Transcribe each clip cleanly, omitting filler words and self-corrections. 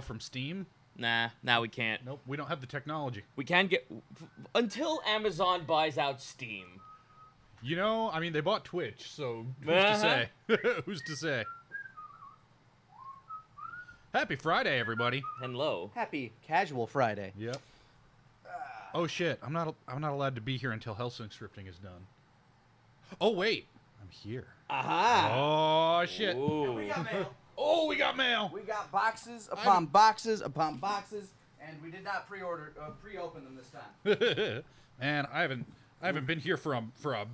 from Steam? Nah, now we can't. Nope, we don't have the technology. We can get until Amazon buys out Steam. You know, I mean, they bought Twitch, so who's to say? Who's to say? Happy Friday, everybody. Hello. Happy Casual Friday. Yep. Oh shit! I'm not allowed to be here until Hellsing scripting is done. Oh wait, I'm here. Aha! Oh shit! Ooh. We got mail. Oh, we got mail. We got boxes upon boxes upon boxes, and we did not pre-open them this time. Man, I haven't been here for a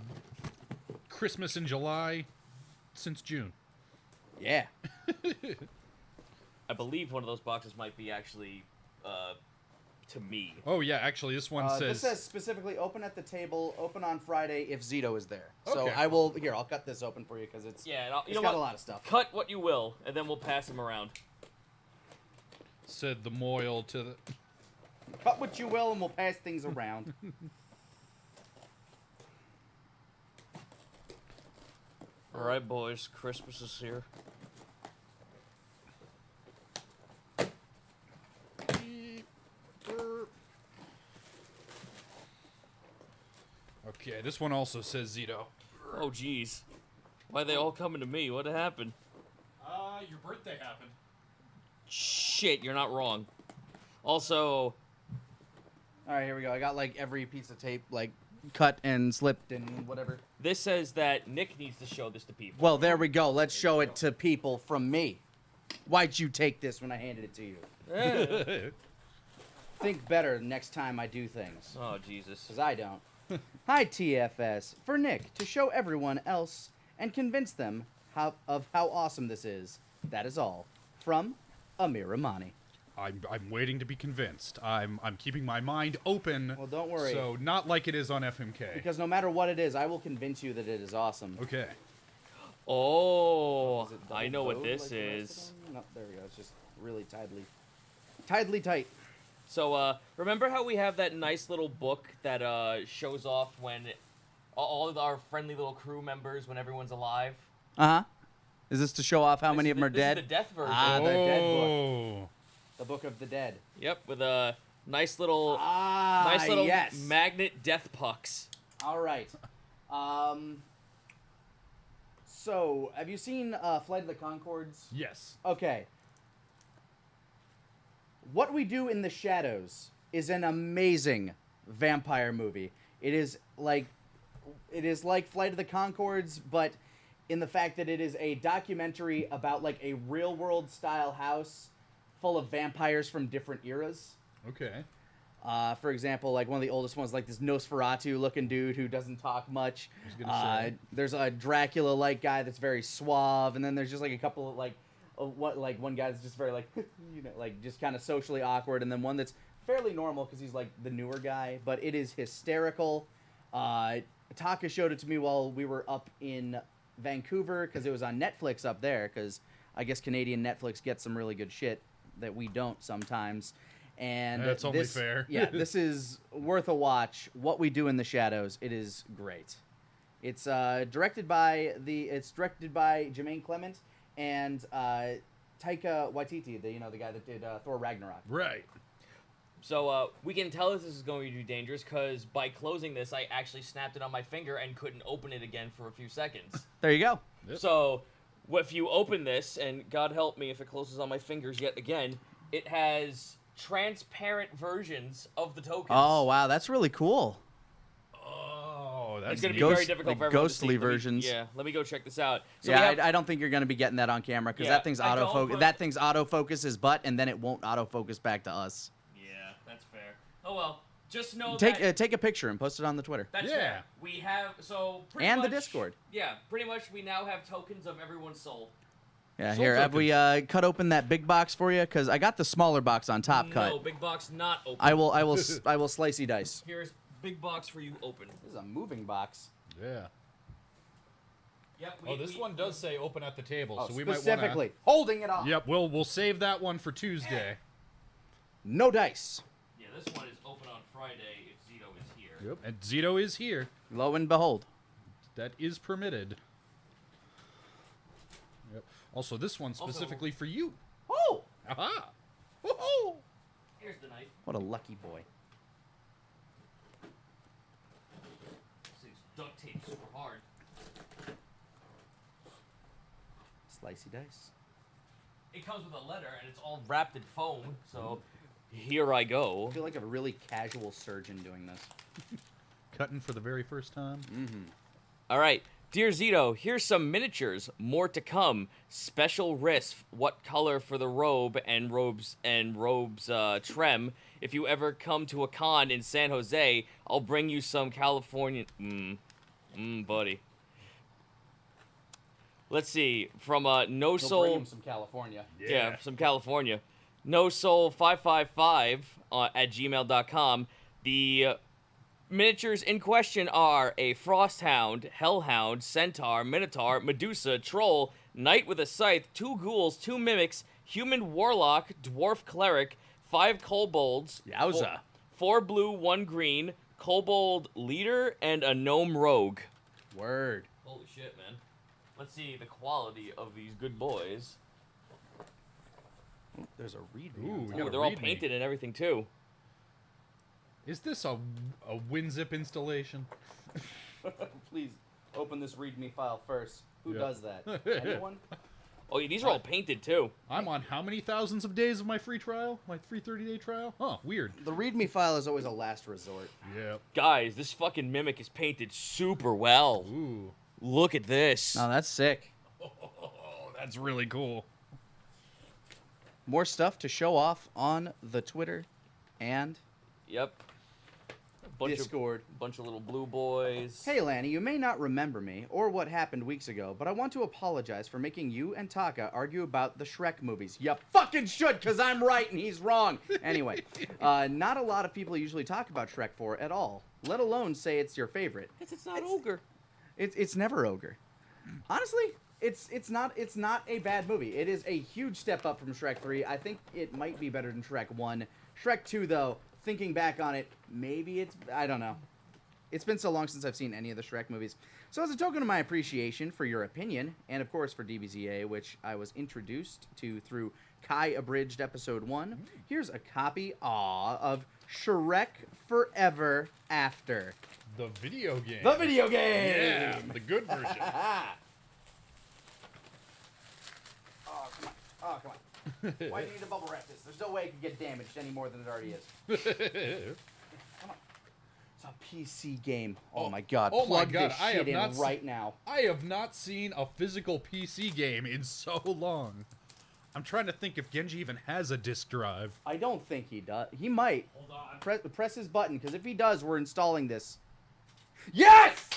Christmas in July since June. Yeah. I believe one of those boxes might be actually to me. Oh yeah, actually this one This says specifically open at the table, open on Friday if Zito is there. So Okay. I'll cut this open for you because it's It's got a lot of stuff. Cut what you will, and then we'll pass them around. said the Moyle to the. Cut what you will and we'll pass things around. All right, boys, Christmas is here. Okay, this one also says Zito. Oh, jeez. Why are they all coming to me? What happened? Your birthday happened. Shit, you're not wrong. Also, All right, here we go. I got like every piece of tape like cut and slipped and whatever. this says that Nick needs to show this to people. Well, there we go. Let's show it to people from me. Why'd you take this when I handed it to you? Think better next time I do things. Oh, Jesus. Because I don't. Hi, TFS. For Nick, to show everyone else and convince them of how awesome this is. That is all. From Amir Rahmani. I'm waiting to be convinced. I'm keeping my mind open. Well, don't worry. So not like it is on FMK. Because no matter what it is, I will convince you that it is awesome. Okay. Oh, Is it double I know what bowed this like the rest is. of them? No, there we go. It's just really tidely tight. So, remember how we have that nice little book that shows off when all of our friendly little crew members, when everyone's alive? Uh-huh. Is this to show off how many of them are This dead? is the death version. Ah, the dead book. Oh. The Book of the Dead. Yep, with a nice little, Yes. magnet death pucks. All right. So, have you seen Flight of the Conchords? Yes. Okay. What We Do in the Shadows is an amazing vampire movie. It is like Flight of the Conchords, but in the fact that it is a documentary about like a real world style house full of vampires from different eras. Okay. For example, like one of the oldest ones, like this Nosferatu-looking dude who doesn't talk much. I was gonna say. There's a Dracula-like guy that's very suave, and then there's just like a couple of one guy that's just very like, like just kind of socially awkward, and then one that's fairly normal because he's like the newer guy. But it is hysterical. Taka showed it to me while we were up in Vancouver because it was on Netflix up there. Because I guess Canadian Netflix gets some really good shit that we don't sometimes. And That's only fair. Yeah, this is worth a watch. What We Do in the Shadows. It is great. It's directed by Jermaine Clement and Taika Waititi, the guy that did Thor Ragnarok. Right. So, we can tell this is going to be dangerous because by closing this, I actually snapped it on my finger and couldn't open it again for a few seconds. There you go. Yep. So, if you open this, and God help me if it closes on my fingers yet again, it has transparent versions of the tokens. Oh wow, that's really cool. Oh, that's It's going to be neat. very difficult like for everyone to ghostly see. versions. Let me go check this out. So Yeah, we have, I don't think you're going to be getting that on camera because Yeah, that thing's I don't, autofocus. but- That thing's autofocus his butt, and then it won't autofocus back to us. Yeah, that's fair. Oh well, just know Take that take a picture and post it on the Twitter that's Yeah. fair. We have pretty and much, the Discord. Yeah, pretty much we now have tokens of everyone's soul. Yeah, Soul here have we cut open that big box for you because I got the smaller box on top cut. No, big box not open. I will slicey dice. Here's big box for you open. This is a moving box. Yeah. Yep. Oh, this one does say open at the table, Oh, so we might specifically holding it off. want to. Yep, we'll save that one for Tuesday. No dice. Yeah, this one is open on Friday if Zito is here. Yep, and Zito is here. Lo and behold. That is permitted. Yep. Also, this one specifically for you. Oh, Aha! What a lucky boy. This duct tape super hard. Slicey dice. It comes with a letter, and it's all wrapped in foam, so here I go. I feel like a really casual surgeon doing this. Cutting for the very first time. Mm-hmm. All right. Dear Zito, here's some miniatures. More to come. Special risk. What color for the robe and robes trem? If you ever come to a con in San Jose, I'll bring you some Californian... buddy. Let's see. From No He'll Soul... bring him some California. Yeah, some California. No Soul 555 at gmail.com. The miniatures in question are a Frosthound, Hellhound, Centaur, Minotaur, Medusa, Troll, Knight with a Scythe, 2 Ghouls, 2 Mimics, Human Warlock, Dwarf Cleric, 5 Kobolds, Yowza. 4 blue, 1 green, Kobold Leader, and a Gnome Rogue. Word. Holy shit, man. Let's see the quality of these good boys. Ooh, there's a read. Ooh, we Ooh, got a they're all read me. painted and everything, too. Is this a WinZip installation? Please open this README file first. Who Yeah. does that? Anyone? Oh, yeah, these are all painted, too. I'm on how many thousands of days of my free trial? My free 30-day trial? Huh, weird. The README file is always a last resort. Yeah. Guys, this fucking Mimic is painted super well. Ooh. Look at this. Oh, that's sick. Oh, that's really cool. More stuff to show off on the Twitter and Yep. Bunch Discord. bunch of little blue boys. Hey, Lanny, you may not remember me or what happened weeks ago, but I want to apologize for making you and Taka argue about the Shrek movies. You fucking should, because I'm right and he's wrong. Anyway, not a lot of people usually talk about Shrek 4 at all, let alone say it's your favorite. Because it's not ogre. It's never ogre. Honestly, it's not a bad movie. It is a huge step up from Shrek 3. I think it might be better than Shrek 1. Shrek 2, though, thinking back on it, maybe I don't know. It's been so long since I've seen any of the Shrek movies. So as a token of my appreciation for your opinion, and of course for DBZA, which I was introduced to through Kai Abridged Episode 1, here's a copy, of Shrek Forever After. The video game. The video game! Yeah, the good version. Oh, come on. Oh, come on. Why do you need to bubble wrap this? There's no way it can get damaged any more than it already is. Come on. It's a PC game. Oh, my God. oh my Plug God, this I shit have in not right now. I have not seen a physical PC game in so long. I'm trying to think if Genji even has a disk drive. I don't think he does. He might. Hold on. Press his button, because if he does, we're installing this. Yes!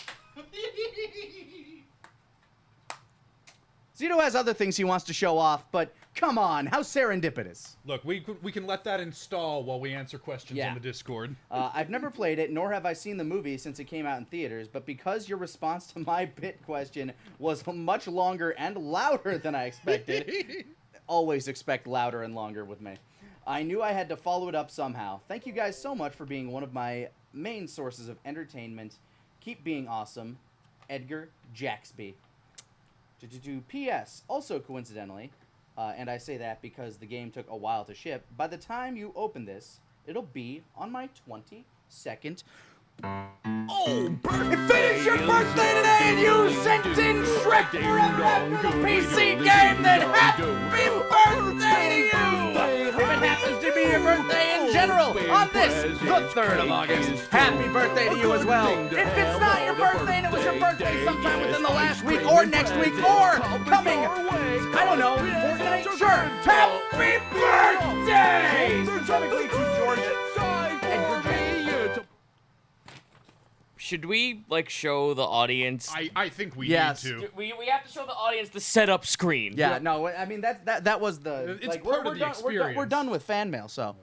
Zito has other things he wants to show off, but come on, how serendipitous. Look, we can let that install while we answer questions Yeah. on the Discord. I've never played it, nor have I seen the movie since it came out in theaters, but because your response to my bit question was much longer and louder than I expected, always expect louder and longer with me, I knew I had to follow it up somehow. Thank you guys so much for being one of my main sources of entertainment. Keep being awesome. Edgar Jaxby. P.S. Also coincidentally, and I say that because the game took a while to ship, by the time you open this, it'll be on my 22nd. Oh, birthday! If it is your birthday today and you sent in Shrek Forever After the PC game, then happy birthday to you! If it happens to be your birthday in general, on this, the 3rd of August, happy birthday to you as well! If it's not your birthday and it was your birthday sometime within the last week or next week or coming, I don't know, fortnight, sure, happy birthday! Specifically to George Edgar Jackson. Should we, like, show the audience? I think we Yes. need to. We have to show the audience the setup screen. Yeah, no, I mean that was the. It's like, part we're of the done, experience. We're done with fan mail, so.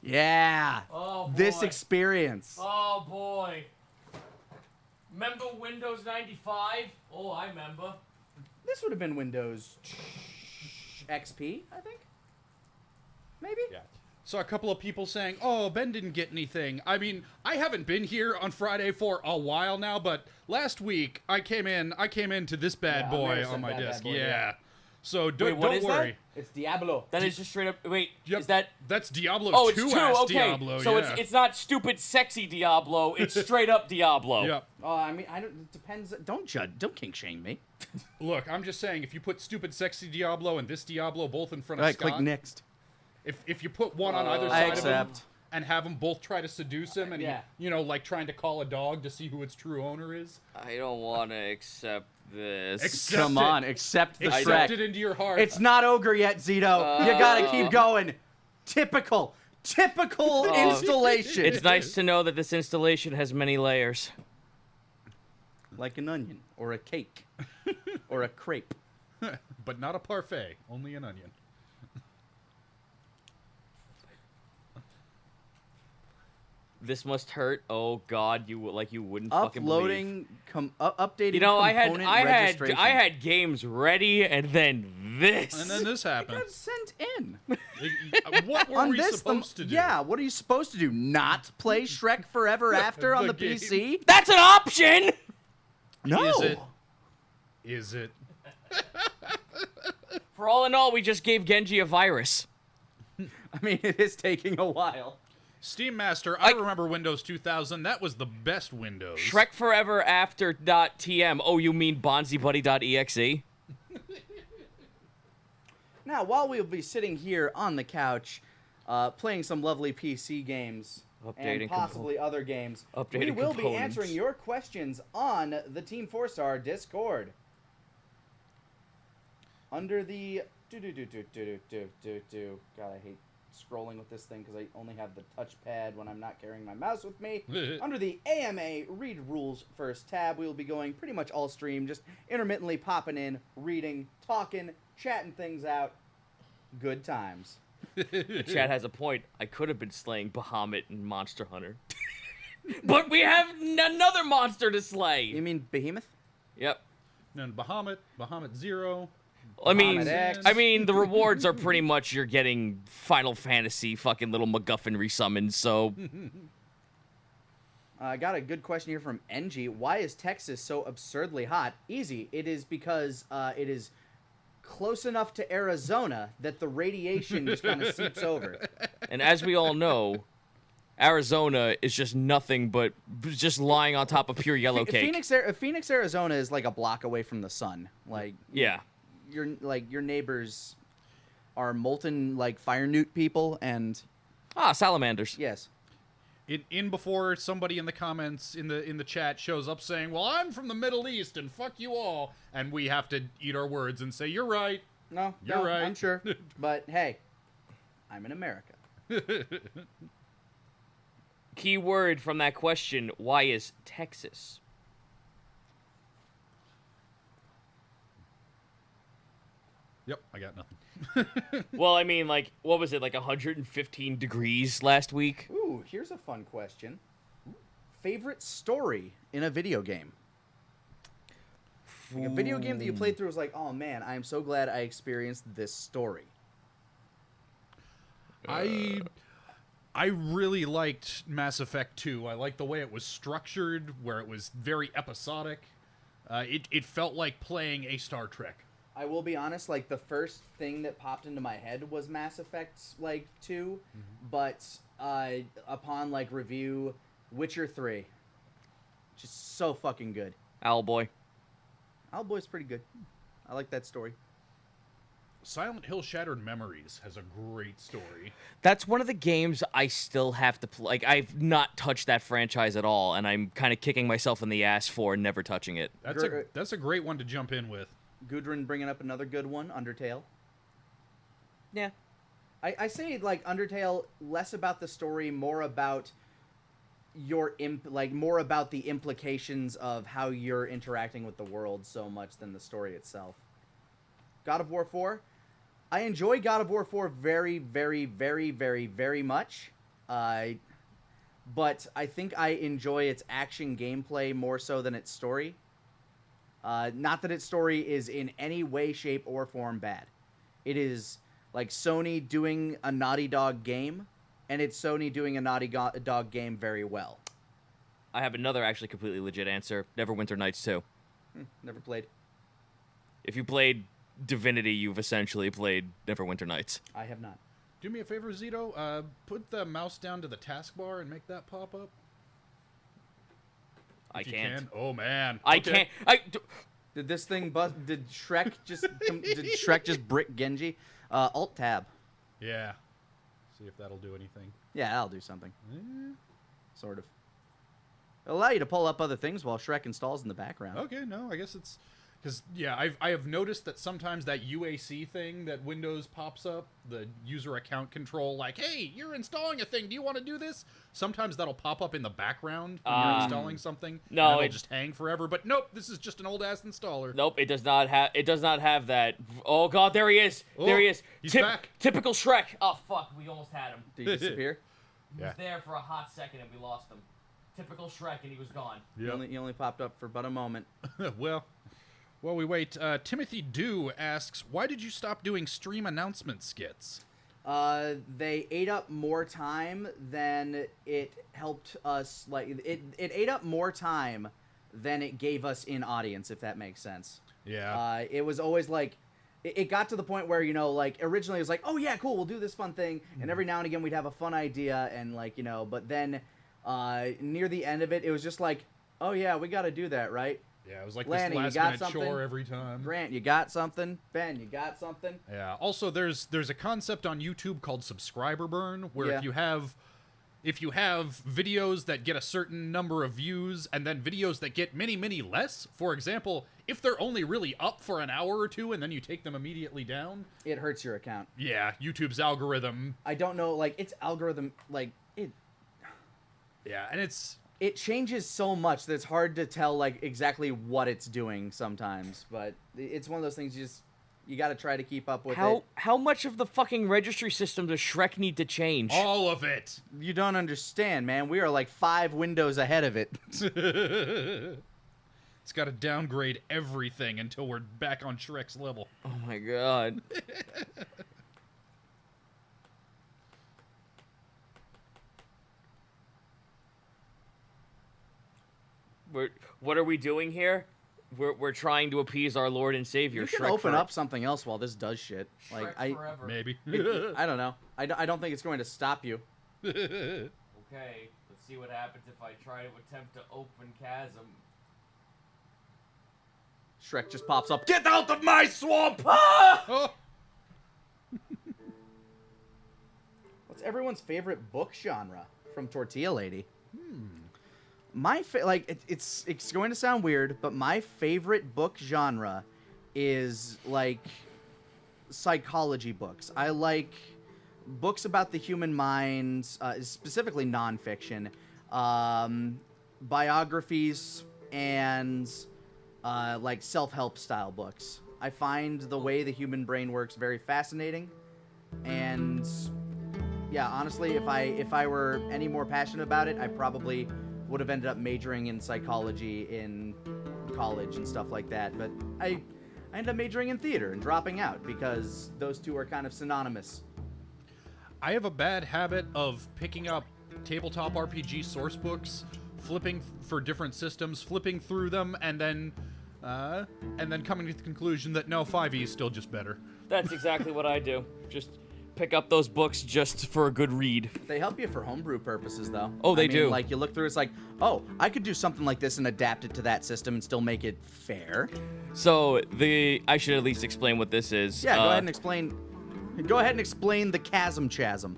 Yeah. Oh, boy. This experience. Oh, boy. Remember Windows 95? Oh, I remember. This would have been Windows XP, I think. Maybe. Yeah. Saw a couple of people saying, "Oh, Ben didn't get anything." I mean, I haven't been here on Friday for a while now, but last week I came into this bad Yeah, boy American on my bad desk. boy, yeah. yeah. So Wait, don't what is worry. It's Diablo. That is just straight up. Wait, Yep, is that? that's Diablo Oh, it's 2 two. ass Okay, Diablo. so yeah. it's not stupid, sexy Diablo. It's straight up Diablo. Yep. I mean, I don't. It depends. Don't judge. Don't kink shame me. Look, I'm just saying, if you put stupid, sexy Diablo and this Diablo both in front All of right, Scott, click next. if you put one on either I side of him accept. and have them both try to seduce him, and Yeah. like trying to call a dog to see who its true owner is, I don't want to accept this. Accept Come it. on, accept the accept Shrek. it into your heart. It's not ogre yet, Zito. You gotta keep going. Typical installation. It's nice to know that this installation has many layers. Like an onion, or a cake, or a crepe. but not a parfait, only an onion. This must hurt. Oh God, you wouldn't fucking believe. Updating. You know, I component registration. had games ready, and then this. And then this happens. Got sent in. What were On we this, supposed to do? Yeah, what are you supposed to do? Not play Shrek Forever After on The the game. PC? That's an option. No. Is it? Is it? For all in all, we just gave Genji a virus. I mean, it is taking a while. Steam Master, I remember Windows 2000. That was the best Windows. Shrek Forever After .tm. Oh, you mean BonziBuddy.exe? Now, while we'll be sitting here on the couch, playing some lovely PC games Updating and possibly other games, we updating will be components. answering your questions on the Team 4-Star Discord. Under the God, I hate scrolling with this thing because I only have the touchpad when I'm not carrying my mouse with me. Under the AMA Read Rules First tab, we will be going pretty much all stream, just intermittently popping in, reading, talking, chatting things out. Good times. The chat has a point. I could have been slaying Bahamut and Monster Hunter. But we have another monster to slay. You mean Behemoth? Yep. And Bahamut Zero. I mean, Bahamut X. the rewards are pretty much you're getting Final Fantasy fucking little MacGuffin resummons, so... I got a good question here from NG. Why is Texas so absurdly hot? Easy. It is because it is close enough to Arizona that the radiation just kind of seeps over. And as we all know, Arizona is just nothing but just lying on top of pure yellow cake. Phoenix, Arizona is like a block away from the sun. Like, Yeah. your neighbors are molten like fire newt people, and Ah, salamanders. yes. In before somebody in the comments in the chat shows up saying, "Well, I'm from the Middle East and fuck you all," and we have to eat our words and say, "You're right." No, You're right. I'm sure. But hey, I'm in America. Key word from that question, why is Texas? Yep, I got nothing. Well, I mean, like, what was it, like 115 degrees last week? Ooh, here's a fun question. Favorite story in a video game? Like a video game that you played through was like, oh man, I am so glad I experienced this story. I really liked Mass Effect 2. I liked the way it was structured, where it was very episodic. It felt like playing a Star Trek. I will be honest, like the first thing that popped into my head was Mass Effect like 2, but upon like review, Witcher 3, just so fucking good. Owlboy. Owlboy's pretty good. I like that story. Silent Hill Shattered Memories has a great story. That's one of the games I still have to play. Like, I've not touched that franchise at all, and I'm kind of kicking myself in the ass for never touching it. That's a great one to jump in with. Gudrun bringing up another good one, Undertale. Yeah. I say like Undertale, less about the story, more about more about the implications of how you're interacting with the world so much than the story itself. God of War 4. I enjoy God of War 4 very, very, very, very, very much. But I think I enjoy its action gameplay more so than its story. Not that its story is in any way, shape, or form bad. It is like Sony doing a Naughty Dog game, and it's Sony doing a Naughty Dog game very well. I have another actually completely legit answer. Neverwinter Nights 2. Never played. If you played Divinity, you've essentially played Neverwinter Nights. I have not. Do me a favor, Zito. Put the mouse down to the taskbar and make that pop up. I If you can't. can. Oh man. I Okay. can't. Did this thing bust? Did Shrek just brick Genji? Alt tab. Yeah. See if that'll do anything. Yeah, that'll do something. Sort of. It'll allow you to pull up other things while Shrek installs in the background. Okay, no, I guess it's because I have noticed that sometimes that UAC thing that Windows pops up, the user account control, like, hey, you're installing a thing. Do you want to do this? Sometimes that'll pop up in the background when you're installing something. No, and it'll it just hang forever. But nope, this is just an old ass installer. Nope, it does not have. It does not have that. Oh God, there he is. Oh, there he is. he's back. Typical Shrek. Oh fuck, we almost had him. Did he disappear? He was there for a hot second and we lost him. Typical Shrek, and he was gone. Yep. He only popped up for but a moment. well, while we wait, Timothy Dew asks, why did you stop doing stream announcement skits? They ate up more time than it helped us. Like it ate up more time than it gave us in audience, if that makes sense. Yeah. It was always like, it got to the point where, you know, like originally it was like, oh yeah, cool, we'll do this fun thing, and every now and again we'd have a fun idea, and like, you know, but then near the end of it, it was just like, oh yeah, we got to do that, right? Yeah, it was like Lanny, you this got last minute something? chore every time. Grant, you got something? Ben, you got something? Yeah. Also, there's a concept on YouTube called subscriber burn, where Yeah. if you have videos that get a certain number of views and then videos that get many less, for example, if they're only really up for an hour or two and then you take them immediately down, It hurts your account. yeah, YouTube's algorithm. I don't know, like its algorithm, like Yeah, and it changes so much that it's hard to tell like exactly what it's doing sometimes. But it's one of those things you got to try to keep up with it. How much of the fucking registry system does Shrek need to change? all of it. You don't understand, man. We are like 5 windows ahead of it. It's got to downgrade everything until we're back on Shrek's level. Oh my God. What are we doing here? We're trying to appease our Lord and Savior. You can Shrek open for- up something else while this does shit. Like Shrek forever. Maybe. I don't know. I don't think it's going to stop you. Okay, let's see what happens if I try to attempt to open Chasm. Shrek just pops up. Get out of my swamp! Ah! Oh, What's everyone's favorite book genre from Tortilla Lady? My it's going to sound weird, but my favorite book genre is like psychology books. I like books about the human mind, specifically nonfiction, biographies, and like self-help style books. I find the way the human brain works very fascinating, and yeah, honestly, if I were any more passionate about it, I probably would have ended up majoring in psychology in college and stuff like that. But I ended up majoring in theater and dropping out because those two are kind of synonymous. I have a bad habit of picking up tabletop RPG source books, flipping for different systems, flipping through them, and then coming to the conclusion that no, 5e is still just better. That's exactly what I do. Just pick up those books just for a good read. They help you for homebrew purposes, though. Oh, they I mean, do. Like, you look through, it's like, oh, I could do something like this and adapt it to that system and still make it fair. So I should at least explain what this is. Yeah, go ahead and explain. Go ahead and explain the Chasm. Chasm.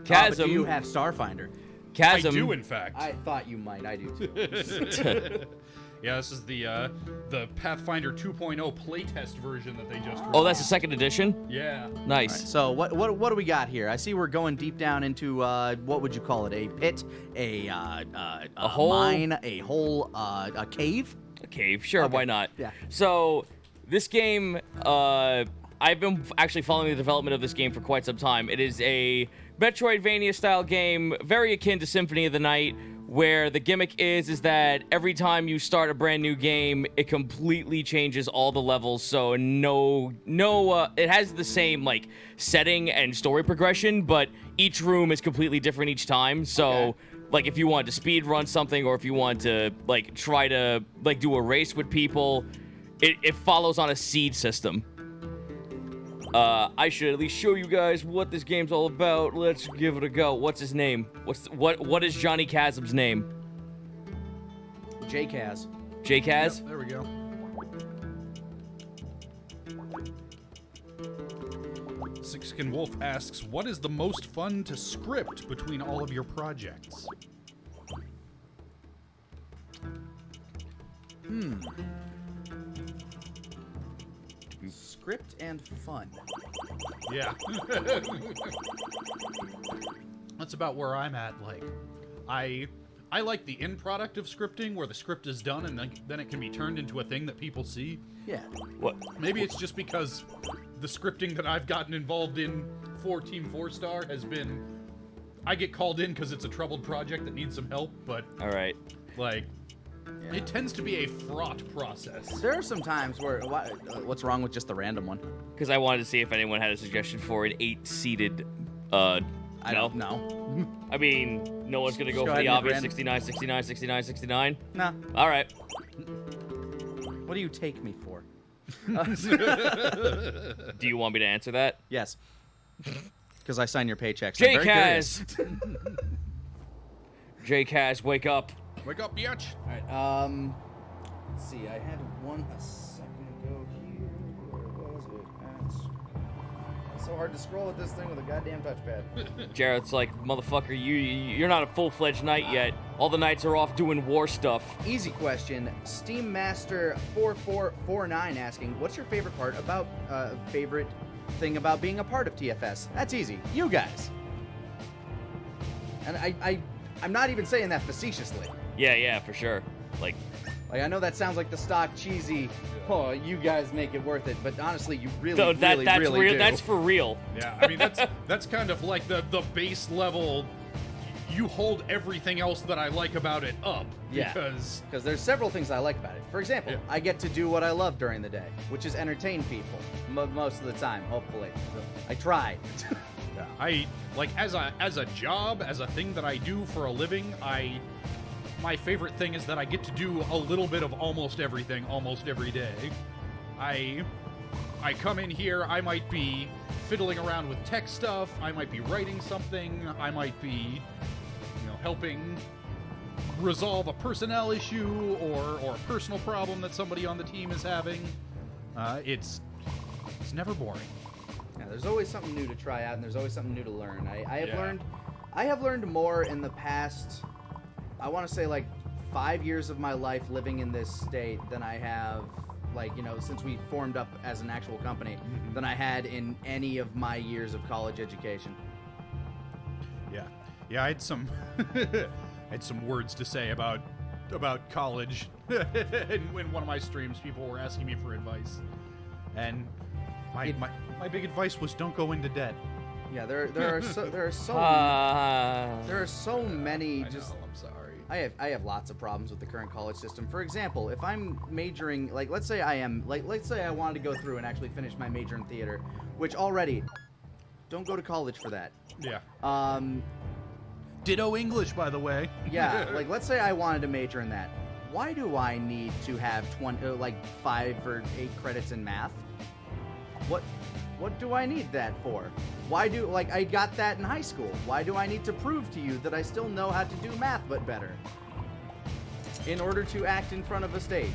But do you have Starfinder? Chasm. I do, in fact. I thought you might. I do too. Yeah, this is the Pathfinder 2.0 playtest version that they just released. Oh, that's the second edition? Yeah. Nice. So what do we got here? I see we're going deep down into what would you call it? A pit, a hole? mine, a hole, a cave. A cave, sure, Okay. why not? Yeah. So, this game, I've been actually following the development of this game for quite some time. It is a Metroidvania-style game, very akin to Symphony of the Night, where the gimmick is that every time you start a brand new game, it completely changes all the levels. So it has the same like setting and story progression, but each room is completely different each time. So. Okay. Like, if you want to speed run something, or if you want to, like, try to, like, do a race with people, it follows on a seed system. I should at least show you guys what this game's all about. Let's give it a go. What's his name? What is Johnny Chasm's name? J-Kaz. J-Kaz? Yep, there we go. Sixkin Wolf asks, what is the most fun to script between all of your projects? Script and fun. Yeah. That's about where I'm at. Like, I like the end product of scripting where the script is done and then it can be turned into a thing that people see. Yeah. What? Maybe it's just because the scripting that I've gotten involved in for Team 4-Star has been... I get called in because it's a troubled project that needs some help, but... All right. Like... Yeah. It tends to be a fraught process. There are some times where... what's wrong with just the random one? Because I wanted to see if anyone had a suggestion for an 8-seated, I no? don't know. I mean, no one's going to go Just for go the ahead and obvious random. 69, 69, 69, 69? Nah. All right. What do you take me for? Do you want me to answer that? Yes. Because I sign your paychecks. I'm very curious. J-Kaz! J-Kaz, wake up. Wake up, biatch. All right. Let's see. I had one a second ago here. Where was it? It's so hard to scroll at this thing with a goddamn touchpad. Jarrett's like, motherfucker, you're not a full-fledged knight yet. All the knights are off doing war stuff. Easy question. Steam Master 4449 asking, "What's your favorite part about favorite thing about being a part of TFS?" That's easy. You guys. And I'm not even saying that facetiously. Yeah, for sure. Like, I know that sounds like the stock cheesy. Oh, you guys make it worth it, but honestly, you really, so that's really real. do. That's for real. Yeah, I mean, that's kind of like the base level. You hold everything else that I like about it up. Yeah. Because there's several things I like about it. For example, Yeah. I get to do what I love during the day, which is entertain people most of the time. Hopefully, I try. yeah, I like as a job, as a thing that I do for a living. My favorite thing is that I get to do a little bit of almost everything almost every day. I come in here, I might be fiddling around with tech stuff, I might be writing something, I might be, helping resolve a personnel issue or a personal problem that somebody on the team is having. It's never boring. Yeah, there's always something new to try out, and there's always something new to learn. Yeah. I have learned more in the past, I want to say like 5 years of my life living in this state than I have, since we formed up as an actual company, than I had in any of my years of college education. Yeah, I had some words to say about college. In one of my streams, people were asking me for advice, and my big advice was don't go into debt. Yeah, there are so many. I Just know, I'm sorry. I have lots of problems with the current college system. For example, if I'm majoring, let's say I wanted to go through and actually finish my major in theater, which already, don't go to college for that. Yeah. Ditto English, by the way. Yeah, let's say I wanted to major in that. Why do I need to have 5 or 8 credits in math? What do I need that for? Why do, I got that in high school. Why do I need to prove to you that I still know how to do math but better? In order to act in front of a stage.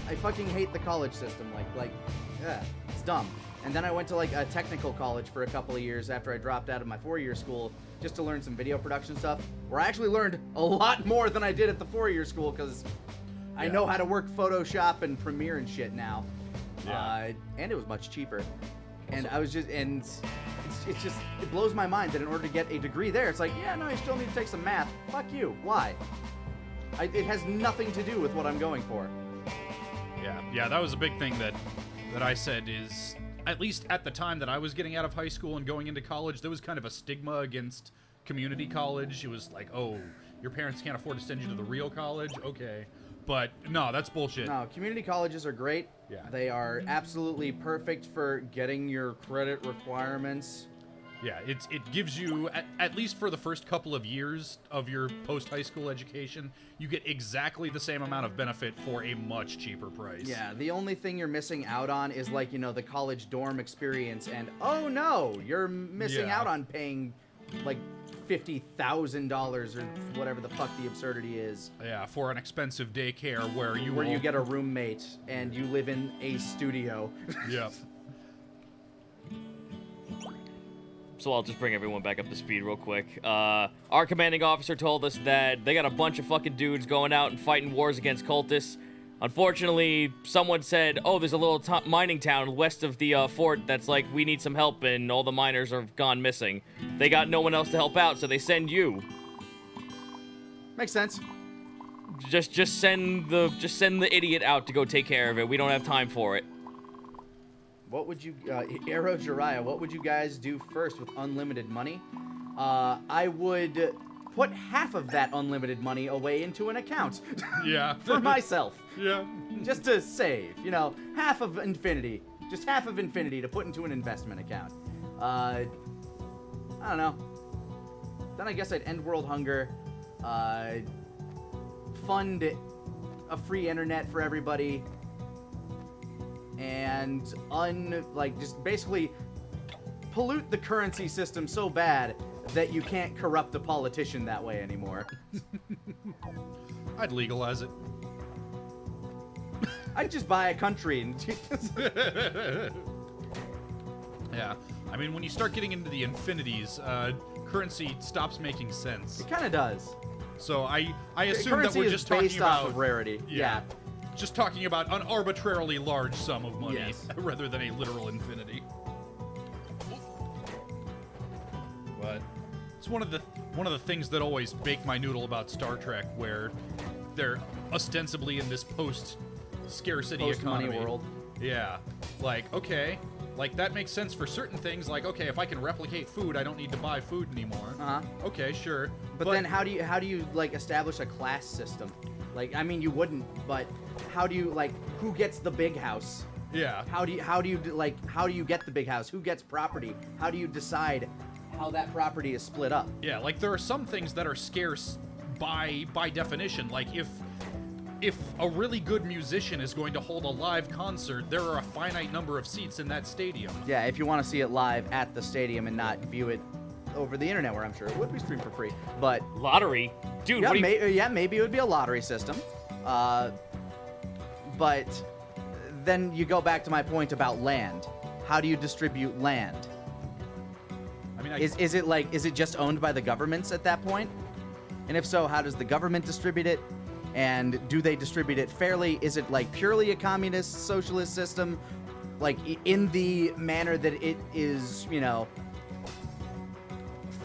I fucking hate the college system. It's dumb. And then I went to a technical college for a couple of years after I dropped out of my 4-year school just to learn some video production stuff, where I actually learned a lot more than I did at the 4-year school because I know how to work Photoshop and Premiere and shit now. Yeah. And it was much cheaper. And I was it blows my mind that in order to get a degree there, it's you still need to take some math. Fuck you. Why? It has nothing to do with what I'm going for. Yeah, that was a big thing that I said is, at least at the time that I was getting out of high school and going into college, there was kind of a stigma against community college. It was like, oh, your parents can't afford to send you to the real college? Okay. But no, that's bullshit. No, community colleges are great. Yeah. They are absolutely perfect for getting your credit requirements. Yeah, it gives you, at least for the first couple of years of your post-high school education, you get exactly the same amount of benefit for a much cheaper price. Yeah, the only thing you're missing out on is, like, you know, the college dorm experience, and oh no, you're missing out on paying, like, $50,000 or whatever the fuck the absurdity is. Yeah, for an expensive daycare where you get a roommate and you live in a studio. Yep. So I'll just bring everyone back up to speed real quick. Our commanding officer told us that they got a bunch of fucking dudes going out and fighting wars against cultists. Unfortunately, someone said, oh, there's a little mining town west of the fort that's like, we need some help, and all the miners are gone missing. They got no one else to help out, so they send you. Makes sense. Just send the idiot out to go take care of it. We don't have time for it. What would you, Arrow Jiraiya, what would you guys do first with unlimited money? I would put half of that unlimited money away into an account. Yeah. For myself. Yeah. Just to save, you know, half of infinity. Just half of infinity to put into an investment account. I don't know. Then I guess I'd end world hunger. Fund a free internet for everybody. And just basically pollute the currency system so bad that you can't corrupt a politician that way anymore. I'd legalize it. I'd just buy a country and Yeah. I mean, when you start getting into the infinities, currency stops making sense. It kind of does. So I assume Currency that we're is just based talking off about of rarity. Yeah. just talking about an arbitrarily large sum of money Yes. rather than a literal infinity. But it's one of the things that always bake my noodle about Star Trek, where they're ostensibly in this post-scarcity Post-money economy. world. Yeah, like, okay, like that makes sense for certain things. Like, okay, if I can replicate food, I don't need to buy food anymore. Okay, sure. But then how do you like establish a class system? Like, I mean, you wouldn't, but how do you, like, who gets the big house? Yeah. How do you get the big house? Who gets property? How do you decide how that property is split up? Yeah, like there are some things that are scarce by definition. Like if a really good musician is going to hold a live concert, there are a finite number of seats in that stadium. Yeah, if you want to see it live at the stadium and not view it over the internet, where I'm sure it would be streamed for free. But Lottery? Dude, yeah, what do you... maybe it would be a lottery system. But then you go back to my point about land. How do you distribute land? I mean, Is it just owned by the governments at that point? And if so, how does the government distribute it? And do they distribute it fairly? Is it like purely a communist socialist system? Like in the manner that it is, you know,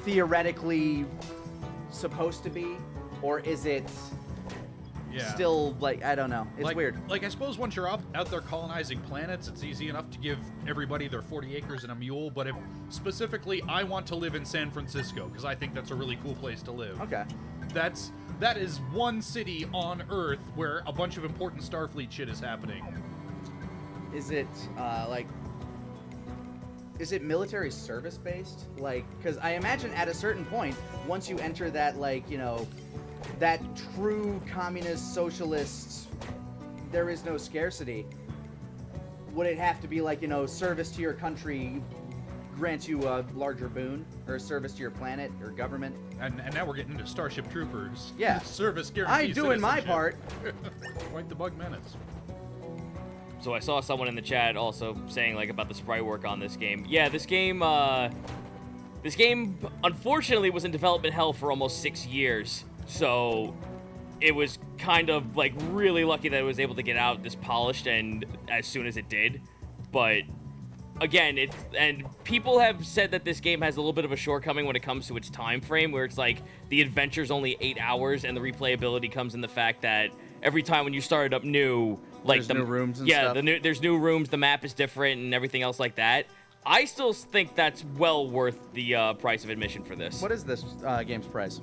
theoretically supposed to be? Or is it still, like, I don't know. It's weird. Like, I suppose once you're out there colonizing planets, it's easy enough to give everybody their 40 acres and a mule. But if specifically I want to live in San Francisco, because I think that's a really cool place to live. Okay. That is one city on Earth where a bunch of important Starfleet shit is happening. Is it, is it military service based? Like, because I imagine at a certain point, once you enter that, like, you know, that true communist socialist, there is no scarcity. Would it have to be like, you know, service to your country grants you a larger boon, or service to your planet or government? And now we're getting into Starship Troopers. Yeah. Service guarantee. I doing my citizenship. part. Quite the bug menace. So I saw someone in the chat also saying, like, about the sprite work on this game. Yeah, this game unfortunately was in development hell for almost 6 years. So it was kind of, like, really lucky that it was able to get out this polished and as soon as it did. But again, and people have said that this game has a little bit of a shortcoming when it comes to its time frame, where it's like the adventure's only 8 hours and the replayability comes in the fact that every time when you start it up new, like There's new rooms and stuff. there's new rooms, the map is different and everything else like that. I still think that's well worth the price of admission for this. What is this game's price?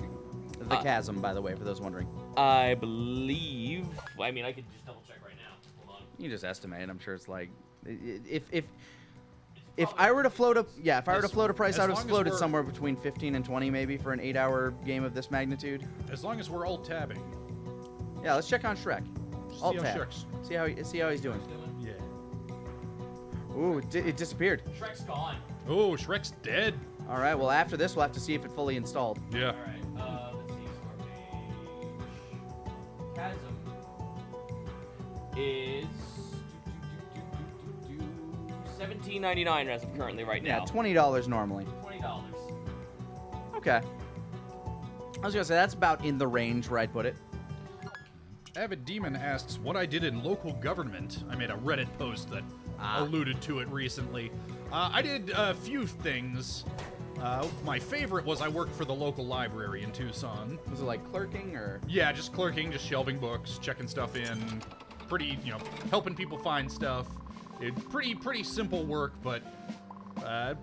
The Chasm, by the way, for those wondering. I believe. I mean, I could just double check right now. Hold on. You just estimate. I'm sure it's like, if It's If I were to float a if I were to float a price, as I would have long as floated we're- somewhere between 15 and 20 maybe for an 8-hour game of this magnitude. As long as we're alt tabbing. Yeah, let's check on Shrek. See Alt how tab. Shrek's- See how he's doing. Yeah. Ooh, it disappeared. Shrek's gone. Oh, Shrek's dead. All right, well after this we'll have to see if it fully installed. Yeah. All right. Let's see. Store page. Chasm is $17.99 as of currently right Yeah, now. $20 normally. $20. Okay. I was gonna say that's about in the range where I'd put it. Avid Demon asks what I did in local government. I made a Reddit post that alluded to it recently. I did a few things. My favorite was I worked for the local library in Tucson. Was it like clerking or? Yeah, just clerking, just shelving books, checking stuff in. Pretty, helping people find stuff. Pretty simple work, but I,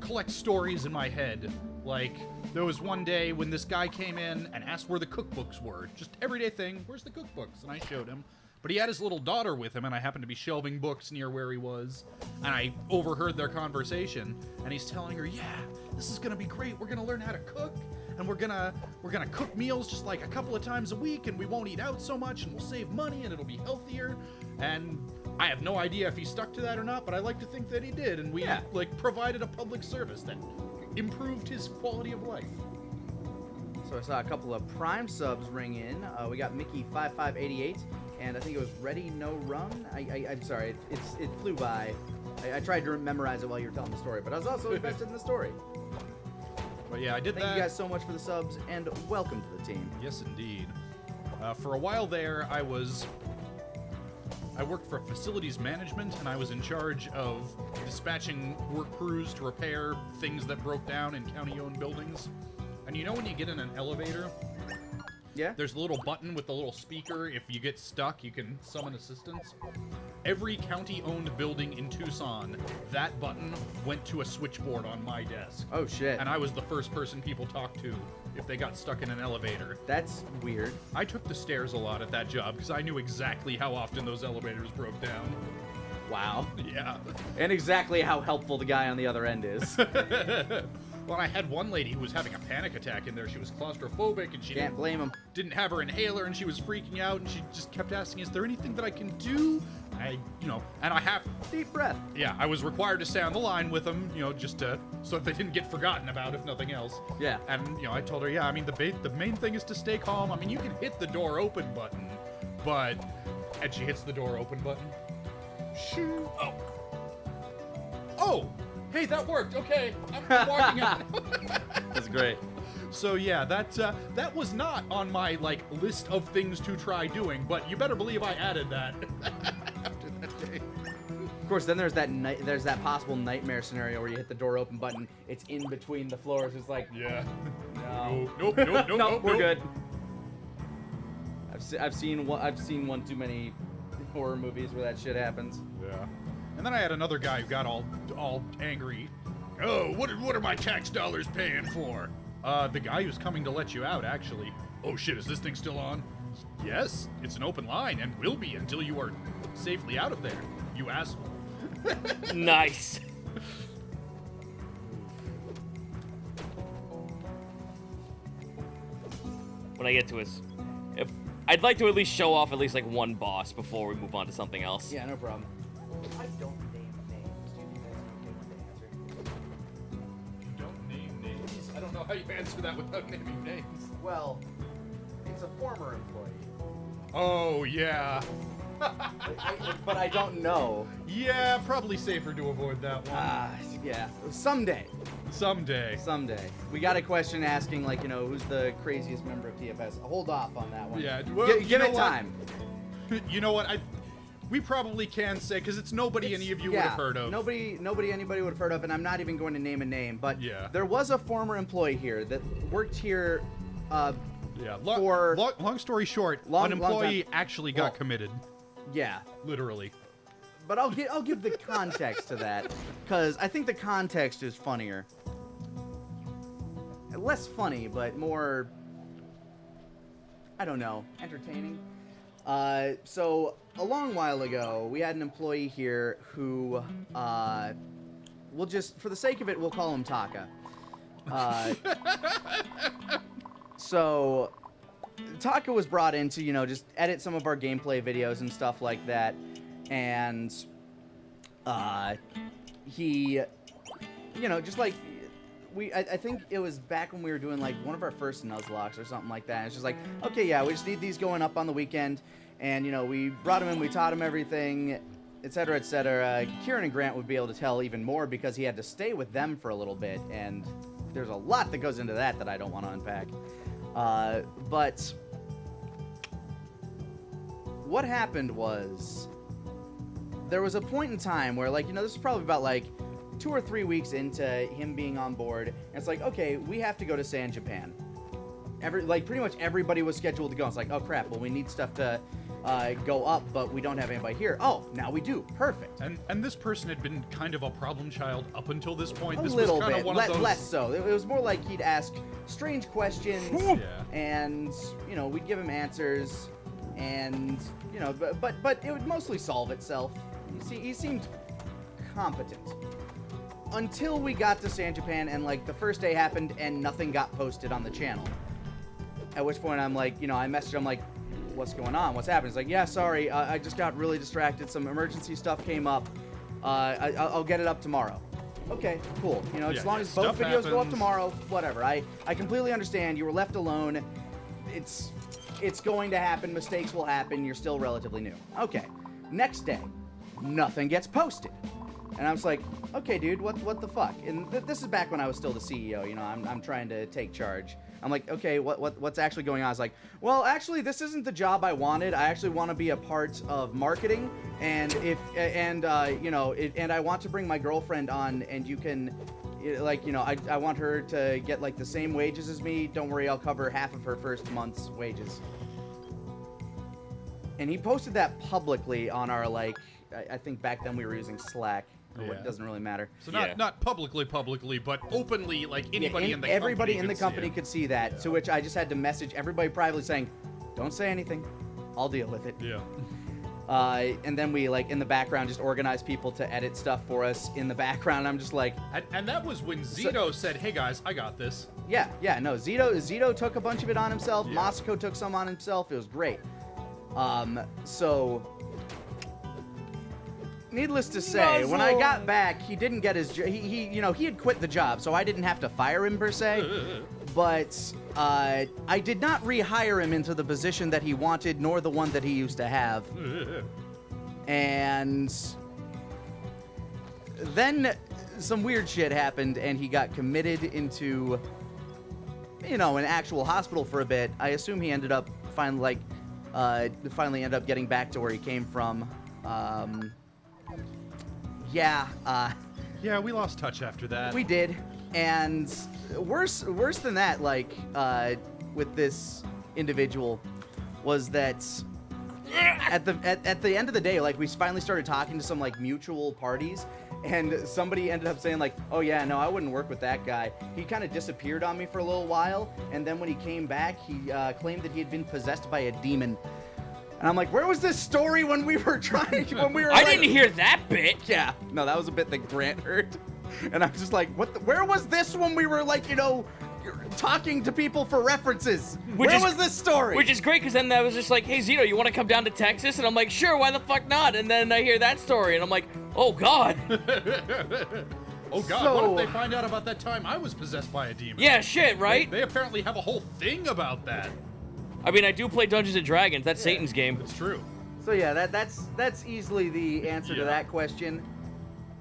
collect stories in my head. Like, there was one day when this guy came in and asked where the cookbooks were. Just everyday thing, where's the cookbooks? And I showed him. But he had his little daughter with him, and I happened to be shelving books near where he was. And I overheard their conversation, and he's telling her, yeah, this is gonna be great. We're gonna learn how to cook, and we're gonna cook meals just like a couple of times a week, and we won't eat out so much, and we'll save money, and it'll be healthier. And I have no idea if he stuck to that or not, but I like to think that he did, and we provided a public service that improved his quality of life. So I saw a couple of Prime subs ring in. We got Mickey5588, and I think it was Ready No Run. I'm sorry, it flew by. I tried to memorize it while you were telling the story, but I was also invested in the story. But yeah, I did that. Thank you guys so much for the subs, and welcome to the team. Yes, indeed. For a while there, I worked for facilities management, and I was in charge of dispatching work crews to repair things that broke down in county-owned buildings. And you know when you get in an elevator, Yeah? there's a little button with the little speaker. If you get stuck, you can summon assistance. Every county-owned building in Tucson, that button went to a switchboard on my desk. Oh, shit. And I was the first person people talked to if they got stuck in an elevator. That's weird. I took the stairs a lot at that job because I knew exactly how often those elevators broke down. Wow. Yeah. And exactly how helpful the guy on the other end is. Well, I had one lady who was having a panic attack in there. She was claustrophobic, and she Can't blame him. didn't have her inhaler, and she was freaking out, and she just kept asking, is there anything that I can do? And I have... Deep breath. Yeah, I was required to stay on the line with them, just so that they didn't get forgotten about, if nothing else. Yeah. And, I told her, yeah, I mean, the main thing is to stay calm. I mean, you can hit the door open button, but... And she hits the door open button. Shoo. Oh. Oh! Hey, that worked. Okay, I'm walking out. That's great. So yeah, that was not on my list of things to try doing, but you better believe I added that after that day. Of course, then there's that possible nightmare scenario where you hit the door open button, it's in between the floors. It's like, Yeah. no. Nope. Nope, we're nope. good. I've seen one too many horror movies where that shit happens. Yeah. And then I had another guy who got all angry. Oh, what are my tax dollars paying for? The guy who's coming to let you out, actually. Oh shit, is this thing still on? Yes, it's an open line and will be until you are safely out of there, you asshole. Nice. When I get to I'd like to at least show off at least one boss before we move on to something else. Yeah, no problem. I don't name names. Do you think that's okay with the answer? You don't name names? I don't know how you answer that without naming names. Well, it's a former employee. Oh, yeah. But I don't know. Yeah, probably safer to avoid that one. Yeah. Someday. Someday. We got a question asking, who's the craziest member of TFS? Hold off on that one. Yeah, well, Give you know it what? time. You know what? We probably can say, because it's nobody any of you would have heard of. Nobody anybody would have heard of, and I'm not even going to name a name, but Yeah. there was a former employee here that worked here Yeah. for... Long story short, Long an employee time. actually got Well- committed. Yeah. Literally. But I'll give the context to that, because I think the context is funnier. Less funny, but more, I don't know, entertaining. So a long while ago, we had an employee here who we'll just, for the sake of it, we'll call him Taka. So Taka was brought in to, just edit some of our gameplay videos and stuff like that. And he, just like, I think it was back when we were doing like one of our first Nuzlocks or something like that. It's just like, okay, yeah, we just need these going up on the weekend. And, we brought him in, we taught him everything, etc., etc. Kieran and Grant would be able to tell even more because he had to stay with them for a little bit. And there's a lot that goes into that I don't want to unpack. But what happened was there was a point in time where, like, this is probably about like 2 or 3 weeks into him being on board, and it's like, okay, we have to go to San Japan. Pretty much everybody was scheduled to go. It's like, oh crap, well, we need stuff to go up, but we don't have anybody here. Oh, now we do. Perfect. And this person had been kind of a problem child up until this point. This little was kind bit, of one of those... less so. It was more like he'd ask strange questions, and we'd give him answers, and but it would mostly solve itself. He seemed competent. Until we got to San Japan, and like the first day happened and nothing got posted on the channel. At which point I'm like, I messaged him like, what's going on? What's happening? He's like, yeah, sorry, I just got really distracted. Some emergency stuff came up. I'll get it up tomorrow. Okay, cool. As long as both videos go up tomorrow, whatever. I completely understand. You were left alone. It's going to happen. Mistakes will happen. You're still relatively new. Okay. Next day, nothing gets posted. And I was like, okay, dude, what the fuck? And this is back when I was still the CEO. I'm trying to take charge. I'm like, okay, what's actually going on? I was like, well, actually, this isn't the job I wanted. I actually want to be a part of marketing, and I want to bring my girlfriend on, and you can, I want her to get like the same wages as me. Don't worry, I'll cover half of her first month's wages. And he posted that publicly on our I think back then we were using Slack. It doesn't really matter. So not publicly, but openly, like anybody in the everybody company in the company could see that. To which I just had to message everybody privately saying, "Don't say anything. I'll deal with it." Yeah. And then we in the background just organized people to edit stuff for us in the background. I'm just like, and that was when Zito said, "Hey guys, I got this." Yeah. No, Zito took a bunch of it on himself. Yeah. Moscow took some on himself. It was great. So. Needless to say, when I got back, he didn't get his job. He had quit the job, so I didn't have to fire him per se. But I did not rehire him into the position that he wanted, nor the one that he used to have. And then some weird shit happened, and he got committed into, an actual hospital for a bit. I assume he ended up finally ended up getting back to where he came from. Yeah, we lost touch after that. We did, and worse than that, with this individual, was that at the end of the day, we finally started talking to some mutual parties, and somebody ended up saying oh yeah, no, I wouldn't work with that guy. He kind of disappeared on me for a little while, and then when he came back, he claimed that he had been possessed by a demon. And I'm like, where was this story when we were I didn't hear that bit. Yeah, no, that was a bit that Grant heard. And I'm just like, where was this when we were talking to people for references? Where was this story? Which is great, because then I was just like, hey, Zito, you want to come down to Texas? And I'm like, sure, why the fuck not? And then I hear that story, and I'm like, oh, God. Oh, God, what if they find out about that time I was possessed by a demon? Yeah, shit, right? They apparently have a whole thing about that. I mean, I do play Dungeons & Dragons. That's Satan's game. It's true. So, yeah, that's easily the answer to that question.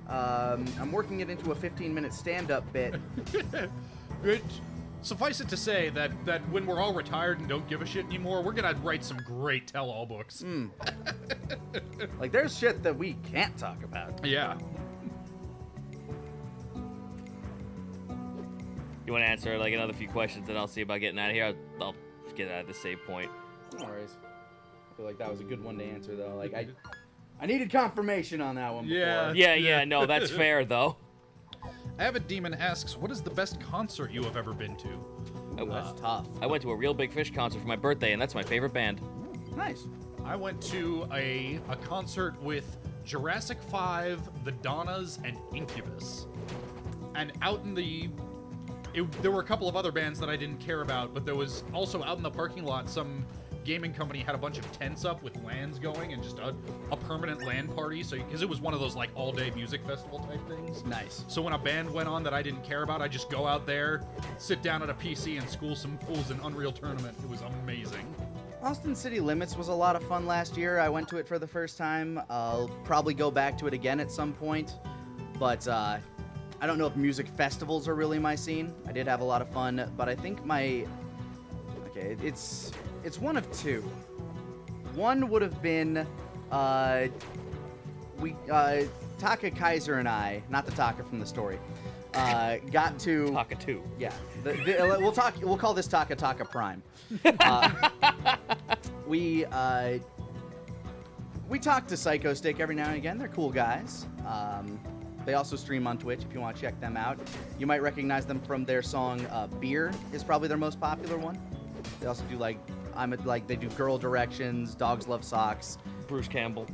I'm working it into a 15-minute stand-up bit. Suffice it to say that when we're all retired and don't give a shit anymore, we're going to write some great tell-all books. There's shit that we can't talk about. Yeah. You want to answer, another few questions, and I'll see about getting out of here? I'll get out of the save point. No worries. I feel like that was a good one to answer, though. I needed confirmation on that one before. Yeah, no, that's fair, though. Avid Demon asks, what is the best concert you have ever been to? Oh, that's tough. I went to a Real Big Fish concert for my birthday, and that's my favorite band. Nice. I went to a concert with Jurassic 5, The Donnas, and Incubus. And out in there were a couple of other bands that I didn't care about, but there was also out in the parking lot, some gaming company had a bunch of tents up with LANs going and just a permanent LAN party. So, because it was one of those like all-day music festival type things. Nice. So when a band went on that I didn't care about, I just go out there, sit down at a PC, and school some fools in Unreal Tournament. It was amazing. Austin City Limits was a lot of fun last year. I went to it for the first time. I'll probably go back to it again at some point, but I don't know if music festivals are really my scene. I did have a lot of fun, but I think it's one of two. One would have been Taka Kaiser and I, not the Taka from the story, got to Taka 2. Yeah, we'll call this Taka Prime. We talk to Psycho Stick every now and again. They're cool guys. They also stream on Twitch if you want to check them out. You might recognize them from their song Beer is probably their most popular one. They also do they do Girl Directions, Dogs Love Socks. Bruce Campbell.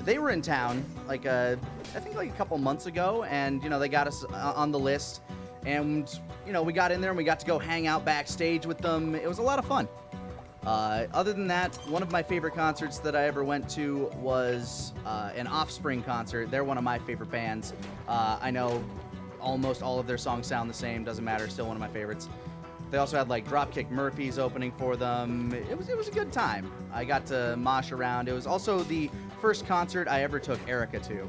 They were in town I think a couple months ago, and they got us on the list, and we got in there and we got to go hang out backstage with them. It was a lot of fun. Other than that, one of my favorite concerts that I ever went to was an Offspring concert. They're one of my favorite bands. I know almost all of their songs sound the same, doesn't matter, still one of my favorites. They also had Dropkick Murphys opening for them. It was a good time. I got to mosh around. It was also the first concert I ever took Erica to.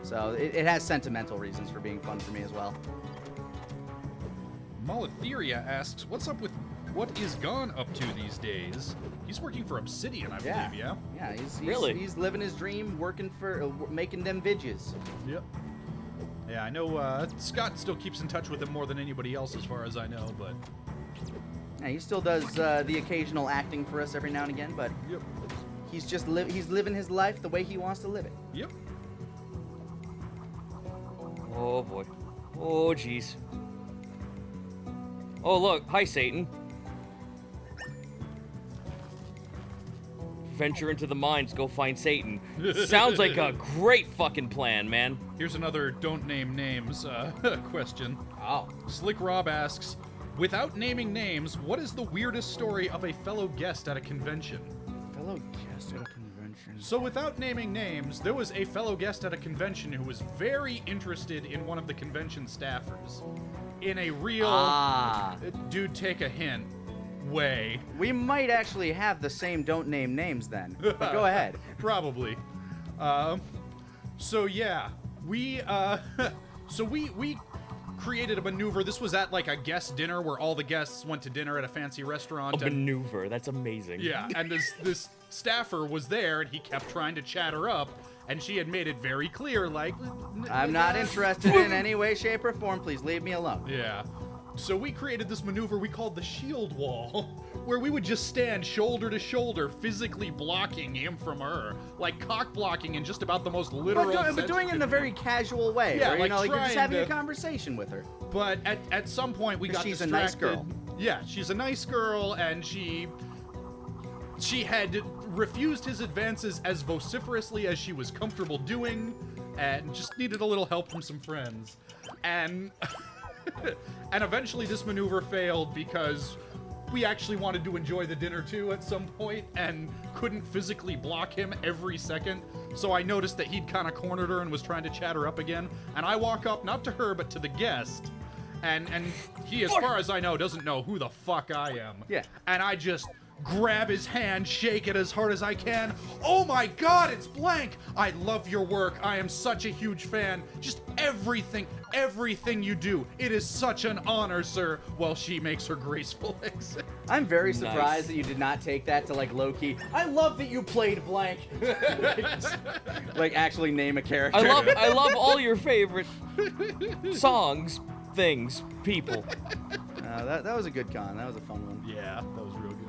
So it has sentimental reasons for being fun for me as well. Molitheria asks, what's up with what is Gone up to these days? He's working for Obsidian, I believe, yeah? Yeah, he's Really? living his dream, working for, making them vidges. Yep. Yeah, I know Scott still keeps in touch with him more than anybody else as far as I know, but... Yeah, he still does the occasional acting for us every now and again, but Yep. he's just he's living his life the way he wants to live it. Yep. Oh boy. Oh jeez. Oh look, hi Satan. Venture into the mines, go find Satan. Sounds like a great fucking plan, man. Here's another don't name names question. Oh. Slick Rob asks, without naming names, what is the weirdest story of a fellow guest at a convention? Fellow guest at a convention. So without naming names, there was a fellow guest at a convention who was very interested in one of the convention staffers. In a real, dude, take a hint, way. We might actually have the same don't name names then. But go ahead. Probably. So yeah, we created a maneuver. This was at a guest dinner where all the guests went to dinner at a fancy restaurant. A maneuver, that's amazing. Yeah, and this staffer was there, and he kept trying to chat her up, and she had made it very clear, I'm not interested in any way, shape, or form. Please leave me alone. Yeah. So we created this maneuver we called the shield wall, where we would just stand shoulder to shoulder, physically blocking him from her, cock blocking in just about the most literal sense. But doing it in a very casual way. Yeah, where, you're just having to... a conversation with her. But at some point we got she's distracted. a nice girl. Yeah, she's a nice girl, and she had refused his advances as vociferously as she was comfortable doing, and just needed a little help from some friends. And and eventually this maneuver failed because we actually wanted to enjoy the dinner too at some point and couldn't physically block him every second. So I noticed that he'd kind of cornered her and was trying to chat her up again. And I walk up, not to her, but to the guest. And he, as far as I know, doesn't know who the fuck I am. Yeah. And I just grab his hand, shake it as hard as I can. Oh my God, it's Blank! I love your work. I am such a huge fan. Just everything you do. It is such an honor, sir. While she makes her graceful exit. I'm very surprised Nice. that you did not take that to low-key. I love that you played Blank. Actually name a character. I love all your favorite songs, things, people. That was a good con. That was a fun one. Yeah, that was real good.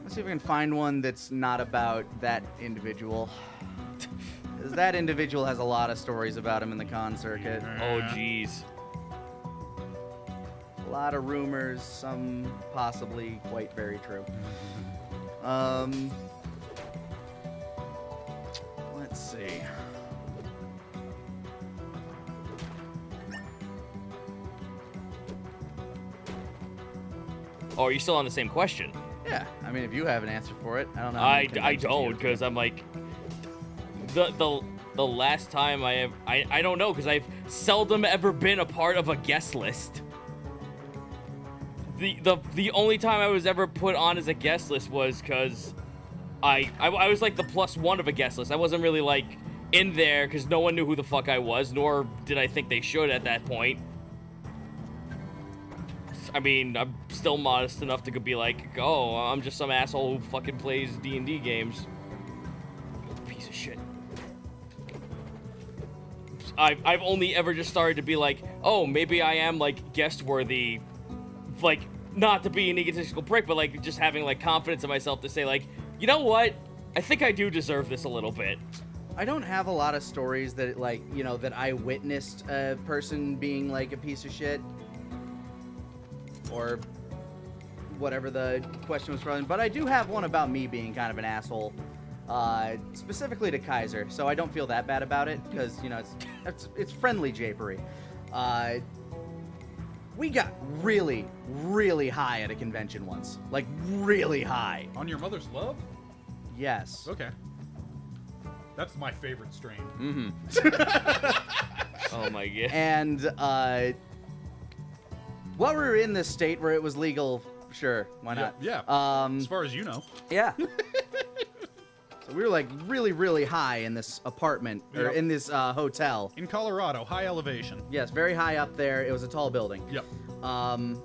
Let's see if we can find one that's not about that individual. 'Cause that individual has a lot of stories about him in the con circuit. Oh jeez. A lot of rumors, some possibly quite very true. see. Oh, are you still on the same question? Yeah, I mean, if you have an answer for it, I don't know. I don't, because I'm like, the last time I don't know, because I've seldom ever been a part of a guest list. The only time I was ever put on as a guest list was because I was like the +1 of a guest list. I wasn't really like in there because no one knew who the fuck I was, nor did I think they should at that point. I mean, I'm still modest enough to be like, oh, I'm just some asshole who fucking plays D&D games. Piece of shit. I've only ever just started to be like, oh, maybe I am like guest worthy, like not to be an egotistical prick, but like just having like confidence in myself to say like, you know what? I think I do deserve this a little bit. I don't have a lot of stories that like, you know, that I witnessed a person being like a piece of shit. Or whatever the question was from, but I do have one about me being kind of an asshole, specifically to Kaiser, so I don't feel that bad about it, because, you know, it's friendly japery. We got really, really high at a convention once. Like, really high. On your mother's love? Yes. Okay. That's my favorite strain. Mm-hmm. Oh my god. And, while we were in this state where it was legal, sure, why not? Yeah. As far as you know. Yeah. So we were like really, really high in this apartment, or Yep. in this hotel. In Colorado, high elevation. Yes, very high up there. It was a tall building. Yep. And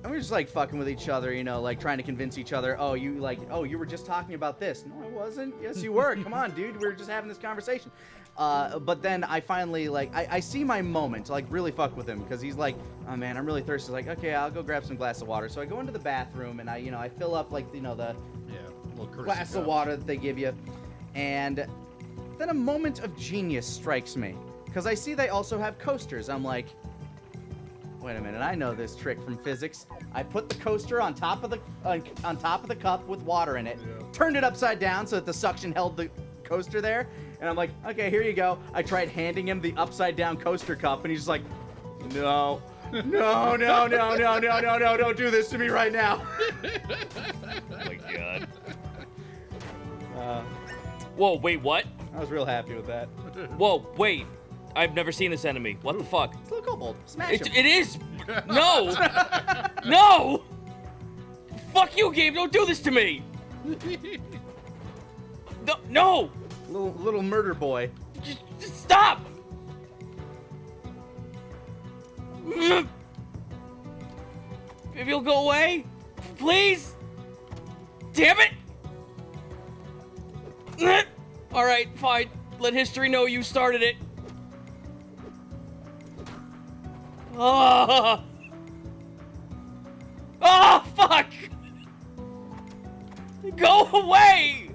we were just like fucking with each other, you know, like trying to convince each other, oh, you were just talking about this. No, I wasn't. Yes, you were. Come on, dude. We were just having this conversation. But then I finally, like, I see my moment to, like, really fuck with him, because he's like, oh, man, I'm really thirsty. Like, okay, I'll go grab some glass of water. So I go into the bathroom, and I fill up, like, you know, the little courtesy glass cup. of water that they give you. And then a moment of genius strikes me, because I see they also have coasters. I'm like, wait a minute, I know this trick from physics. I put the coaster on top of the cup with water in it, turned it upside down so that the suction held the coaster there, and I'm like, okay, here you go. I tried handing him the upside down coaster cup, and he's just like, no, don't do this to me right now. Oh my god. Whoa, wait, what? I was real happy with that. Whoa, wait. I've never seen this enemy. What the fuck? It's a little kobold. Smash him. It is! No! No! Fuck you, game! Don't do this to me! No! Little murder boy. Just stop! Maybe you'll go away? Please? Damn it! Alright, fine. Let history know you started it. Oh, fuck! Go away!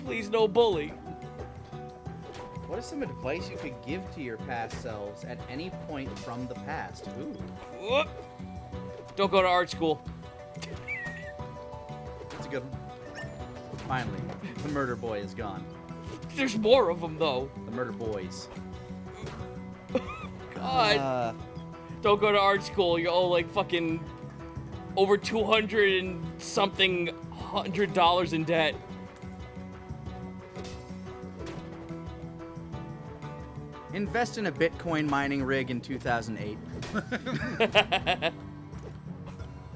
Please, no bully. What is some advice you could give to your past selves at any point from the past? Ooh, Don't go to art school. that's a good one. Finally, the murder boy is gone. There's more of them, though. The murder boys. God. Don't go to art school. You're all like fucking over $200 and something $100 in debt. Invest in a Bitcoin mining rig in 2008.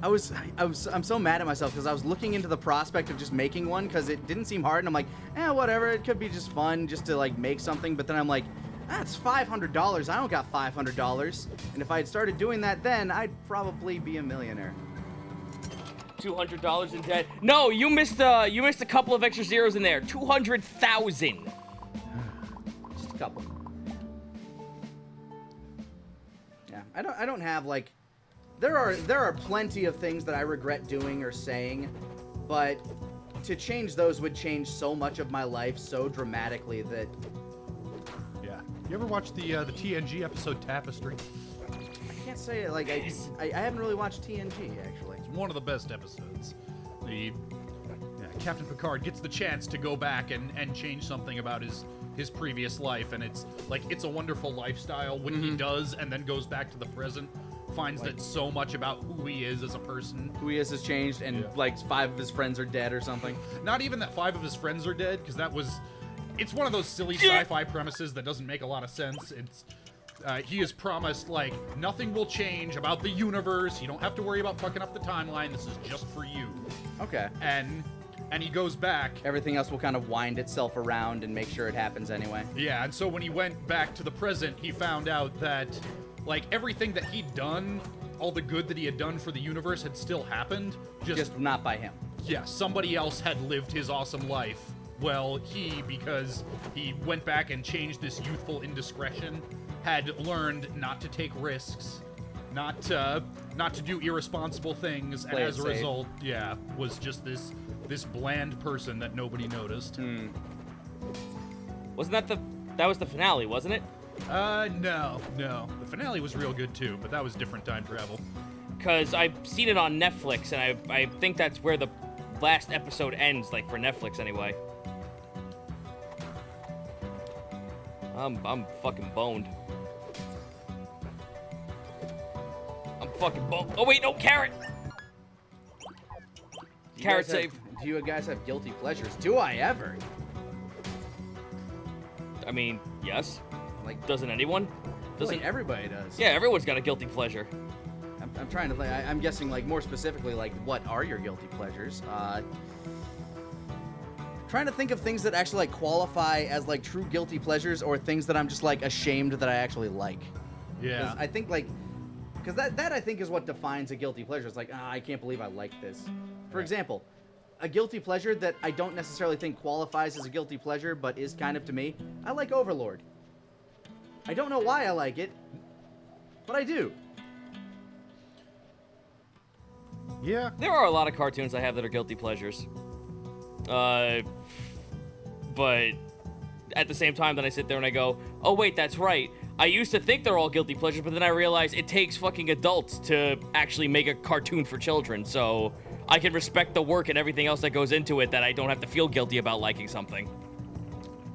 I'm so mad at myself because I was looking into the prospect of just making one because it didn't seem hard, and I'm like, whatever, it could be just fun just to like make something. But then I'm like, that's $500. I don't got $500, and if I had started doing that then, I'd probably be a millionaire. $200 in debt. No, you missed a couple of extra zeros in there. 200,000. Just a couple. Yeah, I don't have like. There are plenty of things that I regret doing or saying, but to change those would change so much of my life so dramatically that. Yeah. You ever watch the TNG episode Tapestry? can't say like I haven't really watched TNG actually. It's one of the best episodes. Captain Picard gets the chance to go back and change something about his previous life, and it's like It's a Wonderful Lifestyle when he does, and then goes back to the present, finds that so much about who he is as a person. Who he is has changed, and like 5 of his friends are dead or something. Not even that 5 of his friends are dead, because it's one of those silly sci-fi premises that doesn't make a lot of sense. He is promised, like, nothing will change about the universe. You don't have to worry about fucking up the timeline. This is just for you. Okay. And he goes back. Everything else will kind of wind itself around and make sure it happens anyway. Yeah, and so when he went back to the present, he found out that, like, everything that he'd done, all the good that he had done for the universe had still happened. Just not by him. Yeah, somebody else had lived his awesome life. Well, because he went back and changed this youthful indiscretion, had learned not to take risks, not to do irresponsible things, and as a result, was just this bland person that nobody noticed. Wasn't that was the finale, wasn't it? No. The finale was real good too, but that was different time travel. Because I've seen it on Netflix, and I think that's where the last episode ends, like for Netflix anyway. I'm fucking boned. I'm fucking boned. Oh wait, no, carrot. Carrot save. Do you guys have guilty pleasures? Do I ever? I mean, yes. Like, doesn't anyone? Doesn't everybody does? Yeah, everyone's got a guilty pleasure. I'm trying to think. I'm guessing, like, more specifically, like, what are your guilty pleasures? Trying to think of things that actually, like, qualify as, like, true guilty pleasures, or things that I'm just, like, ashamed that I actually like. Yeah. I think, like, because that I think is what defines a guilty pleasure. It's like, I can't believe I like this. For example, a guilty pleasure that I don't necessarily think qualifies as a guilty pleasure, but is kind of to me, I like Overlord. I don't know why I like it, but I do. Yeah. There are a lot of cartoons I have that are guilty pleasures. But at the same time, then I sit there and I go, oh wait, that's right. I used to think they're all guilty pleasures, but then I realized it takes fucking adults to actually make a cartoon for children, so I can respect the work and everything else that goes into it, that I don't have to feel guilty about liking something.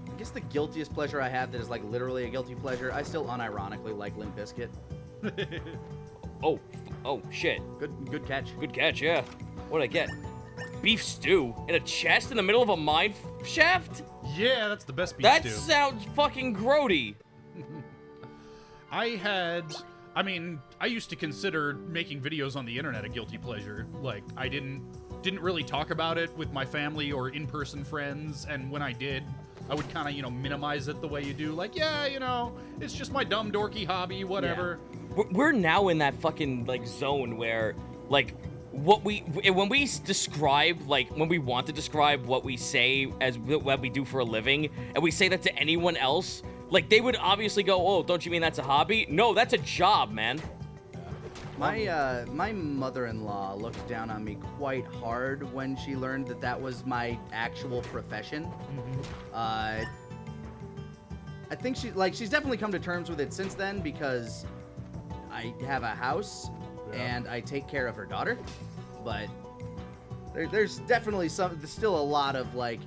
I guess the guiltiest pleasure I have that is, like, literally a guilty pleasure, I still unironically like Limp Bizkit. Oh, shit. Good catch. Good catch, yeah. What'd I get? Beef stew in a chest in the middle of a mine shaft? Yeah, that's the best beef stew. That sounds fucking grody. I used to consider making videos on the internet a guilty pleasure. Like, I didn't really talk about it with my family or in-person friends, and when I did, I would kind of, minimize it the way you do. Like, it's just my dumb, dorky hobby, whatever. Yeah. We're now in that fucking, like, zone where, like, when we describe, like, when we want to describe what we say as what we do for a living, and we say that to anyone else, like, they would obviously go, oh, don't you mean that's a hobby? No, that's a job, man. My mother-in-law looked down on me quite hard when she learned that was my actual profession. I think she's definitely come to terms with it since then, because I have a house and I take care of her daughter, but there's definitely there's still a lot of, like,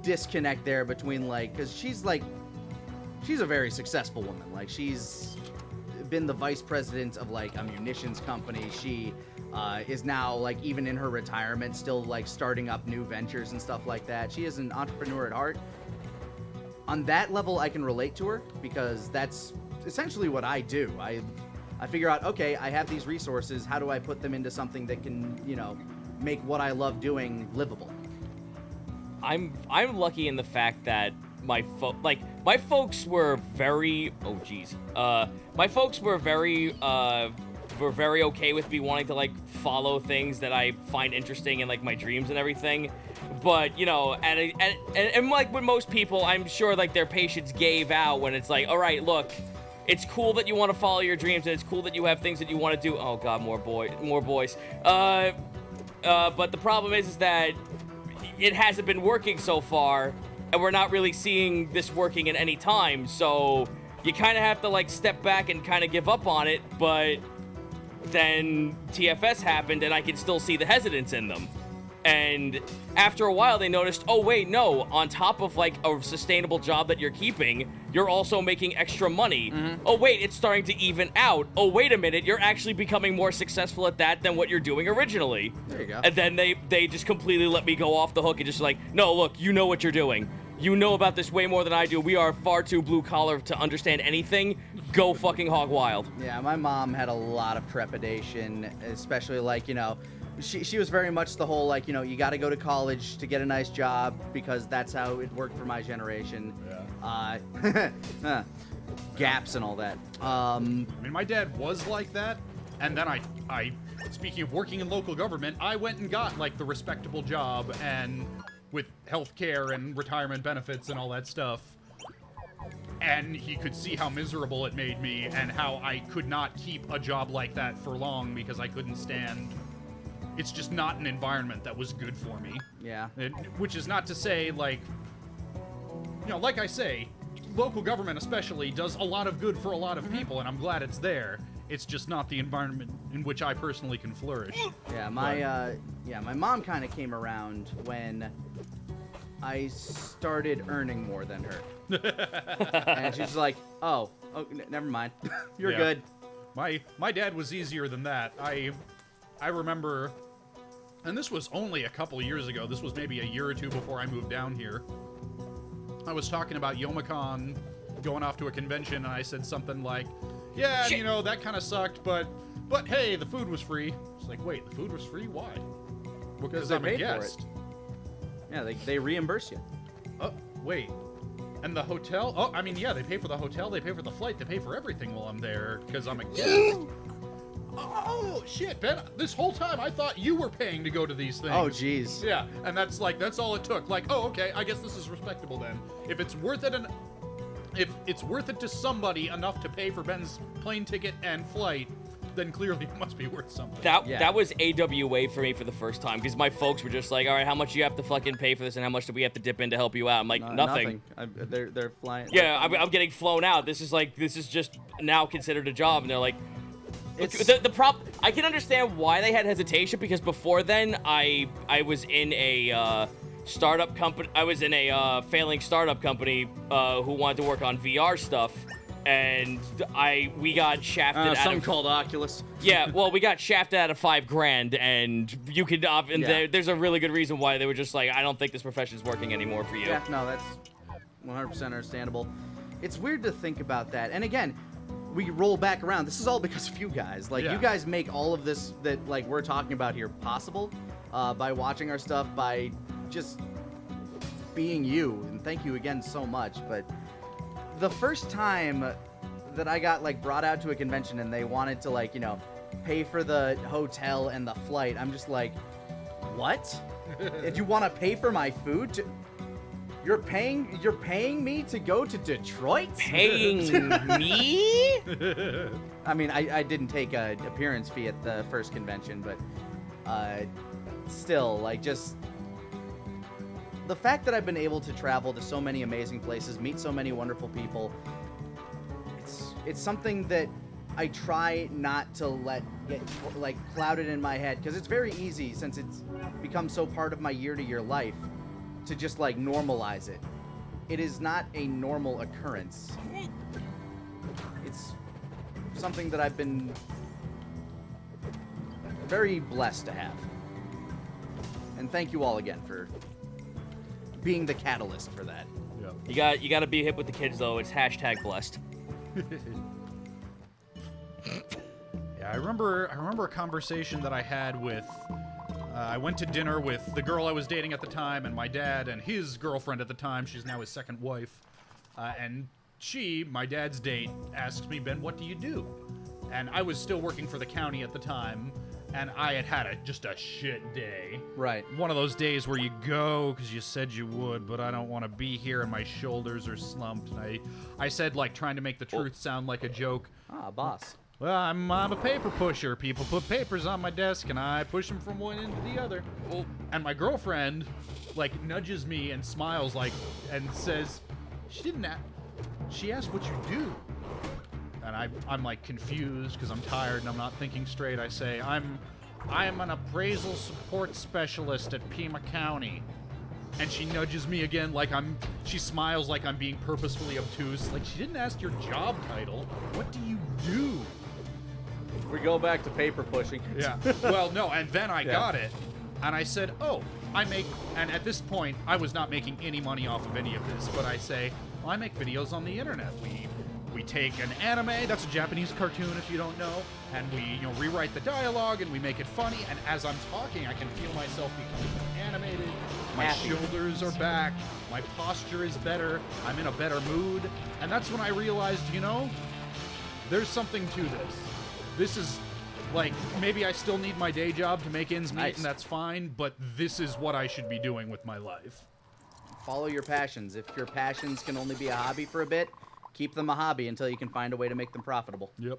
disconnect there between, like, because she's a very successful woman. Like, she's been the vice president of, like, a munitions company. She is now, like, even in her retirement, still, like, starting up new ventures and stuff like that. She is an entrepreneur at heart. On that level, I can relate to her, because that's essentially what I do. I figure out, okay, I have these resources. How do I put them into something that can, make what I love doing livable? I'm lucky in the fact that my folks were very my folks were very okay with me wanting to, like, follow things that I find interesting in, like, my dreams and everything. But, and like with most people, I'm sure, like, their patience gave out when it's like, all right, look, it's cool that you want to follow your dreams, and it's cool that you have things that you want to do. Oh god, more boys. But the problem is that it hasn't been working so far, and we're not really seeing this working at any time. So, you kind of have to like step back and kind of give up on it, but then TFS happened and I could still see the hesitance in them. And after a while, they noticed, oh, wait, no, on top of, like, a sustainable job that you're keeping, you're also making extra money. Oh, wait, it's starting to even out. Oh, wait a minute, you're actually becoming more successful at that than what you're doing originally. There you go. And then they just completely let me go off the hook and just like, no, look, you know what you're doing. You know about this way more than I do. We are far too blue-collar to understand anything. Go fucking hog wild. Yeah, my mom had a lot of trepidation, especially, like, you know, she was very much the whole, like, you know, you got to go to college to get a nice job because that's how it worked for my generation. Yeah. Gaps and all that. I mean, my dad was like that, and then I, speaking of working in local government, I went and got, like, the respectable job and with health care and retirement benefits and all that stuff. And he could see how miserable it made me and how I could not keep a job like that for long because I couldn't stand... It's just not an environment that was good for me. Yeah. Which is not to say, like... You know, like I say, local government especially does a lot of good for a lot of people, and I'm glad it's there. It's just not the environment in which I personally can flourish. Yeah, my mom kind of came around when I started earning more than her. And she's like, oh, never mind. You're Yeah. good. My dad was easier than that. I remember, and this was only a couple years ago. This was maybe a year or two before I moved down here. I was talking about Youmacon going off to a convention, and I said something like, yeah, Shit. you know, that kind of sucked, but hey, the food was free. It's like, wait, the food was free? Why? Because they I'm a paid for it. guest. Yeah, they reimburse you. Oh, wait. And the hotel? Oh, I mean, yeah, they pay for the hotel, they pay for the flight, they pay for everything while I'm there, because I'm a guest. Oh, shit, Ben, this whole time I thought you were paying to go to these things. Oh, jeez. Yeah, and that's all it took. Like, oh, okay, I guess this is respectable then. If it's worth it, if it's worth it to somebody enough to pay for Ben's plane ticket and flight, then clearly it must be worth something. That was AWA for me for the first time, because my folks were just like, all right, how much do you have to fucking pay for this, and how much do we have to dip in to help you out? I'm like, nothing. They're flying. Yeah, I'm getting flown out. This is just now considered a job, and they're like, It's- I can understand why they had hesitation, because before then I was in a startup company. I was in a failing startup company who wanted to work on VR stuff, and we got shafted out something of called Oculus. yeah. Well, we got shafted out of $5,000, and you could there's a really good reason why they were just like, I don't think this profession's working anymore for you. Yeah, no, that's 100% understandable. It's weird to think about that. And again, we roll back around. This is all because of you guys. Like, Yeah. you guys make all of this that, like, we're talking about here possible by watching our stuff, by just being you. And thank you again so much. But the first time that I got, like, brought out to a convention and they wanted to, like, you know, pay for the hotel and the flight, I'm just like, what? Did you want to pay for my food? You're paying me to go to Detroit? Paying me? I mean, I didn't take an appearance fee at the first convention, but still, like, just the fact that I've been able to travel to so many amazing places, meet so many wonderful people, it's something that I try not to let get, like, clouded in my head, because it's very easy, since it's become so part of my year-to-year life, to just, like, normalize it. It is not a normal occurrence. It's something that I've been very blessed to have. And thank you all again for being the catalyst for that. Yeah. You got to be hip with the kids though. It's #blessed. Yeah, I remember a conversation that I had with. I went to dinner with the girl I was dating at the time, and my dad and his girlfriend at the time. She's now his second wife, and she, my dad's date, asked me, Ben, what do you do? And I was still working for the county at the time, and I had just a shit day. Right. One of those days where you go because you said you would, but I don't want to be here, and my shoulders are slumped. And I said, like, trying to make the truth sound like a joke. Ah, boss. Well, I'm a paper pusher. People put papers on my desk, and I push them from one end to the other. And my girlfriend, like, nudges me and smiles, like, and says, she asked what you do. and I'm like confused because I'm tired and I'm not thinking straight. I say, I'm an appraisal support specialist at Pima County. And she nudges me again like she smiles like I'm being purposefully obtuse. Like, she didn't ask your job title. What do you do? We go back to paper pushing. Yeah. Well, no, and then I got it. And I said, oh, and at this point, I was not making any money off of any of this, but I say, well, I make videos on the internet. We take an anime, that's a Japanese cartoon if you don't know, and we rewrite the dialogue and we make it funny, and as I'm talking, I can feel myself becoming animated. My shoulders are back, my posture is better, I'm in a better mood, and that's when I realized, there's something to this. This is, like, maybe I still need my day job to make ends meet, and that's fine, but this is what I should be doing with my life. Follow your passions. If your passions can only be a hobby for a bit, keep them a hobby until you can find a way to make them profitable. Yep.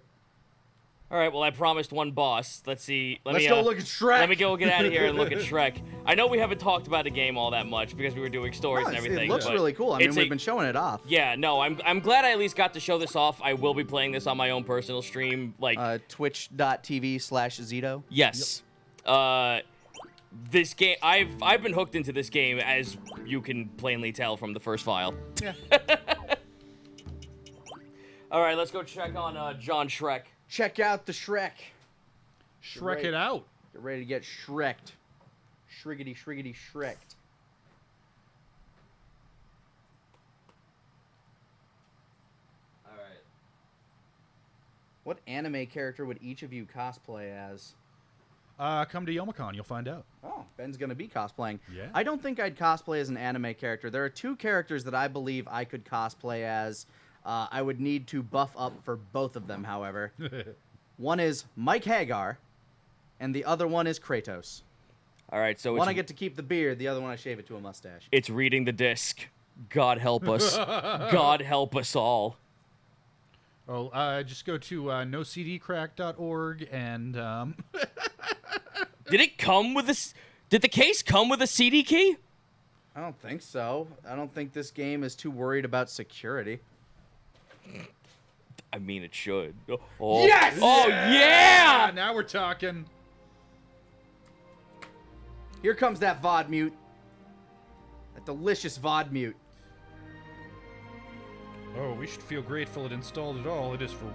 All right, well, I promised one boss. Let's see. Let's go look at Shrek. Let me go get out of here and look at Shrek. I know we haven't talked about the game all that much because we were doing stories and everything. It looks really cool. I mean, we've been showing it off. Yeah, no, I'm glad I at least got to show this off. I will be playing this on my own personal stream, like twitch.tv/Zito. Yes. Yep. This game, I've been hooked into this game, as you can plainly tell from the first file. Yeah. All right, let's go check on John Shrek. Check out the Shrek. Shrek it out. Get ready to get Shreked. Shriggity, shriggity, Shreked. All right. What anime character would each of you cosplay as? Come to Youmacon, you'll find out. Oh, Ben's gonna be cosplaying. Yeah. I don't think I'd cosplay as an anime character. There are two characters that I believe I could cosplay as. I would need to buff up for both of them, however. One is Mike Hagar, and the other one is Kratos. All right, so one I get to keep the beard, the other one I shave it to a mustache. It's reading the disc. God help us. God help us all. Oh, just go to nocdcrack.org and Did it come with this? Did the case come with a CD key? I don't think so. I don't think this game is too worried about security. I mean, it should. Oh. Yes! Oh, yeah! Now we're talking. Here comes that VOD mute. That delicious VOD mute. Oh, we should feel grateful it installed it all. It is for,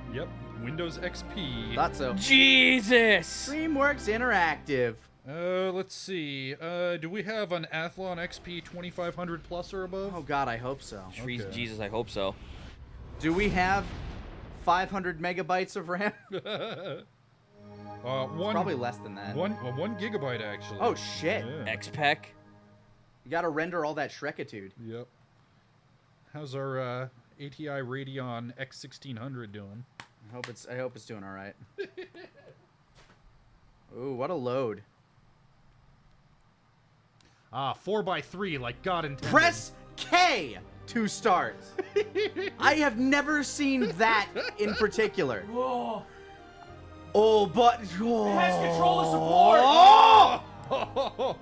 Windows XP. Thought so. Jesus! DreamWorks Interactive. Let's see. Do we have an Athlon XP 2500 plus or above? Oh, God, I hope so. Okay. Jesus, I hope so. Do we have 500 megabytes of RAM? Probably less than that. 1 gigabyte, actually. Oh, shit. Yeah. XPEC? You gotta render all that Shrekitude. Yep. How's our ATI Radeon X1600 doing? I hope it's doing all right. Ooh, what a load. 4x3 like God intended. Press K to start. I have never seen that in particular. Whoa. Oh, but... Oh. It has controller support! Oh!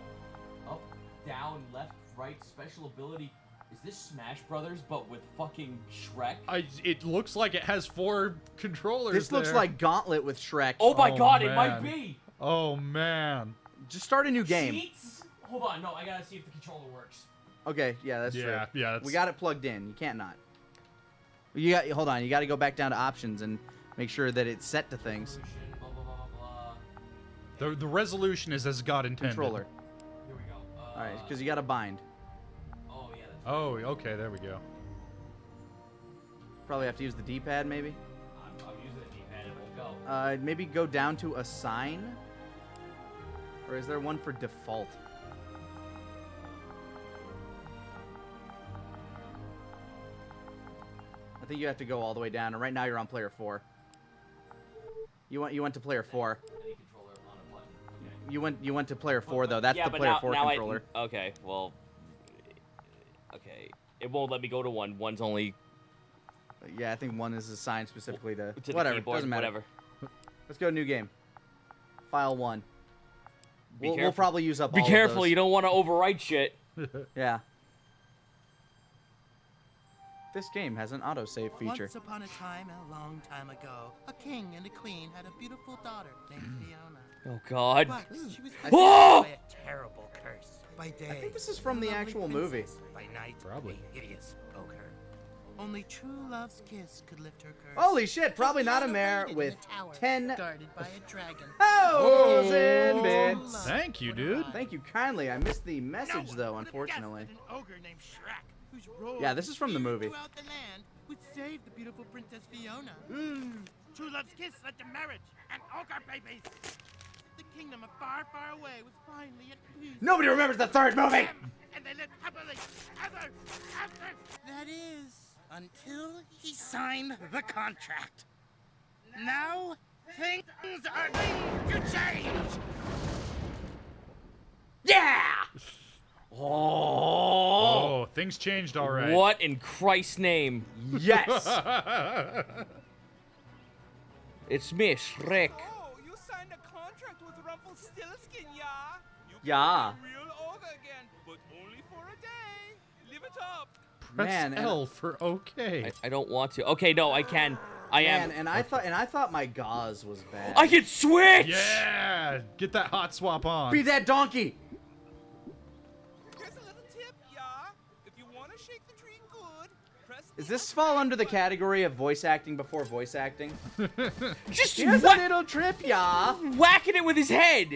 Up, down, left, right, special ability. Is this Smash Brothers, but with fucking Shrek? It looks like it has 4 controllers. This looks like Gauntlet with Shrek. Oh my God, man. it might be! Oh, man. Just start a new game. Cheats? Hold on, no, I gotta see if the controller works. Okay, yeah, that's true. Yeah, that's... We got it plugged in. You can't not. Hold on. You got to go back down to options and make sure that it's set to things. Blah, blah, blah, blah. The resolution is as God intended. Controller. Here we go. All right, because you got to bind. Oh, yeah, that's Oh, okay, there we go. Probably have to use the D-pad, maybe. I'm using the D-pad, it won't go. Maybe go down to assign. Or is there one for default? I think you have to go all the way down, and right now you're on player 4. You went to player 4. Any controller on a button. Okay. You went to player 4 though. That's yeah, the but player now, 4 now controller. Okay, well... Okay. It won't let me go to 1. 1's only... Yeah, I think 1 is assigned specifically to the whatever. keyboard, Doesn't matter. whatever. Let's go to new game. File 1. We'll careful. probably use up Be all careful, of those. you don't want to overwrite shit. Yeah. This game has an autosave feature. Once upon a time, a long time ago, a king and a queen had a beautiful daughter named Fiona. Oh God. But she was Whoa! by a terrible curse. By day, I think this is from the a lovely actual movie. princess. By night, Probably. a hideous ogre. Only true love's kiss could lift her curse. Holy shit, probably not a Fiona mare waited in with a tower, 10 guarded by a dragon. Oh, Whoa. in bits. Thank you, dude. Thank you kindly. I missed the No message one though, would have unfortunately. guessed that an ogre named Shrek, whose role Yeah, this is from the movie. throughout the land, would save the beautiful Princess Fiona. True love's kiss led to marriage and ogre babies. The kingdom of far, far away was finally at peace. Nobody remembers the third movie. And they lived happily ever after. That is, until he signed the contract. Now, things are going to change. Yeah. Oh, things changed all right. What in Christ's name? Yes. It's me, Shrek. Oh, you signed a contract with Rumpelstiltskin, yeah? You can Yeah. be a real ogre again, but only for a day. Live it up. Press Man, and- L for okay. I don't want to. Okay, no, I can. I am. Man, and I thought my gauze was bad. I can switch. Yeah, get that hot swap on. Be that donkey. Here's a little tip, yeah? If you want to shake the tree good, press Does the this fall under the category of voice acting before voice acting? Just Here's a little trip, yeah. whacking it with his head.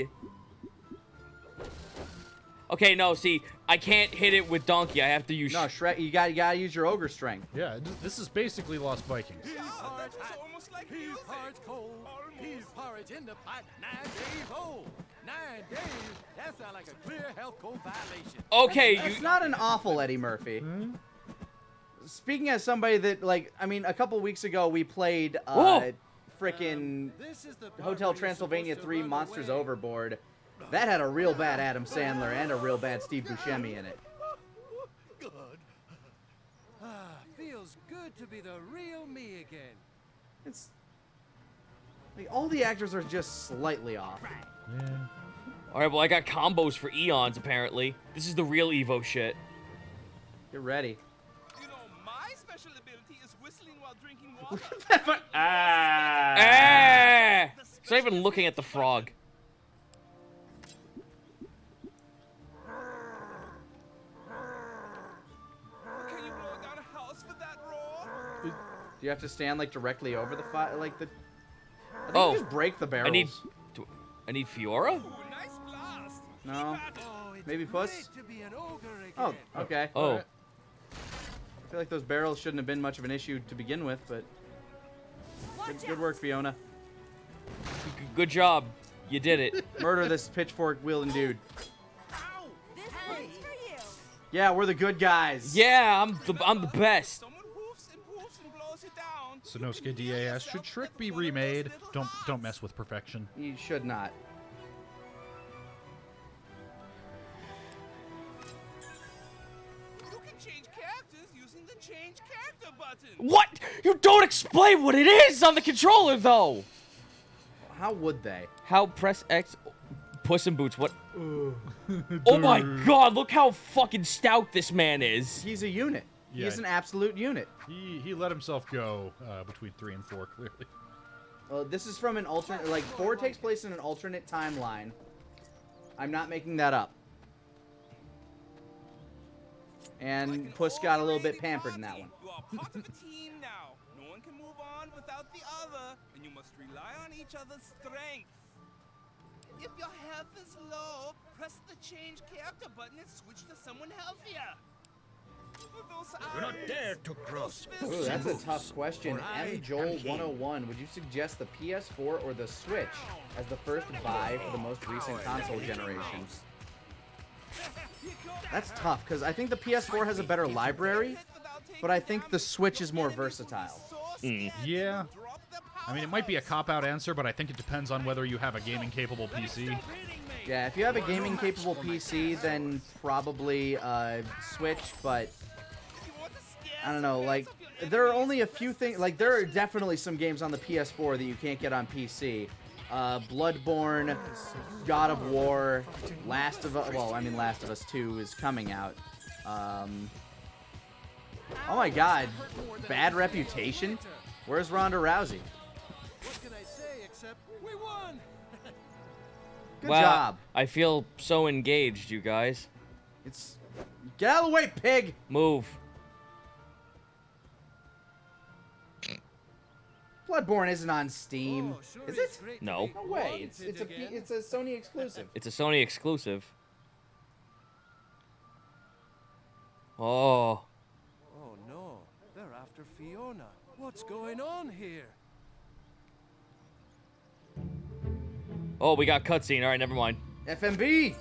Okay, no, see, I can't hit it with donkey. I have to use. No, Shrek, you gotta use your ogre strength. Yeah, this is basically Lost Vikings. Yeah, that was almost like Peas music. porridge cold, peas porridge in the pot, 9 days old. 9 days? That sounds like a clear health code violation. Okay, It's you. not an awful Eddie Murphy. Speaking as somebody that, like, I mean, a couple weeks ago we played Whoa. frickin' This is the part Hotel where you're Transylvania supposed to 3 run Monsters away. Overboard. That had a real bad Adam Sandler and a real bad Steve Buscemi in it. Good. Feels good to be the real me again. It's like all the actors are just slightly off. Yeah. All right, well, I got combos for eons apparently. This is the real Evo shit. Get ready. You know, my special ability is whistling while drinking water. Ah! It's not even looking at the frog. Can you blow down a house for that roar? Do you have to stand like directly over the fire, like the? I think Oh, you just break the barrels. I need Fiora? Ooh, nice blast. No. Keep at it. Oh, it's Maybe Puss? great to be an ogre again. Oh, okay. Oh, Alright. I feel like those barrels shouldn't have been much of an issue to begin with, but good work, Fiona. good job. You did it. Murder this pitchfork wielding dude. Ow! This one's for you. Yeah, we're the good guys. Yeah, I'm the best. Someone hoofs and poofs and blows you down. Sanosuke DAS, should Shrek be remade? Don't mess with perfection. You should not. You can change characters using the change character button. What? You don't explain what it is on the controller though. How would they? How press X? Puss in Boots. What? Oh my God! Look how fucking stout this man is. He's a unit. Yeah. He's an absolute unit. He let himself go between 3 and 4, clearly. This is from an alternate. Like 4 takes place in an alternate timeline. I'm not making that up. And Puss got a little bit pampered in that one. You are part of a team now. No one can move on without the other, and you must rely on each other's strengths. If your health is low, press the change character button and switch to someone healthier. Do not dare to cross. Ooh, that's a tough question. For I M. Joel am king. 101. Would you suggest the PS4 or the Switch as the first buy for the most recent console generation? That's tough because I think the PS4 has a better library, but I think the Switch is more versatile. Yeah. I mean, it might be a cop-out answer, but I think it depends on whether you have a gaming-capable PC. Yeah, if you have a gaming-capable PC, then probably Switch, but I don't know, like, there are only a few things, like, there are definitely some games on the PS4 that you can't get on PC. Bloodborne, God of War, Last of Us, well, I mean, Last of Us 2 is coming out. Oh my God, bad reputation? Where's Ronda Rousey? What can I say except we won? Good Wow, job. I feel so engaged, you guys. It's get out of the way, pig. Move. Bloodborne isn't on Steam, Oh, sure is is it? great to No. be No way. wanted It's again. a Sony exclusive. It's a Sony exclusive. Oh. Oh no, they're after Fiona. What's going on here? Oh, we got cutscene. All right, never mind. FMB. We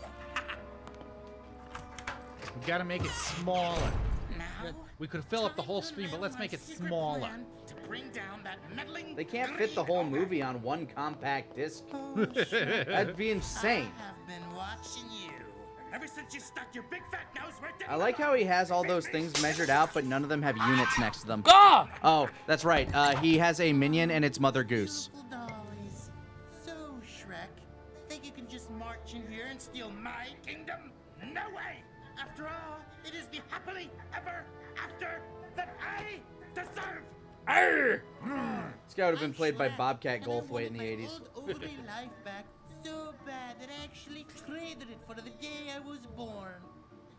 gotta make it smaller. Now, We could fill up the whole time to screen, but unveil let's my make it secret smaller. plan to bring down that meddling They can't fit the green whole ogre. movie on one compact disc. Oh, sure. That'd be insane. I have been watching you. Ever since you stuck your big fat nose right down I like how he has all those things measured out, but none of them have units next to them. Ah! Oh, that's right. He has a minion, and it's Mother Goose. Beautiful dollies. So, Shrek, think you can just march in here and steal my kingdom? No way! After all, it is the happily ever after that I deserve! Arr! This guy would have been I'm played by Shrek, Bobcat and I Goldthwait in wanted the my 80s. old Ogre life back so bad that I actually traded it for the day I was born.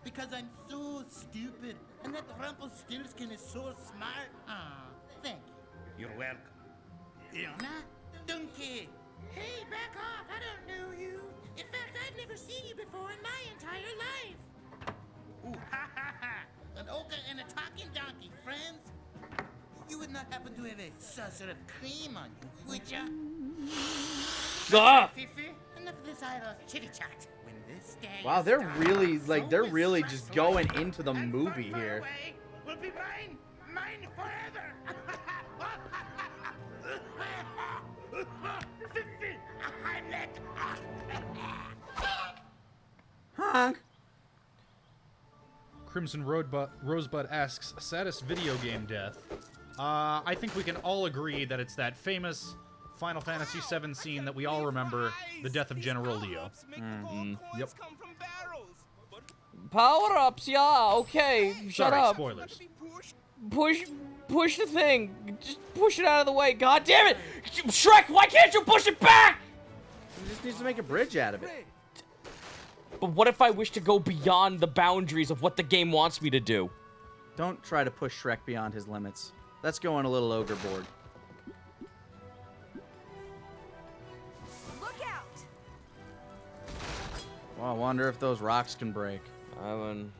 Because I'm so stupid, and that Rumpelstiltskin is so smart. Ah, thank you. You're welcome. Irma, donkey. Hey, back off! I don't know you. In fact, I've never seen you before in my entire life. Ooh, ha ha ha! An ogre and a talking donkey, friends. You would not happen to have a saucer of cream on you, would ya? Ah! Fifi, enough of this idle chitty chat. When this day Wow, is they're done, really, like, so they're is really Shrek's just life, going into the and movie far, far here. away will be mine, mine forever. Fifi, Heimlich. Honk. Crimson Rosebud asks, saddest video game death. I think we can all agree that it's that famous Final Fantasy VII scene that we all remember, the death of General Leo. Yep. Power-ups, yeah, okay. Shut Sorry, up. spoilers. Push the thing. Just push it out of the way. God damn it! Shrek, why can't you push it back? He just needs to make a bridge out of it. Great. But what if I wish to go beyond the boundaries of what the game wants me to do? Don't try to push Shrek beyond his limits. That's going a little overboard. Look out! Well, I wonder if those rocks can break. I'm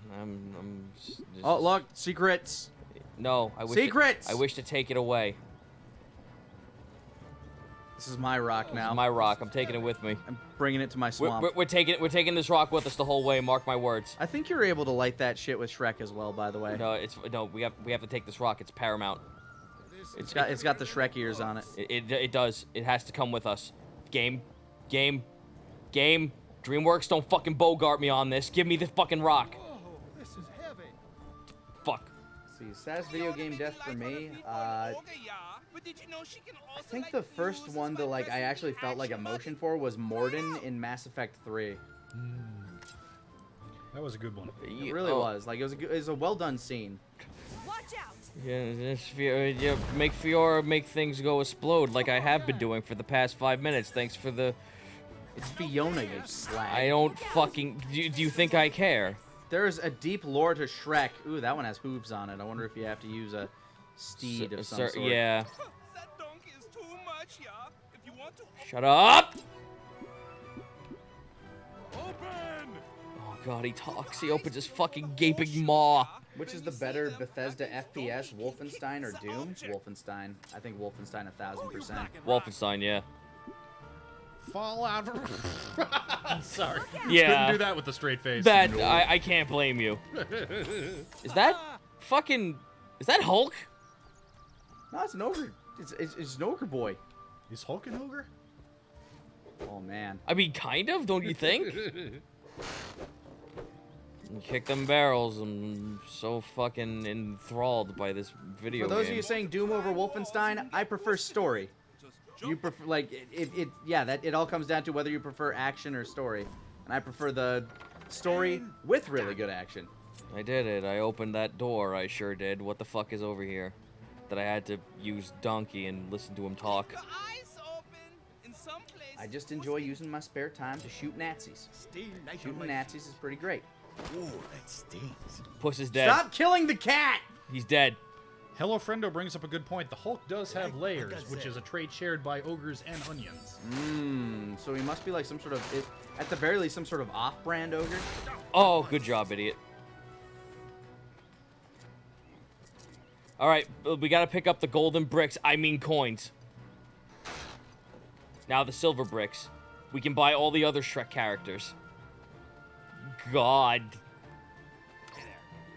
just, Oh, look, secrets. No, I wish Secrets! I wish to take it away. This is my rock This now. is my rock. I'm taking it with me. I'm bringing it to my swamp. We're taking this rock with us the whole way. Mark my words. I think you're able to light that shit with Shrek as well, by the way. No, we have to take this rock. It's paramount. It's got the Shrek ears on it. It does. It has to come with us. Game. DreamWorks, don't fucking bogart me on this. Give me the fucking rock. Oh, this is heavy. Fuck. Let's see, saddest video game death for me. I think the first one that I actually felt like emotion for was Morden in Mass Effect 3. That was a good one. It really was. Like it was a well done scene. Watch out! Yeah, make Fiora make things go explode like I have been doing for the past 5 minutes. Thanks for the. It's Fiona, you slag. I don't fucking. Do you think I care? There's a deep lore to Shrek. Ooh, that one has hooves on it. I wonder if you have to use a steed of some sort. Yeah. That donkey is too much, yeah. If you want to Shut up! Open! Oh god, he talks. He opens his fucking gaping maw. Which is the better Bethesda FPS, Wolfenstein or Doom? Wolfenstein. I think Wolfenstein 1000%. Wolfenstein, yeah. Fallout. Sorry. Yeah. Couldn't do that with a straight face. That No. I can't blame you. Is that fucking? Is that Hulk? No, it's an ogre. It's an ogre boy. Is Hulk an ogre? Oh man. I mean, kind of, don't you think? Kick them barrels. I'm so fucking enthralled by this video For those game. of you saying Doom over Wolfenstein, I prefer story. You prefer it all comes down to whether you prefer action or story, and I prefer the story with really good action. I did it. I opened that door. I sure did. What the fuck is over here? That I had to use Donkey and listen to him talk. Your eyes open. In some places, I just enjoy using my spare time to shoot Nazis. Shooting Nazis is pretty great. Oh, that stings. Puss is dead. Stop killing the cat! He's dead. Hello Friendo brings up a good point. The Hulk does have layers, which is a trait shared by ogres and onions. So he must be like some sort of, at the very least, some sort of off-brand ogre. Oh, good job, idiot. Alright, we gotta pick up the golden bricks. I mean coins. Now the silver bricks. We can buy all the other Shrek characters. God. Hey there.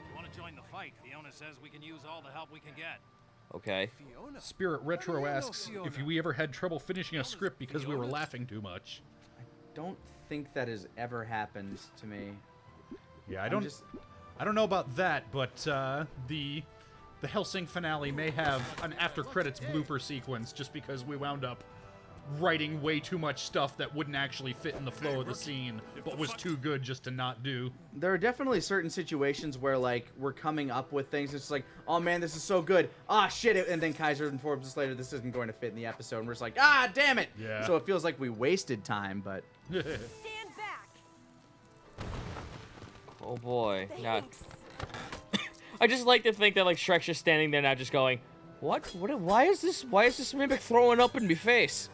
You want to join the fight? Fiona says we can use all the help we can get. Okay. Fiona. Spirit Retro asks Fiona. if we ever had trouble finishing a script because we were laughing too much. Don't think that has ever happened to me. Yeah, I'm just- I don't know about that, but the Helsing finale may have an after credits blooper sequence just because we wound up writing way too much stuff that wouldn't actually fit in the flow of the scene, but was too good just to not do. There are definitely certain situations where, like, we're coming up with things. It's like, oh man, this is so good. Ah, shit. And then Kaiser informs us later this isn't going to fit in the episode. And we're just like, ah, damn it. Yeah. So it feels like we wasted time, but. Stand back. Oh boy. Now, Thanks. I just like to think that like Shrek's just standing there now just going, What? Why is this mimic throwing up in me face?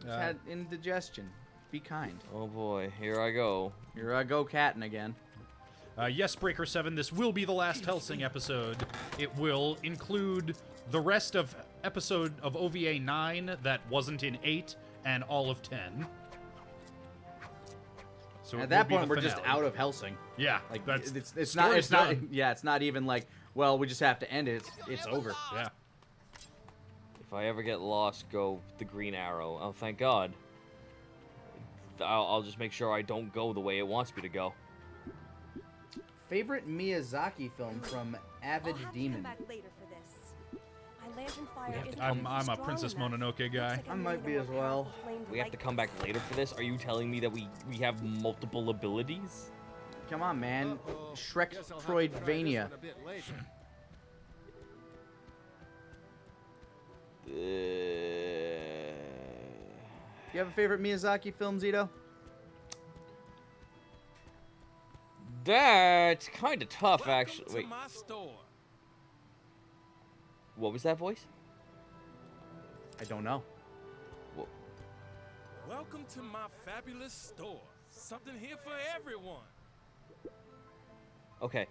Just had indigestion. Be kind. Oh boy, here I go. Here I go catting again. Yes, Breaker 7, this will be the last Helsing episode. It will include the rest of episode of OVA 9 that wasn't in 8 and all of 10. So it At will that be point, the we're just finale. out of Helsing. Yeah, Like that's it's not story's done. yeah, it's not even like, well, we just have to end it. It's over. Yeah. If I ever get lost, go the green arrow. Oh, thank God. I'll just make sure I don't go the way it wants me to go. Favorite Miyazaki film from Avid I'll have to Demon. come back later for this. My lantern fire isn't I'm a strong Princess enough. Mononoke guy. Looks like I I'm might needing be a as more well. powerful flame We have to light come back this. later for this? Are you telling me that we have multiple abilities? Come on, man. Uh-oh. Shrek Guess I'll have to try this Troidvania. one a bit later. You have a favorite Miyazaki film, Zito? That's kind of tough, Welcome actually. to Wait, my store. what was that voice? I don't know. Welcome to my fabulous store. Something here for everyone. Okay.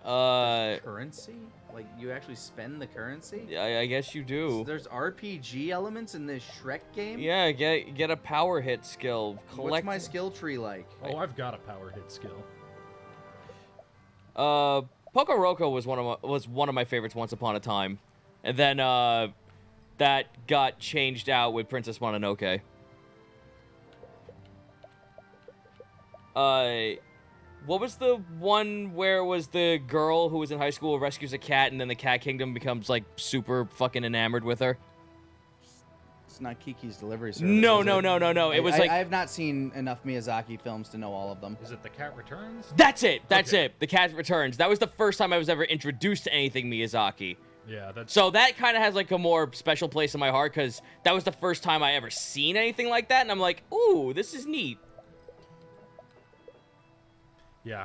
God. Currency? Like, you actually spend the currency? I guess you do. There's RPG elements in this Shrek game? Yeah, get a power hit skill. Collect. What's my skill tree like? Oh, I've got a power hit skill. Poco Roco was one of my favorites once upon a time, and then that got changed out with Princess Mononoke. What was the one where it was the girl who was in high school who rescues a cat and then the cat kingdom becomes like super fucking enamored with her? It's not Kiki's Delivery Service. No. is it? It was I like have not seen enough Miyazaki films to know all of them. Is it The Cat Returns? that's it. That's Okay. it. The Cat Returns. That was the first time I was ever introduced to anything Miyazaki. Yeah, that's... So that kind of has like a more special place in my heart because that was the first time I ever seen anything like that, and I'm like, ooh, this is neat. Yeah,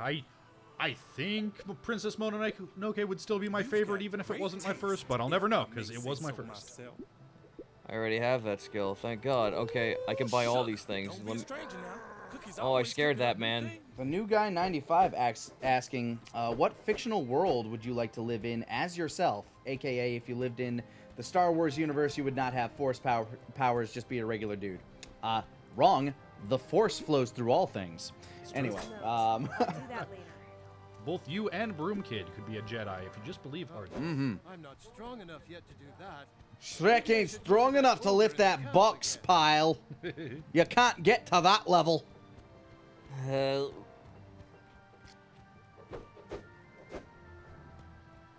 I think Princess Mononoke would still be my favorite even if it wasn't my first, but I'll never know because it was my first. I already have that skill, thank God. Okay, I can buy all these things. Don't Let be a me- stranger now. Cookies Oh, I always scared cooking up that new man. things. The new guy 95 asking, what fictional world would you like to live in as yourself? AKA, if you lived in the Star Wars universe, you would not have force powers, just be a regular dude. Wrong. The force flows through all things. Anyway, I'll do that later. Both you and Broom Kid could be a Jedi if you just believe hard enough. I'm not strong enough yet to do that. Shrek ain't strong enough to lift that box pile. You can't get to that level.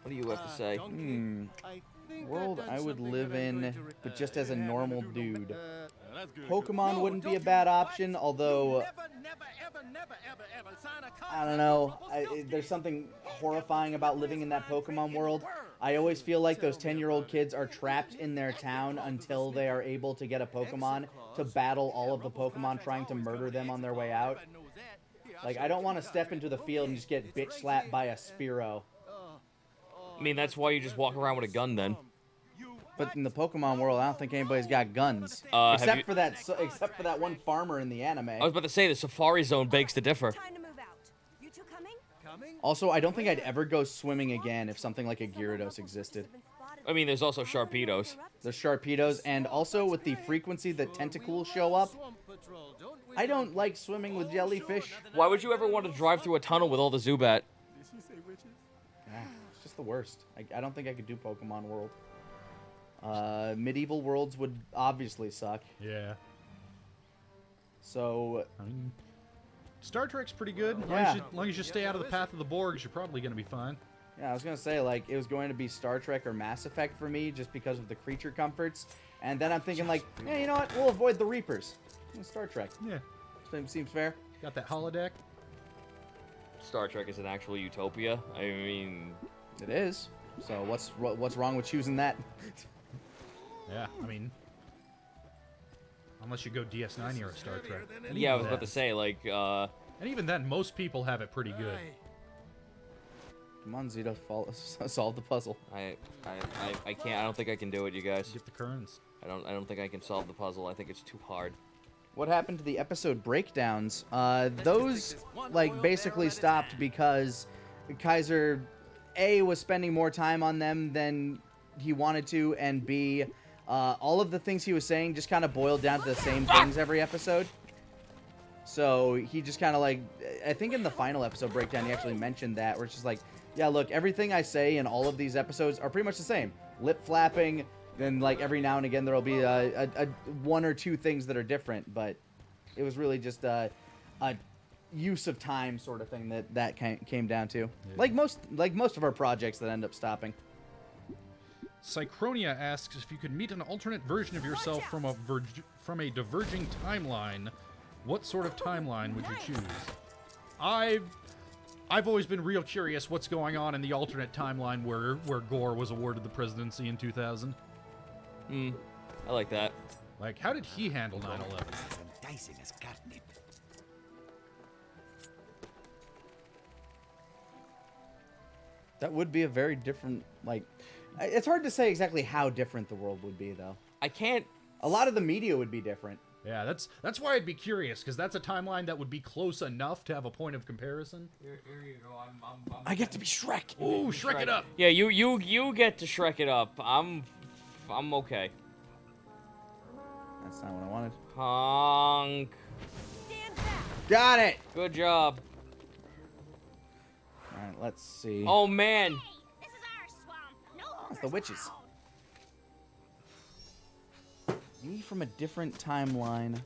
What do you have to say? Donkey, Hmm. I think World I've I done would something live that I'm in, going to but just as a yeah, normal no, dude. that's good. Pokemon No, wouldn't be don't a you- bad what? option, although Never, never, ever sign a I don't contract know. with Rumpelstiltskin. There's something horrifying about living in that Pokemon world. I always feel like those 10-year-old kids are trapped in their town until they are able to get a Pokemon to battle all of the Pokemon trying to murder them on their way out. Like, I don't want to step into the field and just get bitch slapped by a Spearow. I mean, that's why you just walk around with a gun then. But in the Pokemon world, I don't think anybody's got guns, Have except you- for that one farmer in the anime. I was about to say the Safari Zone begs to differ. Time to move out. You two coming? Also, I don't think I'd ever go swimming again if something like a Gyarados existed. I mean, there's also Sharpedos. The Sharpedos, and also with the frequency that tentacles show up, I don't like swimming with jellyfish. Why would you ever want to drive through a tunnel with all the Zubat? It's just the worst. I don't think I could do Pokemon World. Medieval worlds would obviously suck. Yeah. So, I mean, Star Trek's pretty good. Yeah. Long as you stay out of the path of the Borgs, you're probably going to be fine. yeah, I was gonna say, like, it was going to be Star Trek or Mass Effect for me just because of the creature comforts. And then I'm thinking, like, yeah, you know what? We'll avoid the Reapers. Star Trek. Yeah. Seems fair. Got that holodeck. Star Trek is an actual utopia. I mean, It is. So what's wrong with choosing that? Yeah, I mean, unless you go DS9 era Star Trek. And yeah, I even was about to then- say, like, And even then, most people have it pretty good. Come on, Zeta, solve the puzzle. I can't. I don't think I can do it, you guys. Get the currents. I don't think I can solve the puzzle. I think it's too hard. What happened to the episode breakdowns? Those, like, basically stopped because Kaiser, A, was spending more time on them than he wanted to, and B, all of the things he was saying just kind of boiled down to the same things every episode. So he just kind of, like, I think in the final episode breakdown, he actually mentioned that, where it's just like, yeah, look, everything I say in all of these episodes are pretty much the same. Lip flapping, then, like, every now and again there'll be a one or two things that are different, but it was really just a use of time sort of thing that came down to. Yeah. Like most of our projects that end up stopping. Psychronia asks if you could meet an alternate version of yourself from a diverging timeline, what sort of timeline would you choose? I've always been real curious what's going on in the alternate timeline where Gore was awarded the presidency in 2000. I like that. Like, how did he handle 9/11? Enticing as catnip. That would be a very different, like, it's hard to say exactly how different the world would be, though. I can't. A lot of the media would be different. Yeah, that's why I'd be curious, because that's a timeline that would be close enough to have a point of comparison. Here you go. I get to be Shrek. Ooh, Shrek it up! Yeah, you get to Shrek it up. I'm okay. That's not what I wanted. Honk. Stand back. Got it. Good job. All right, let's see. Oh man. This is our swamp. No It's the witches. Me from a different timeline.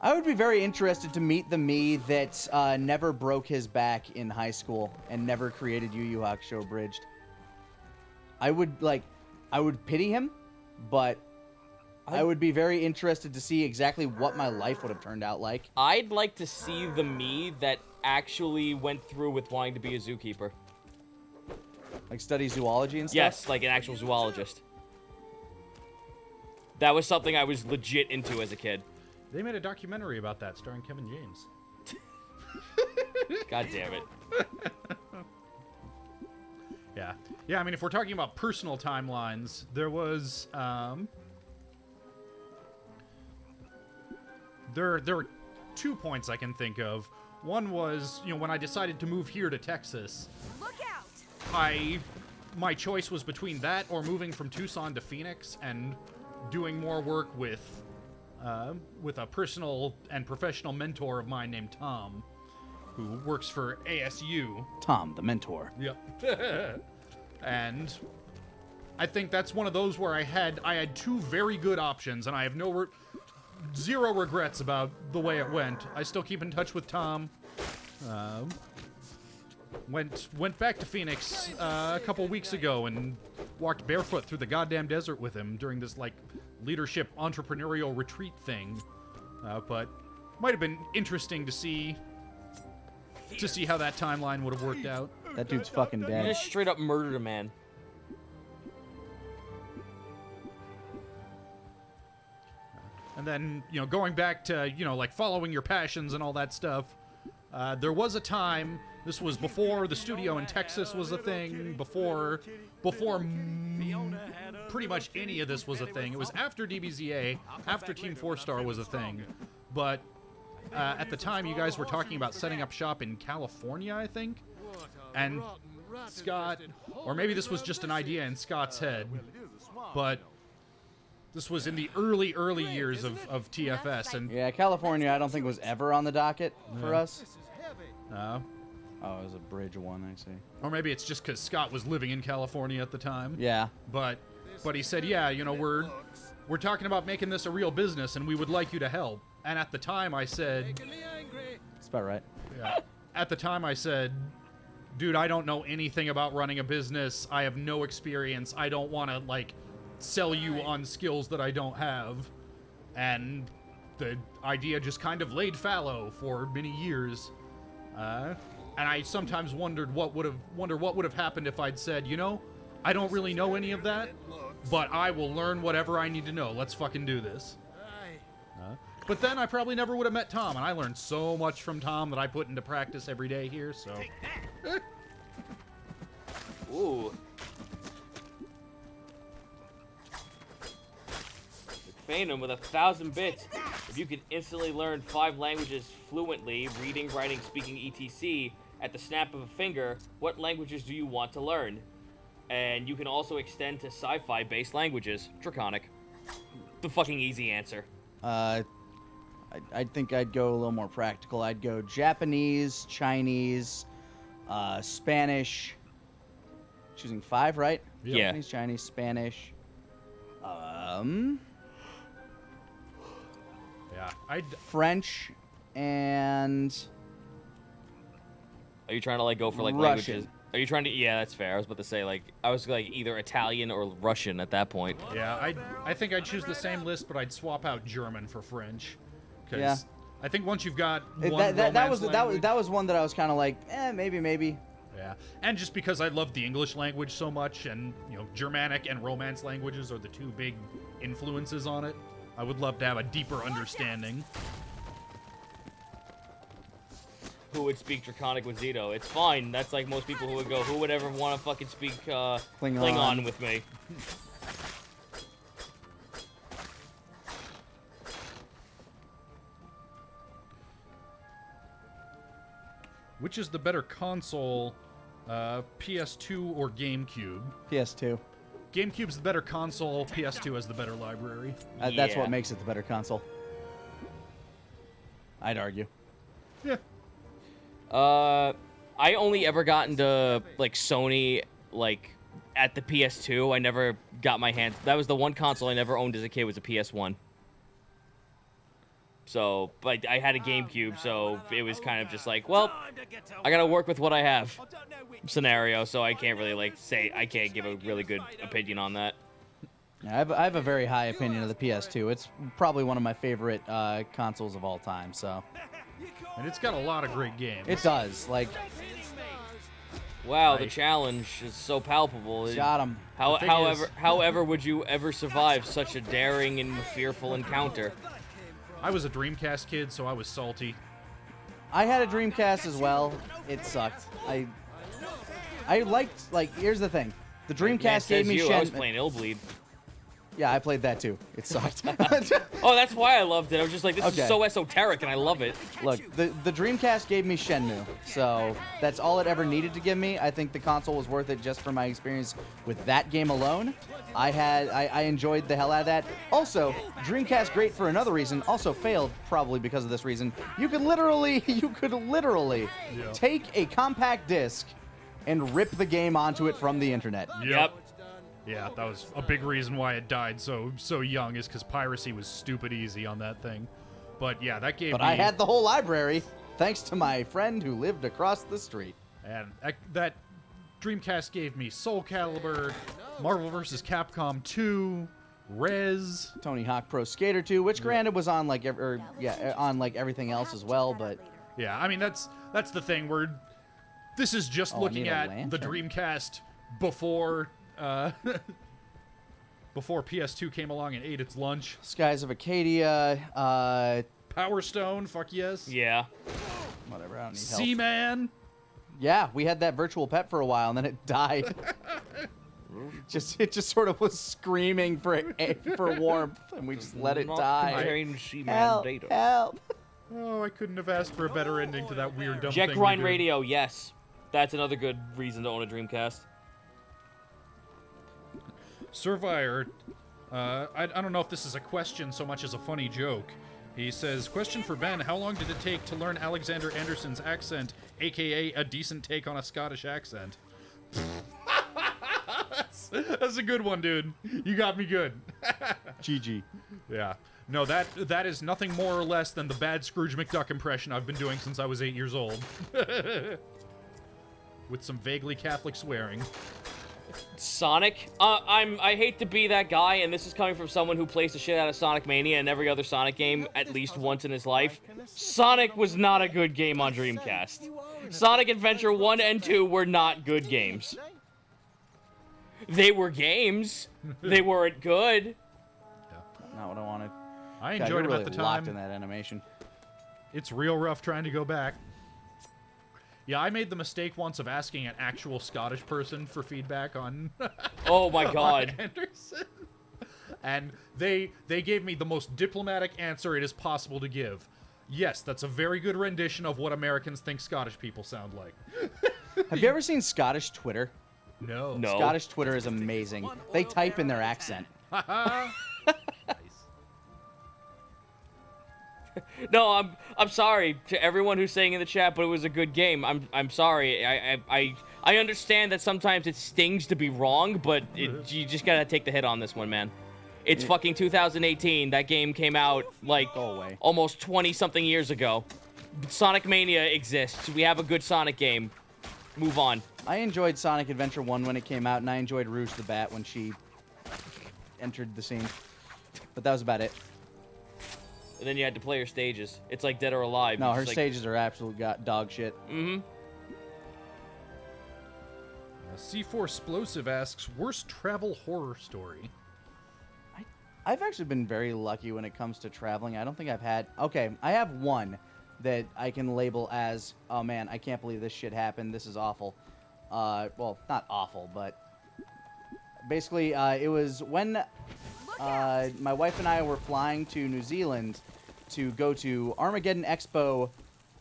I would be very interested to meet the me that never broke his back in high school and never created Yu Yu Hakusho Abridged. I would pity him, but I would be very interested to see exactly what my life would have turned out like. I'd like to see the me that actually went through with wanting to be a zookeeper. Like study zoology and stuff? Yes, like an actual zoologist. That was something I was legit into as a kid. They made a documentary about that starring Kevin James. God damn it. Yeah. Yeah, I mean, if we're talking about personal timelines, there was, there were 2 points I can think of. One was, when I decided to move here to Texas, Look out. my choice was between that or moving from Tucson to Phoenix and doing more work with a personal and professional mentor of mine named Tom, who works for ASU. Tom, the mentor. Yep. And I think that's one of those where I had 2 very good options, and I have zero regrets about the way it went. I still keep in touch with Tom. went back to Phoenix a couple weeks ago and walked barefoot through the goddamn desert with him during this like leadership entrepreneurial retreat thing. But might have been interesting to see how that timeline would have worked out. That dude's fucking You dead. just straight up murdered a man. And then, going back to, like following your passions and all that stuff. There was a time, this was before the studio in Texas was a thing, before pretty much any of this was a thing. It was after DBZA, after Team 4-Star was a thing. But at the time, you guys were talking about setting up shop in California, I think. And Scott, or maybe this was just an idea in Scott's head, but this was in the early years of TFS. And Yeah, California I don't think was ever on the docket for us. Oh, it was a bridge one, I see. or maybe it's just because Scott was living in California at the time. Yeah. But he said, yeah, we're talking about making this a real business, and we would like you to help. And at the time, I said, That's about right. yeah. At the time, I said, dude, I don't know anything about running a business. I have no experience. I don't want to like sell you on skills that I don't have. And the idea just kind of laid fallow for many years. And I sometimes wondered what would have happened if I'd said, I don't really know any of that, but I will learn whatever I need to know. Let's fucking do this. But then I probably never would have met Tom, and I learned so much from Tom that I put into practice every day here, so... Ooh. Phantom with 1,000 bits. If you could instantly learn 5 languages fluently, reading, writing, speaking, etc., at the snap of a finger, what languages do you want to learn? And you can also extend to sci-fi based languages. Draconic. The fucking easy answer. I think I'd go a little more practical. I'd go Japanese, Chinese, Spanish. Choosing 5, right? Yeah. Japanese, Chinese, Spanish. Yeah, French and Are you trying to like go for like Russian. languages? Are you trying to? Yeah, that's fair. I was about to say like I was like either Italian or Russian at that point. Yeah, I think I'd choose the same list, but I'd swap out German for French. Because Yeah. I think once you've got one that was language, that was one that I was kind of like, maybe. yeah, and just because I love the English language so much, and Germanic and Romance languages are the two big influences on it, I would love to have a deeper understanding. Who would speak Draconic with Zito? It's fine. That's like most people who would go, who would ever want to fucking speak Klingon with me? Which is the better console, PS2 or GameCube? PS2. GameCube's the better console, PS2 has the better library. That's Yeah. what makes it the better console. I'd argue. Yeah. I only ever got into like Sony like at the PS2. I never got my hands. That was the one console I never owned as a kid was a PS1. So, but I had a GameCube, so it was kind of just like, well, I gotta work with what I have scenario, so I can't really like say I can't give a really good opinion on that. Yeah, I have a very high opinion of the PS2. It's probably one of my favorite consoles of all time. So And it's got a lot of great games. it does. Like, Wow, the Right. challenge is so palpable. got him. The thing However would you ever survive such a daring and fearful encounter? I was a Dreamcast kid, so I was salty. I had a Dreamcast as well. It sucked. I liked, like, here's the thing. The Man, Dreamcast gave says me you, I was Shen. playing Illbleed. Yeah, I played that too. It sucked. Oh, that's why I loved it. I was just like, this Okay. is so esoteric, and I love it. Look, the Dreamcast gave me Shenmue, so that's all it ever needed to give me. I think the console was worth it just for my experience with that game alone. I enjoyed the hell out of that. Also, Dreamcast great for another reason. Also failed probably because of this reason. You could literally Yeah. take a compact disc and rip the game onto it from the internet. Yep. Yeah, that was a big reason why it died so young, is because piracy was stupid easy on that thing. But yeah, that gave But me... I had the whole library thanks to my friend who lived across the street. And that Dreamcast gave me Soul Calibur, Marvel vs. Capcom 2, Rez. Tony Hawk Pro Skater 2, which granted was on like on like everything else as well, but yeah, I mean that's the thing. This is just looking at the lantern. Dreamcast before before PS2 came along and ate its lunch. Skies of Acadia, Power Stone, fuck yes. Yeah. whatever. I don't need help. Seaman. Yeah, we had that virtual pet for a while, and then it died. It just sort of was screaming for warmth, and we just let it die. Contain Seaman Help! data. Help! Oh, I couldn't have asked for a better ending to that weird dumb Jet thing. Grind we did. Radio, yes. That's another good reason to own a Dreamcast. Survivor. I don't know if this is a question so much as a funny joke. He says, question for Ben, how long did it take to learn Alexander Anderson's accent, aka a decent take on a Scottish accent? That's a good one, dude. You got me good. GG. Yeah. No, that is nothing more or less than the bad Scrooge McDuck impression I've been doing since I was 8 years old. With some vaguely Catholic swearing. Sonic. I hate to be that guy, and this is coming from someone who plays the shit out of Sonic Mania and every other Sonic game at least once in his life. Sonic was not a good game on Dreamcast. Sonic Adventure 1 and 2 were not good games. They were games. They weren't good. Not what I wanted. I God, enjoyed you're it really at the locked time. in that animation. It's real rough trying to go back. Yeah, I made the mistake once of asking an actual Scottish person for feedback on Oh my god. on Anderson. And they gave me the most diplomatic answer it is possible to give. Yes, that's a very good rendition of what Americans think Scottish people sound like. Have you ever seen Scottish Twitter? No. No. Scottish Twitter is amazing. They type in their accent. Nice. No, I'm sorry to everyone who's saying in the chat, but it was a good game. I'm sorry. I understand that sometimes it stings to be wrong, but you just gotta take the hit on this one, man. It's fucking 2018. That game came out like Go away. almost 20-something years ago. Sonic Mania exists. We have a good Sonic game. Move on. I enjoyed Sonic Adventure 1 when it came out, and I enjoyed Rouge the Bat when she entered the scene. But that was about it. And then you had to play her stages. It's like Dead or Alive. No, It's her just like, stages are absolute dog shit. Mm-hmm. C4 Explosive asks, worst travel horror story? I've actually been very lucky when it comes to traveling. I don't think I've had... Okay, I have one that I can label as, oh man, I can't believe this shit happened. This is awful. Well, not awful, but... Basically, it was when my wife and I were flying to New Zealand to go to Armageddon Expo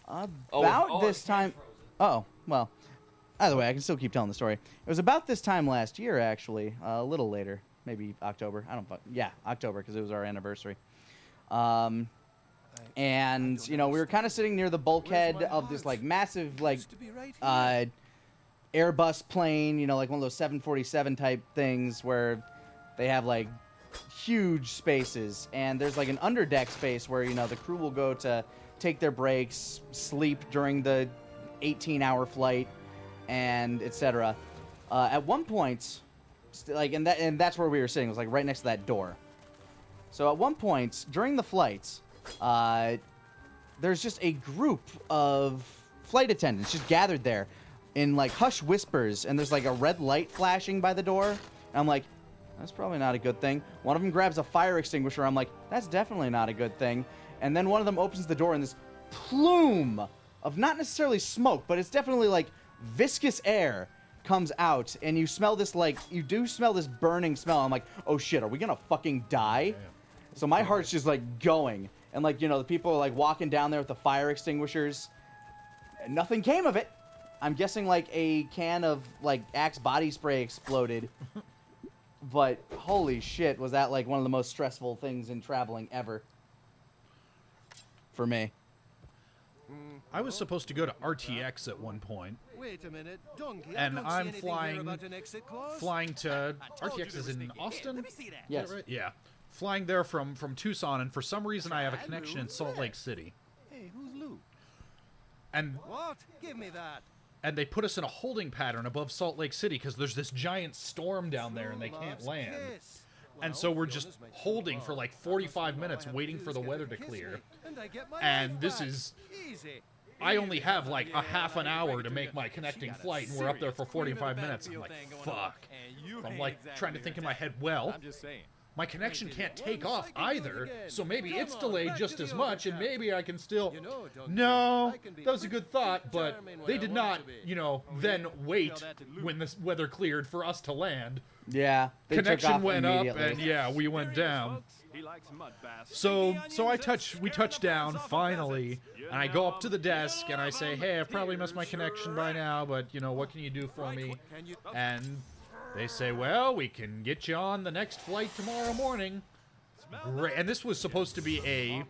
about this time... Oh, well... Either way, I can still keep telling the story. It was about this time last year, actually. A little later. Maybe October. I don't fuck. Yeah, October, because it was our anniversary. And, you know, we were kind of sitting near the bulkhead of this, like, massive, like, Airbus plane, you know, like one of those 747 type things where they have, like, huge spaces. And there's, like, an underdeck space where, you know, the crew will go to take their breaks, sleep during the 18-hour flight, and etc. At one point, and that's where we were sitting. It was like right next to that door. So at one point during the flights, there's just a group of flight attendants just gathered there in like hushed whispers, and there's like a red light flashing by the door. And I'm like, that's probably not a good thing. One of them grabs a fire extinguisher. I'm like, that's definitely not a good thing. And then one of them opens the door, and this plume of not necessarily smoke, but it's definitely like viscous air comes out, and you smell this, like, you do smell this burning smell. I'm like, oh shit, are we gonna fucking die? Damn. So my heart's just like going, and like, you know, the people are like walking down there with the fire extinguishers, and nothing came of it. I'm guessing like a can of like Axe body spray exploded. But holy shit, was that like one of the most stressful things in traveling ever for me. I was supposed to go to RTX at one point. Wait a minute, Donkey, And I don't see I'm anything flying- here about an exit clause. Flying to RTX is in Austin? Let me see that. Yes. Right? Yeah. Flying there from Tucson, and for some reason I have a connection in Salt Lake City. Hey, who's Lou? And What? Give me that. and they put us in a holding pattern above Salt Lake City because there's this giant storm down there and they can't land. And so we're just holding for like 45 minutes waiting for the weather to clear. And this is... I only have like a half an hour to make my connecting flight, and we're up there for 45 minutes. I'm like, fuck. I'm like trying to think in my head, well, my connection can't take off either, so maybe it's delayed just as much, and maybe I can still... No, that was a good thought, but they did not, you know, then wait when this weather cleared for us to land. Yeah, they Connection went up, and yeah, we went down. So we touch down finally, and I go up to the desk and I say, hey, I've probably missed my connection by now, but you know, what can you do for me? And they say, well, we can get you on the next flight tomorrow morning. Great. And this was supposed to be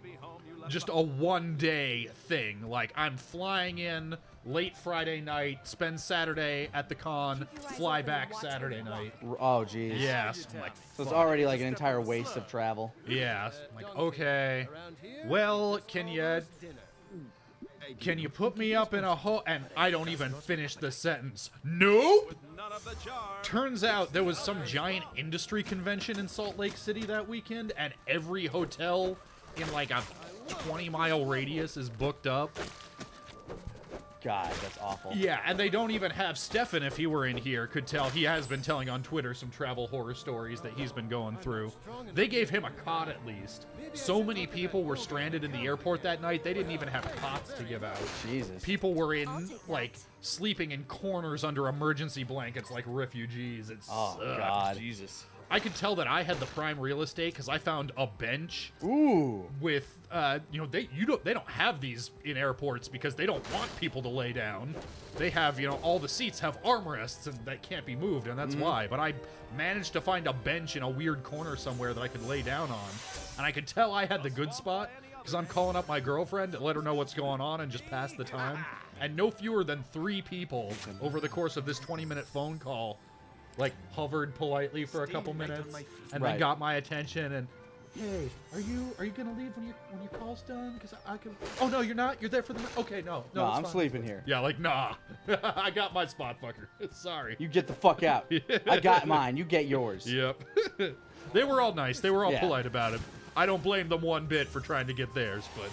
just a one-day thing. Like, I'm flying in late Friday night, spend Saturday at the con, fly back Saturday night. Oh, jeez. Yes. I'm like, so it's already like an entire waste of travel. Yeah. I'm like, okay. Well, can you put me up in a and I don't even finish the sentence. Nope. Turns out there was some giant industry convention in Salt Lake City that weekend, and every hotel in like a 20-mile radius is booked up. God, that's awful. Yeah, and they don't even have Stefan, if he were in here, could tell. He has been telling on Twitter some travel horror stories that he's been going through. They gave him a cot at least. So many people were stranded in the airport that night, they didn't even have cots to give out. Jesus. People were in, like, sleeping in corners under emergency blankets like refugees. It Oh, sucked. God. Jesus. I could tell that I had the prime real estate because I found a bench. Ooh. With, you know, they don't have these in airports because they don't want people to lay down. They have, you know, all the seats have armrests and that can't be moved, and that's why. But I managed to find a bench in a weird corner somewhere that I could lay down on, and I could tell I had the good spot because I'm calling up my girlfriend to let her know what's going on and just pass the time. And no fewer than 3 people over the course of this 20-minute phone call, like, hovered politely for a couple minutes and then got my attention and, hey, are you gonna leave when your call's done? Because I can. Oh no, you're not. You're there for the. Okay, no, I'm fine. sleeping here. Yeah, like nah. I got my spot, fucker. Sorry. You get the fuck out. I got mine. You get yours. Yep. They were all nice. They were all Yeah. polite about it. I don't blame them one bit for trying to get theirs, but.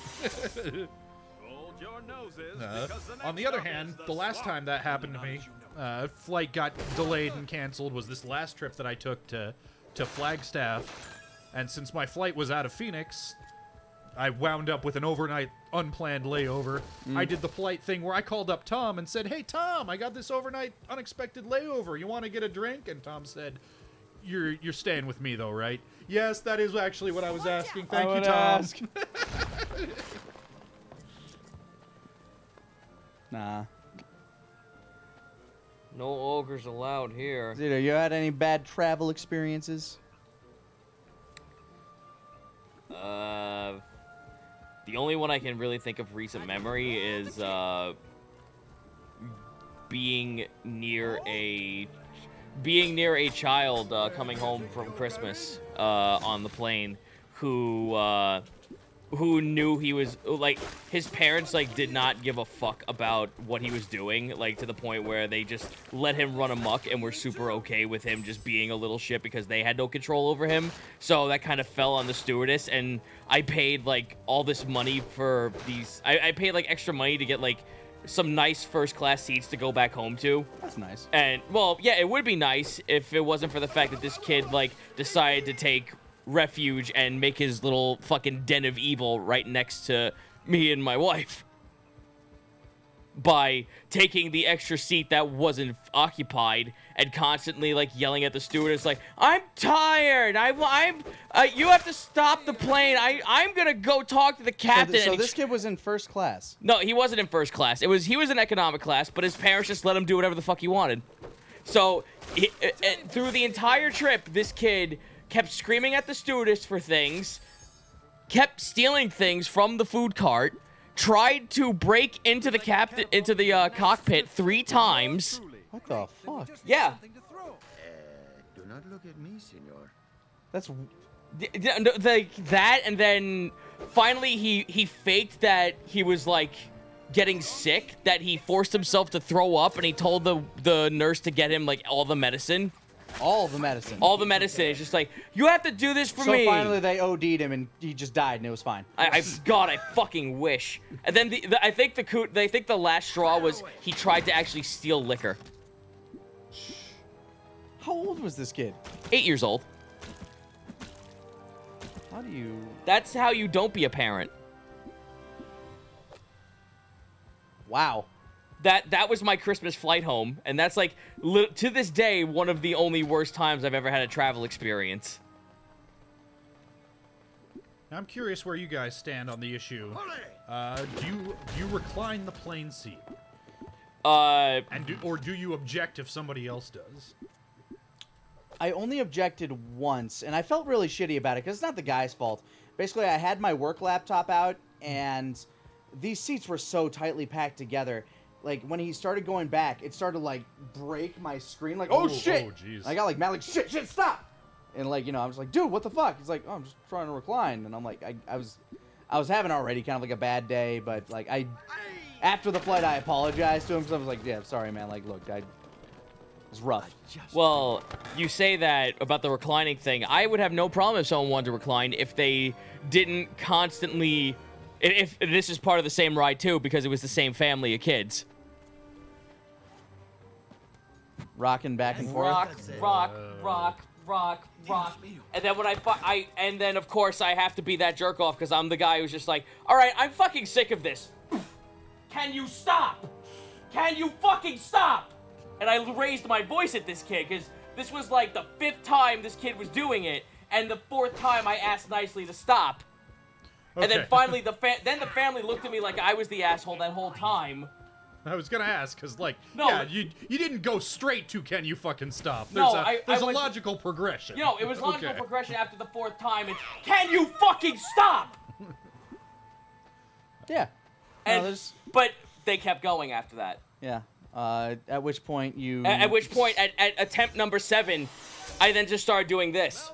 Hold your noses, because the On the next other stop hand, is the last swamp. time that happened to me, flight got delayed and canceled was this last trip that I took to Flagstaff. And since my flight was out of Phoenix, I wound up with an overnight unplanned layover. I did the polite thing where I called up Tom and said, hey, Tom, I got this overnight unexpected layover. You want to get a drink? And Tom said, you're staying with me, though, right? Yes, that is actually what I was asking. Thank you, Tom. Nah. No ogres allowed here. Zito, you had any bad travel experiences? The only one I can really think of recent memory is being near a child coming home from Christmas on the plane who knew he was, like, his parents, like, did not give a fuck about what he was doing, like, to the point where they just let him run amok and were super okay with him just being a little shit because they had no control over him. So that kind of fell on the stewardess, and I paid, like, all this money for these, I paid, like, extra money to get, like, some nice first-class seats to go back home to. That's nice. And, well, yeah, it would be nice if it wasn't for the fact that this kid, like, decided to take refuge and make his little fucking den of evil right next to me and my wife by taking the extra seat that wasn't occupied and constantly, like, yelling at the stewardess, like, I'm tired, you have to stop the plane, I'm gonna go talk to the captain. So this kid was in first class? No, he wasn't in first class. He was in economic class, but his parents just let him do whatever the fuck he wanted. So through the entire trip, this kid kept screaming at the stewardess for things, kept stealing things from the food cart, tried to break into the cockpit 3 times. What the fuck? Yeah. Do not look at me, senor. That's That, and then finally he faked that he was, like, getting sick that he forced himself to throw up, and he told the nurse to get him, like, all the medicine. All the medicine. All the medicine. It's just like, you have to do this for me. So finally they OD'd him, and he just died, and it was fine. God, I fucking wish. And then I think the last straw was he tried to actually steal liquor. How old was this kid? 8 years old. How do you... That's how you don't be a parent. Wow. That was my Christmas flight home, and that's like to this day one of the only worst times I've ever had a travel experience. I'm curious where you guys stand on the issue. Do you recline the plane seat? Or do you object if somebody else does? I only objected once, and I felt really shitty about it because it's not the guy's fault. Basically, I had my work laptop out, and these seats were so tightly packed together. Like, when he started going back, it started to, like, break my screen. Like, oh shit! Oh, jeez. I got, like, mad, like, shit, stop! And, like, you know, I was like, dude, what the fuck? He's like, oh, I'm just trying to recline. And I'm like, I was having already kind of, like, a bad day, but, like, after the flight, I apologized to him because I was like, yeah, sorry, man. Like, look, it was rough. Well, you say that about the reclining thing. I would have no problem if someone wanted to recline if they didn't constantly... If this is part of the same ride, too, because it was the same family of kids. Rocking back and forth. Rock. And then when and then of course I have to be that jerk off because I'm the guy who's just like, all right, I'm fucking sick of this. Can you stop? Can you fucking stop? And I raised my voice at this kid because this was like the 5th time this kid was doing it, and the 4th time I asked nicely to stop. Okay. And then finally the family looked at me like I was the asshole that whole time. I was gonna ask, because, like, no, yeah, you didn't go straight to can you fucking stop. There's a logical progression. You know, it was logical progression after the 4th time. It's, can you fucking stop? Yeah. And, but they kept going after that. Yeah. At which point you... At which point, at attempt number 7, I then just started doing this.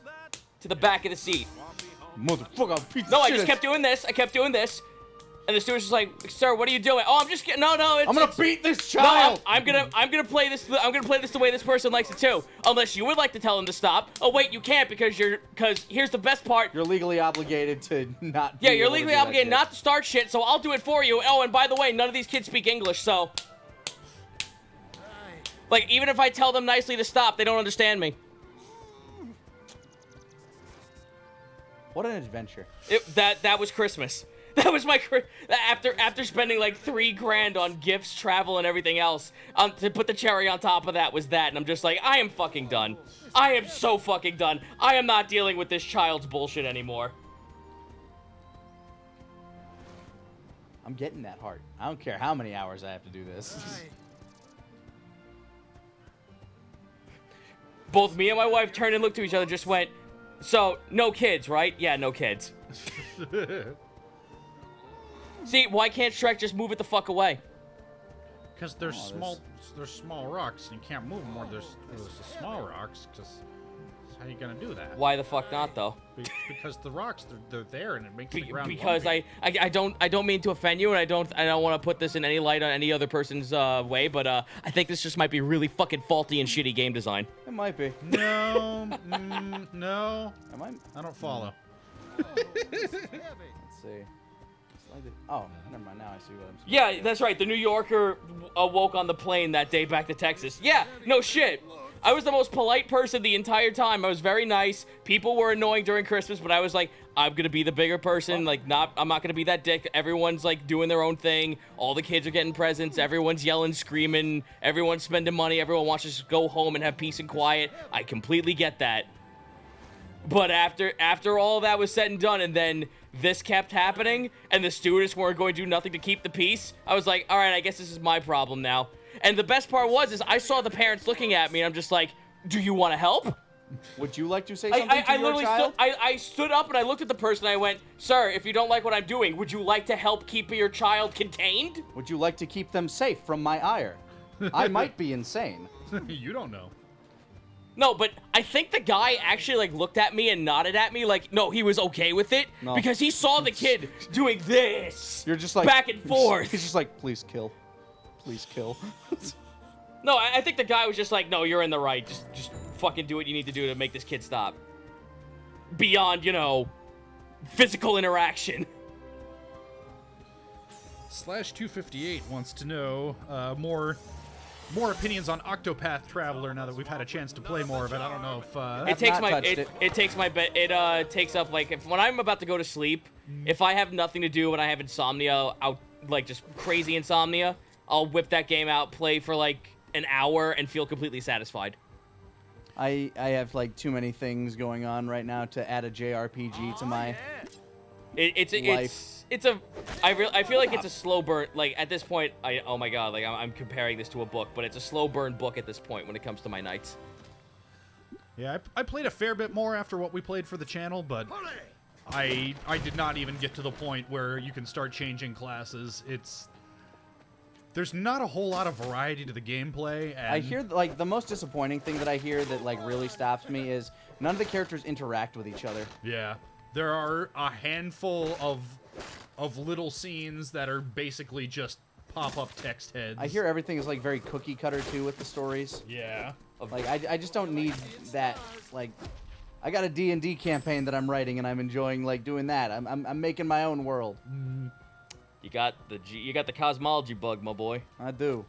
To the back of the seat. Motherfucker, piece of No, I shit. just kept doing this. And the steward's just like, "Sir, what are you doing?" "Oh, I'm just kidding. No, I'm gonna beat this child. No, I'm gonna play this the way this person likes it too. Unless you would like to tell them to stop. Oh wait, you can't because here's the best part. You're legally obligated to not. Yeah, you're legally obligated not to start shit. So I'll do it for you. Oh, and by the way, none of these kids speak English, so like even if I tell them nicely to stop, they don't understand me. What an adventure. That was Christmas. That was my after spending like $3 grand on gifts, travel, and everything else. To put the cherry on top of that was that, and I'm just like, I am fucking done. I am so fucking done. I am not dealing with this child's bullshit anymore. I'm getting that heart. I don't care how many hours I have to do this. Both me and my wife turned and looked at each other, just went, so no kids, right? Yeah, no kids. See, why can't Shrek just move it the fuck away? Because there's small rocks, and you can't move them where there's the small rocks, because how are you gonna do that? Why the fuck not, though? Because the rocks, they're there, and it makes the ground because lumpy. I don't mean to offend you, and I don't want to put this in any light on any other person's way, but I think this just might be really fucking faulty and shitty game design. It might be. No, no. I don't follow. Let's see. Oh, never mind. Now I see what I'm saying. Yeah, that's right. The New Yorker awoke on the plane that day back to Texas. Yeah, no shit. I was the most polite person the entire time. I was very nice. People were annoying during Christmas, but I was like, I'm gonna be the bigger person. Like, I'm not gonna be that dick. Everyone's like doing their own thing. All the kids are getting presents. Everyone's yelling, screaming. Everyone's spending money. Everyone wants to just go home and have peace and quiet. I completely get that. But after all that was said and done, and then this kept happening, and the stewardess weren't going to do nothing to keep the peace, I was like, all right, I guess this is my problem now. And the best part is I saw the parents looking at me, and I'm just like, do you want to help? Would you like to say something to your child? I stood up, and I looked at the person, and I went, sir, if you don't like what I'm doing, would you like to help keep your child contained? Would you like to keep them safe from my ire? I might be insane. You don't know. No, but I think the guy actually like looked at me and nodded at me like, no, he was okay with it No. because he saw the kid doing this. You're just like back and forth. He's just like, please kill, please kill. No, I think the guy was just like, no, you're in the right. Just fucking do what you need to do to make this kid stop. Beyond, you know, physical interaction. /258 wants to know more opinions on Octopath Traveler now that we've had a chance to play more of it. I don't know if It takes my it takes up like when I'm about to go to sleep, if I have nothing to do and I have insomnia out like just crazy insomnia, I'll whip that game out, play for like an hour and feel completely satisfied. I have like too many things going on right now to add a JRPG to my life. I feel like it's a slow burn. Like at this point, oh my god, like I'm comparing this to a book, but it's a slow burn book at this point when it comes to my nights. Yeah, I played a fair bit more after what we played for the channel, but I did not even get to the point where you can start changing classes. There's not a whole lot of variety to the gameplay. And I hear like the most disappointing thing that I hear that like really stops me is none of the characters interact with each other. Yeah, there are a handful of little scenes that are basically just pop-up text heads. I hear everything is like very cookie cutter too with the stories. Yeah. Like I just don't need that. Like I got a D&D campaign that I'm writing and I'm enjoying like doing that. I'm making my own world. You got the cosmology bug, my boy. I do.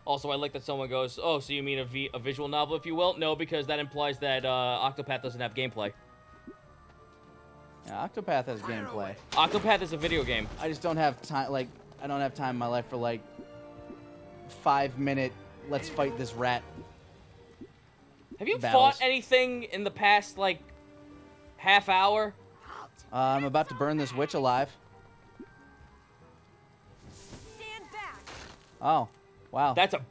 Also, I like that someone goes, oh, so you mean a visual novel, if you will? No, because that implies that Octopath doesn't have gameplay. Yeah, Octopath has gameplay. Octopath is a video game. I just don't have time. Like I don't have time in my life for like 5-minute. Let's fight this rat. Have you battles. fought anything in the past like half hour? I'm about to burn this witch alive. Stand back. Oh, wow. That's a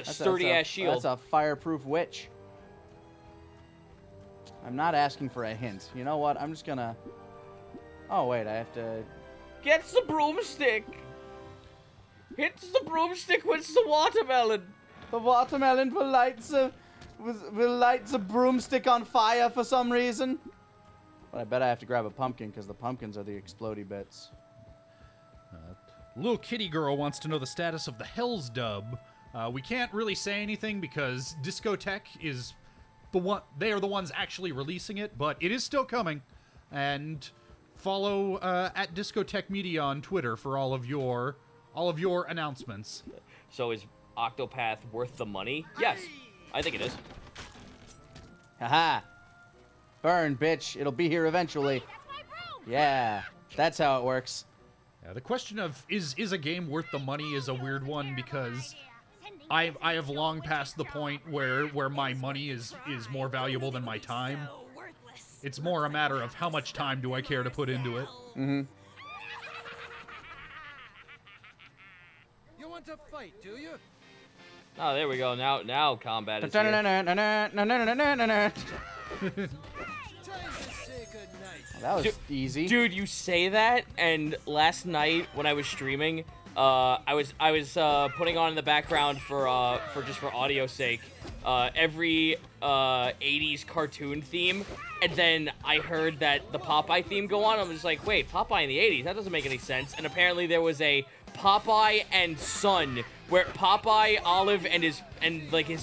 sturdy ass shield. That's a fireproof witch. I'm not asking for a hint. You know what? I'm just gonna. Oh wait, I have to. Gets the broomstick. Hits the broomstick with the watermelon. The watermelon will light the broomstick on fire for some reason. But I bet I have to grab a pumpkin because the pumpkins are the explodey bits. Little Kitty Girl wants to know the status of the Hell's Dub. We can't really say anything because Discotech is the one. They are the ones actually releasing it, but it is still coming. And follow at Discotech Media on Twitter for all of your announcements. So is Octopath worth the money? Yes, I think it is. Haha. Burn, bitch. It'll be here eventually. Yeah, that's how it works. Yeah, the question of is a game worth the money is a weird one because I have long passed the point where my money is more valuable than my time. It's more a matter of how much time do I care to put into it. Mm-hmm. You want to fight, do you? Oh, there we go. Now combat is here. That was easy. Dude, you say that, and last night when I was streaming, I was putting on in the background for audio sake, every 80s cartoon theme, and then I heard that the Popeye theme go on. I was just like, wait, Popeye in the 80s? That doesn't make any sense. And apparently there was a Popeye and Son, where Popeye, Olive, and his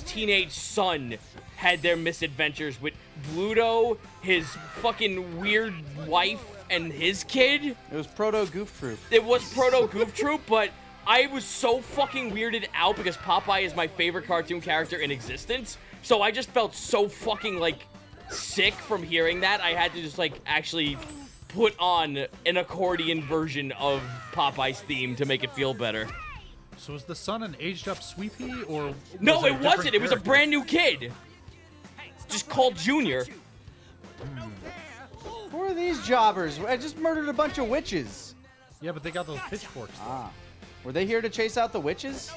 teenage son had their misadventures with Bluto, his fucking weird wife, and his kid. It was Proto Goof Troop. It was Proto Goof Troop, but I was so fucking weirded out because Popeye is my favorite cartoon character in existence. So I just felt so fucking, like, sick from hearing that. I had to just, like, actually put on an accordion version of Popeye's theme to make it feel better. So was the son an aged-up Sweepy, or no, was it wasn't. It was a brand new kid. Just called Junior. Who are these jobbers? I just murdered a bunch of witches. Yeah, but they got those pitchforks. Ah. Were they here to chase out the witches?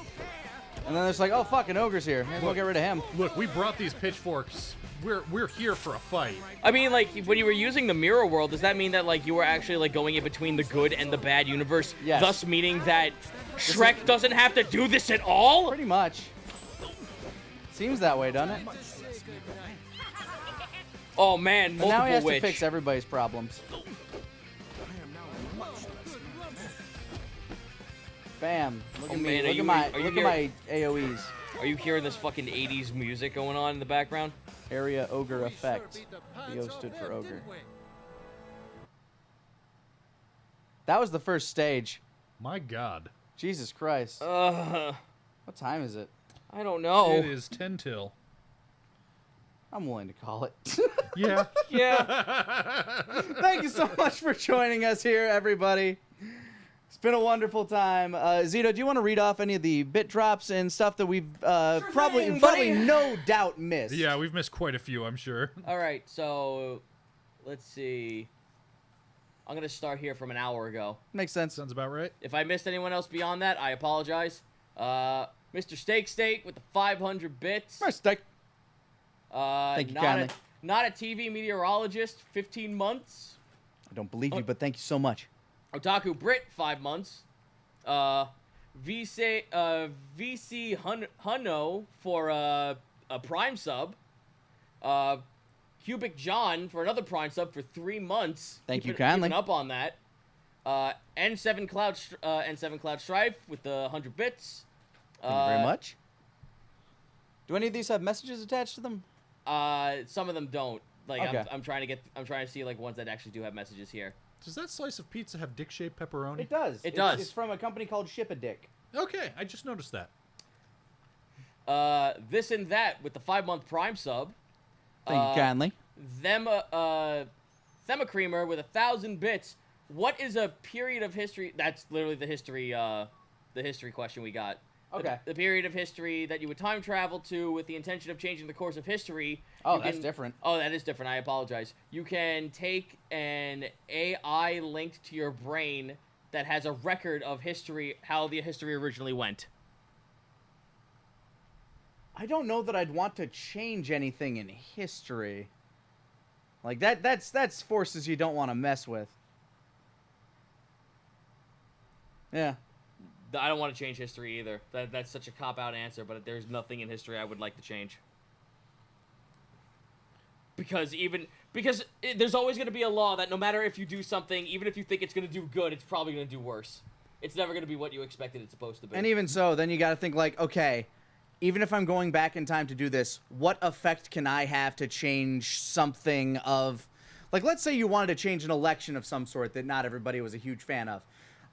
And then it's like, oh, fuck, an ogre's here. Maybe we'll get rid of him. Look, we brought these pitchforks. We're here for a fight. I mean, like, when you were using the mirror world, does that mean that, like, you were actually, like, going in between the good and the bad universe? Yes. Thus meaning that Shrek doesn't have to do this at all? Pretty much. Seems that way, doesn't it? Oh man, But multiple now he has witch. to fix everybody's problems. I am now a much less man. Bam! Look Oh, at me! man, are Look you- at my are you look here- at my AOE's. Are you hearing this fucking 80s music going on in the background? Area ogre We sure effect. beat the The pants O off stood for them, ogre. didn't we? That was the first stage. My God. Jesus Christ! Uh, What time is it? I don't know. It is 10 till. I'm willing to call it. Yeah. Yeah. Thank you so much for joining us here, everybody. It's been a wonderful time. Zito, do you want to read off any of the bit drops and stuff that we've probably thing, buddy. no doubt missed? Yeah, we've missed quite a few, I'm sure. All right, so let's see. I'm gonna start here from an hour ago. Makes sense. Sounds about right. If I missed anyone else beyond that, I apologize. Mr. Steak Steak with the 500 bits. Mistake. Thank you kindly. Not a TV meteorologist, 15 months. I don't believe you, but thank you so much. Otaku Brit, 5 months. VC Hunno for a Prime sub. Cubic John for another Prime sub for 3 months. Thank you kindly. Keeping up on that. N7 Cloud Strife with the 100 bits. Thank you very much. Do any of these have messages attached to them? Some of them don't. Like Okay. I'm trying to see like ones that actually do have messages here. Does that slice of pizza have dick-shaped pepperoni? It does. It does. It's from a company called Ship a Dick. Okay, I just noticed that. This and that with the 5-month Prime sub. Thank you kindly. Themacreamer with 1,000 bits. What is a period of history? That's literally the history question we got. Okay. The period of history that you would time travel to with the intention of changing the course of history. Oh, You that's can- different. Oh, that is different. I apologize. You can take an AI linked to your brain that has a record of history, how the history originally went. I don't know that I'd want to change anything in history. Like that's forces you don't want to mess with. Yeah. I don't want to change history either. That's such a cop-out answer, but there's nothing in history I would like to change. Because there's always going to be a law that no matter if you do something, even if you think it's going to do good, it's probably going to do worse. It's never going to be what you expected it's supposed to be. And even so, then you got to think like, okay, even if I'm going back in time to do this, what effect can I have to change something of... Like, let's say you wanted to change an election of some sort that not everybody was a huge fan of.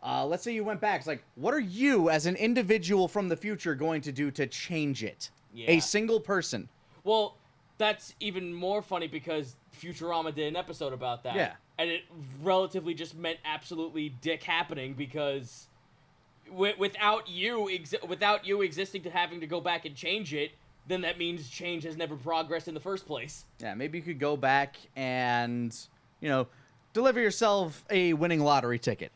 Let's say you went back. It's like, what are you, as an individual from the future, going to do to change it? Yeah. A single person. Well, that's even more funny because Futurama did an episode about that. Yeah. And it relatively just meant absolutely dick happening because without you existing to having to go back and change it, then that means change has never progressed in the first place. Yeah, maybe you could go back and, deliver yourself a winning lottery ticket.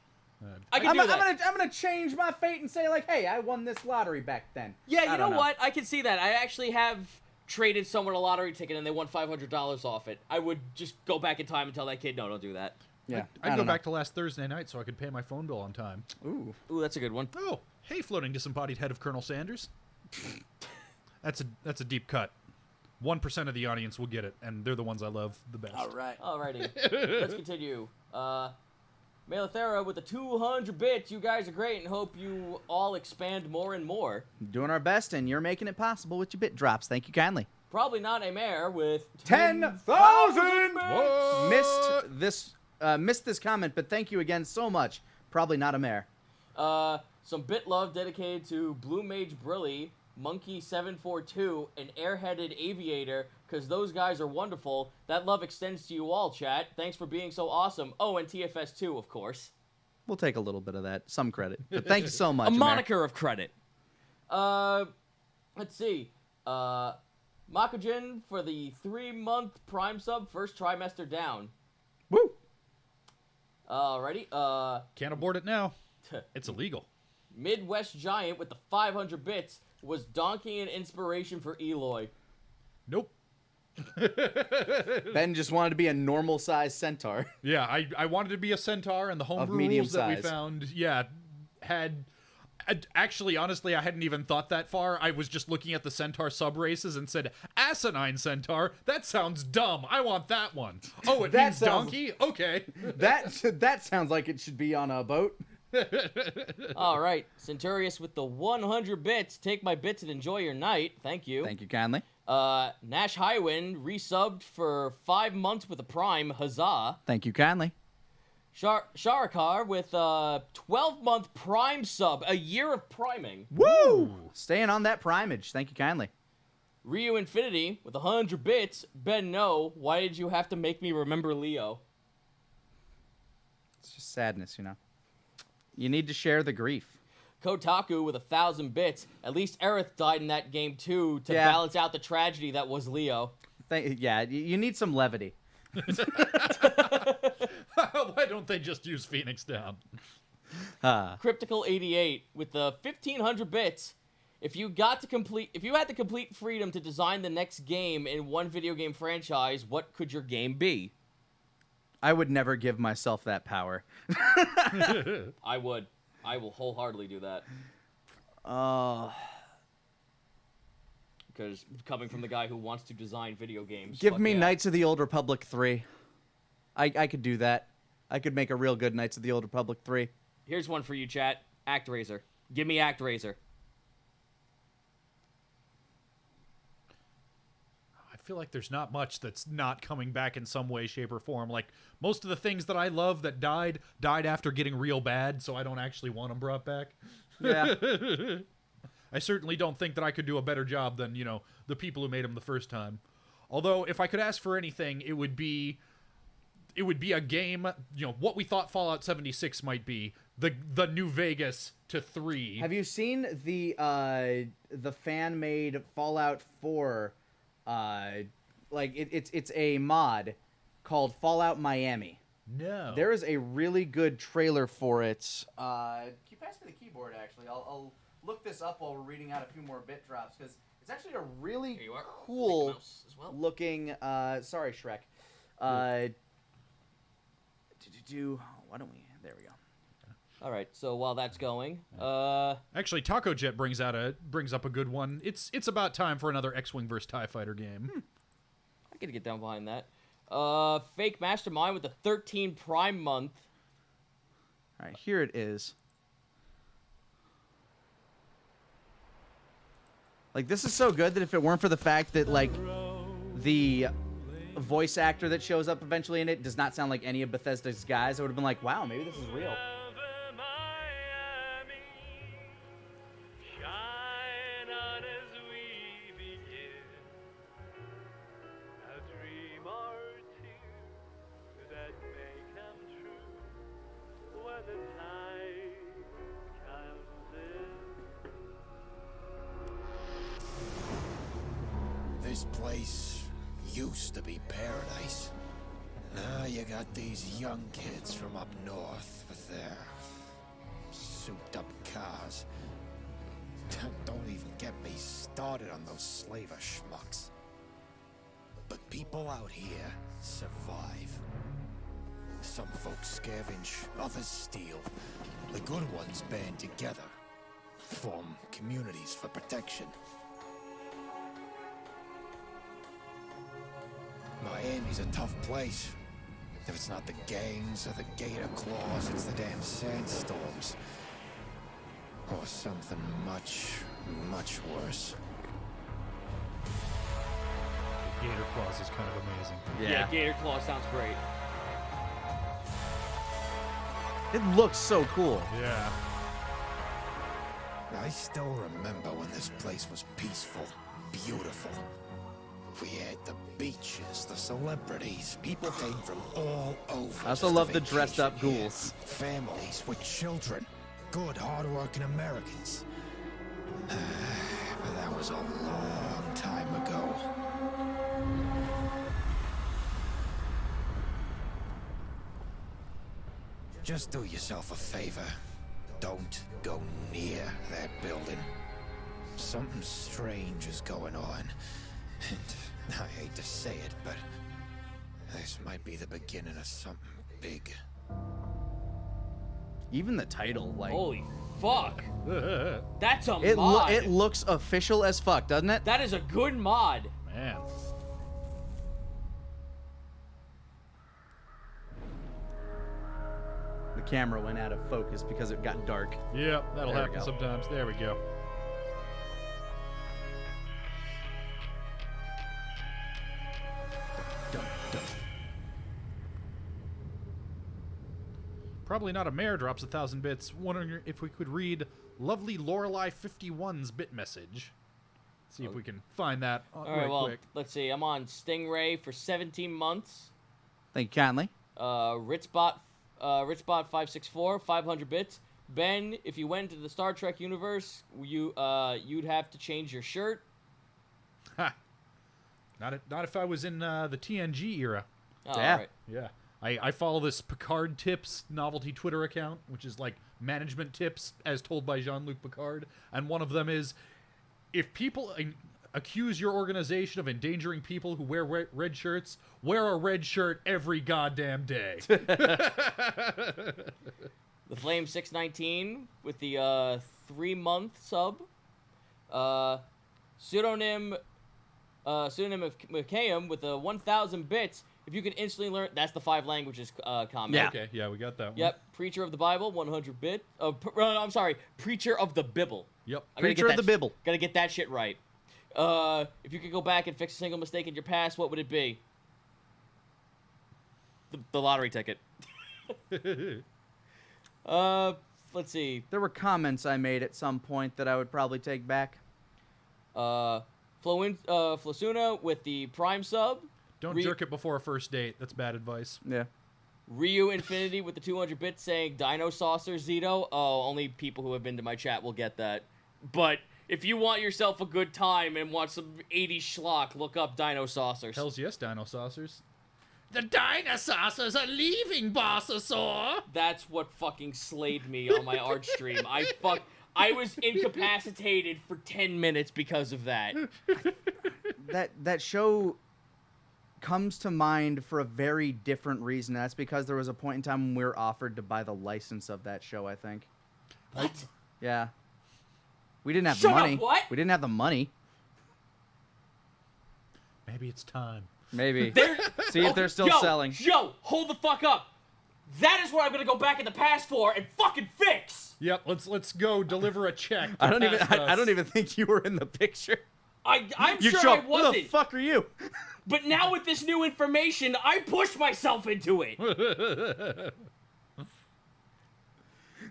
I can do that. I'm gonna change my fate and say like, hey, I won this lottery back then. Yeah, I you don't know what? I can see that. I actually have traded someone a lottery ticket and they won $500 off it. I would just go back in time and tell that kid, no, don't do that. Yeah, I'd go back to last Thursday night so I could pay my phone bill on time. Ooh, that's a good one. Oh, hey, floating disembodied head of Colonel Sanders. That's a deep cut. 1% of the audience will get it, and they're the ones I love the best. all right. Alrighty. Let's continue. Malathera with the 200 bits. You guys are great and hope you all expand more and more. Doing our best, and you're making it possible with your bit drops. Thank you kindly. Probably not a mayor with 10,000 What? Missed this comment, but thank you again so much. Probably not a mayor. Some bit love dedicated to Blue Mage Brilly, Monkey 742, and Airheaded Aviator, because those guys are wonderful. That love extends to you all, chat. Thanks for being so awesome. Oh, and TFS2, of course. We'll take a little bit of that, some credit. But thank you so much. A Amer. moniker of credit. Let's see. Makujin for the 3-month Prime sub, first trimester down. Woo! Alrighty. Can't abort it now. It's illegal. Midwest Giant with the 500 bits was donkey and inspiration for Eloy. Nope. Ben just wanted to be a normal-sized centaur. Yeah, I wanted to be a centaur, and the homebrew medium rules that we size. found, yeah, had... Actually, honestly, I hadn't even thought that far. I was just looking at the Centaur sub races and said, asinine Centaur? That sounds dumb. I want that one. Oh, it That means sounds- donkey? Okay. That sounds like it should be on a boat. All right, Centurious with the 100 bits. Take my bits and enjoy your night. Thank you. Thank you kindly. Nash Highwind resubbed for 5 months with a Prime. Huzzah. Thank you kindly. Sharakar with a 12-month Prime sub. A year of priming. Woo! Staying on that primage. Thank you kindly. Ryu Infinity with 100 bits. Ben, no. Why did you have to make me remember Leo? It's just sadness, you know. You need to share the grief. Kotaku with 1,000 bits. At least Aerith died in that game too to balance out the tragedy that was Leo. Yeah, you need some levity. Why don't they just use Phoenix Down? Cryptical 88 with the 1,500 bits. If you had the complete freedom to design the next game in one video game franchise, what could your game be? I would never give myself that power. I would. I will wholeheartedly do that. Because coming from the guy who wants to design video games. Give me yeah. Knights of the Old Republic 3. I could do that. I could make a real good Knights of the Old Republic 3. Here's one for you, chat. ActRaiser. Give me ActRaiser. I feel like there's not much that's not coming back in some way, shape, or form. Like, most of the things that I love that died after getting real bad, so I don't actually want them brought back. Yeah. I certainly don't think that I could do a better job than, you know, the people who made them the first time. Although, if I could ask for anything, it would be a game, you know, what we thought Fallout 76 might be. The New Vegas to 3. Have you seen the fan-made Fallout 4? It's a mod called Fallout Miami. No. There is a really good trailer for it. Can you pass me the keyboard? Actually, I'll look this up while we're reading out a few more bit drops because it's actually a really cool looking. Sorry, Shrek. Why don't we? There we go. All right. So while that's going, actually, Taco Jet brings up a good one. It's about time for another X-Wing vs TIE Fighter game. I could get down behind that. Fake Mastermind with the 13 Prime month. All right, here it is. Like, this is so good that if it weren't for the fact that, like, the voice actor that shows up eventually in it does not sound like any of Bethesda's guys, I would have been like, wow, maybe this is real. This place used to be paradise. Now you got these young kids from up north with their souped-up cars. Don't even get me started on those slaver schmucks. But people out here survive. Some folks scavenge, others steal. The good ones band together, form communities for protection. Miami's a tough place. If it's not the gangs or the gator claws, it's the damn sandstorms. Or something much, much worse. Gator Claws is kind of amazing. Yeah, Gator Claw sounds great. It looks so cool. Yeah. I still remember when this place was peaceful, beautiful. We had the beaches, the celebrities. People came from all over. I also love the dressed up ghouls. Families with children. Good, hard-working Americans. But that was a long time ago. Just do yourself a favor. Don't go near that building. Something strange is going on. And I hate to say it, but this might be the beginning of something big. Even the title, like... Holy fuck. That's a It mod. it looks official as fuck, doesn't it? That is a good mod. Man. The camera went out of focus because it got dark. Yep, that'll There we happen go. sometimes. There we go. Dun, dun. Probably not a mayor drops 1,000 bits. Wondering if we could read lovely Lorelei 51's bit message. See if we can find that All right, right well, quick. let's see. I'm on Stingray for 17 months. Thank you kindly. Ritzbot 564, 500 bits. Ben, if you went into the Star Trek universe, you'd have to change your shirt. Ha! Not if I was in the TNG era. Oh, Yeah. all right. Yeah. I follow this Picard Tips novelty Twitter account, which is like management tips as told by Jean-Luc Picard. And one of them is, if people accuse your organization of endangering people who wear red shirts, wear a red shirt every goddamn day. The Flame 619 with the 3-month sub. Pseudonym of McKayam with the 1,000 bits. If you could instantly learn, that's the 5 languages comment. Yeah. Okay, yeah, we got that one. Yep. Preacher of the Bible, 100 bit. I'm sorry. Preacher of the Bibble. Yep. I gotta Preacher get of the Bibble. Gotta get that shit right. If you could go back and fix a single mistake in your past, what would it be? The lottery ticket. Let's see. There were comments I made at some point that I would probably take back. Flosuna with the Prime sub. Don't jerk it before a first date. That's bad advice. Yeah. Ryu Infinity with the 200 bits saying Dino Saucer Zito. Oh, only people who have been to my chat will get that. But if you want yourself a good time and want some 80s schlock, look up Dino Saucers. Hells yes, Dino Saucers. The dinosaurs are leaving, Bossasaur! That's what fucking slayed me on my art stream. I was incapacitated for 10 minutes because of that. That show comes to mind for a very different reason. That's because there was a point in time when we were offered to buy the license of that show, I think. What? Yeah. We didn't have Shut the up, money. what? We didn't have the money. Maybe it's time. Maybe. See if they're still selling. Yo, hold the fuck up. That is what I'm gonna go back in the past for and fucking fix. Yep, let's go deliver a check. I don't even think you were in the picture. I'm You sure show I up. wasn't. Who the fuck are you? But now with this new information, I pushed myself into it.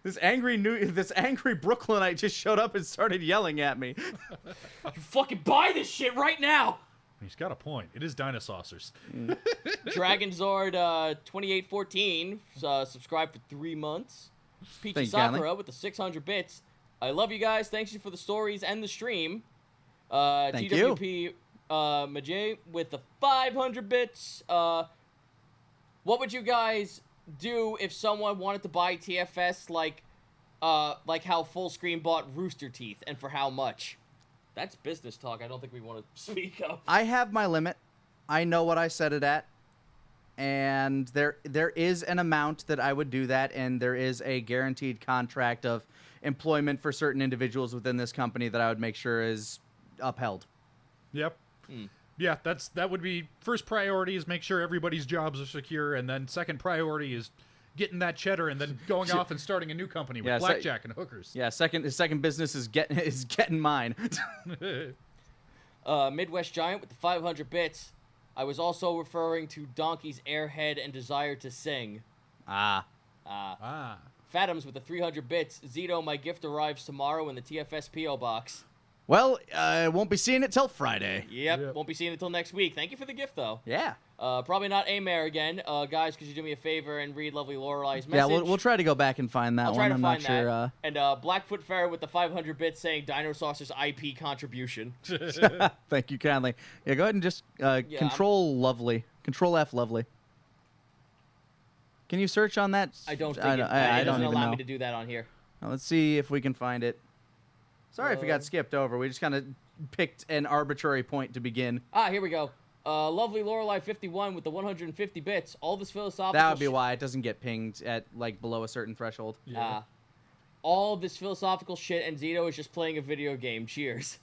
This angry Brooklynite just showed up and started yelling at me. You fucking buy this shit right now. He's got a point. It is Dinosaurs. Dragonzord 2814 subscribed for 3 months. Peachy Thank you, Sakura kindly. with the 600 bits. I love you guys. Thanks you for the stories and the stream. Thank you. TWP Majay with the 500 bits. What would you guys do if someone wanted to buy TFS like how Fullscreen bought Rooster Teeth, and for how much? That's business talk. I don't think we want to speak of. I have my limit. I know what I set it at. And there is an amount that I would do that, and there is a guaranteed contract of employment for certain individuals within this company that I would make sure is upheld. Yep. Yeah, that would be first priority is make sure everybody's jobs are secure, and then second priority is getting that cheddar and then going off and starting a new company with blackjack and hookers. Yeah, his second business is getting mine. Midwest Giant with the 500 bits. I was also referring to Donkey's airhead and desire to sing. Ah. Fatums with the 300 bits. Zito, my gift arrives tomorrow in the TFS PO box. Well, I won't be seeing it till Friday. Yep, won't be seeing it till next week. Thank you for the gift, though. Yeah. Probably not a mayor again. Guys, could you do me a favor and read lovely Lorelei's message? Yeah, we'll try to go back and find that I'll try one. to I'm find not sure. that. And Blackfoot Fair with the 500 bits saying Dino Saucer's IP contribution. Thank you kindly. Yeah, go ahead and just control lovely. Control F lovely. Can you search on that? I don't think I it don't doesn't even allow know. me to do that on here. Now, let's see if we can find it. Sorry if it got skipped over. We just kind of picked an arbitrary point to begin. Here we go. Lovely Lorelei 51 with the 150 bits. All this philosophical. That would be why it doesn't get pinged at like below a certain threshold. all this philosophical shit, and Zito is just playing a video game. Cheers.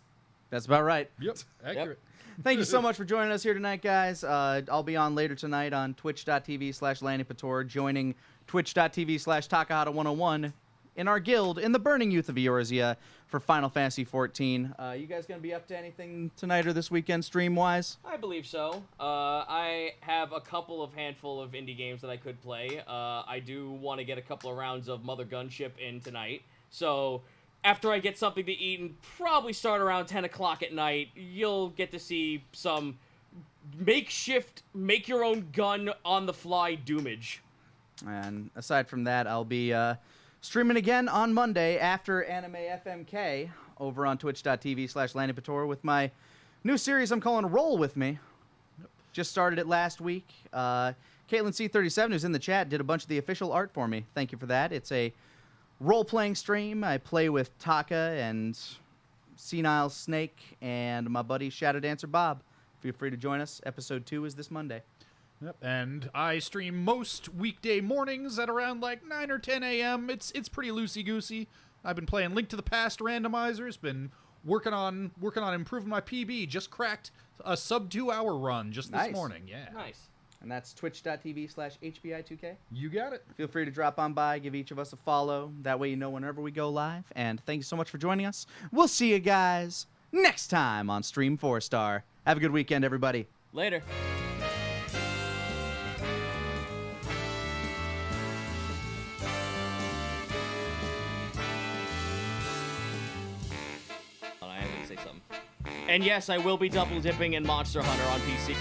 That's about right. Yep, accurate. Thank you so much for joining us here tonight, guys. I'll be on later tonight on twitch.tv/LannyPator, joining twitch.tv/Takahata101 in our guild in the Burning Youth of Eorzea for Final Fantasy XIV. You guys going to be up to anything tonight or this weekend stream-wise? I believe so. I have a handful of indie games that I could play. I do want to get a couple of rounds of Mother Gunship in tonight. So after I get something to eat and probably start around 10 o'clock at night, you'll get to see some makeshift, make-your-own-gun on-the-fly doomage. And aside from that, I'll be streaming again on Monday after Anime FMK over on twitch.tv/LannyPator with my new series I'm calling Roll With Me. Just started it last week. Caitlin C37, who's in the chat, did a bunch of the official art for me. Thank you for that. It's a role-playing stream. I play with Taka and Senile Snake and my buddy Shadow Dancer Bob. Feel free to join us. Episode 2 is this Monday. Yep, and I stream most weekday mornings at around like 9 or 10 a.m. It's pretty loosey-goosey. I've been playing Link to the Past randomizers, been working on improving my PB. Just cracked a sub 2-hour run just this morning. Yeah. Nice. And that's twitch.tv/HBI2K. You got it. Feel free to drop on by, give each of us a follow. That way you know whenever we go live. And thank you so much for joining us. We'll see you guys next time on Stream 4-Star. Have a good weekend, everybody. Later. And yes, I will be double dipping in Monster Hunter on PC.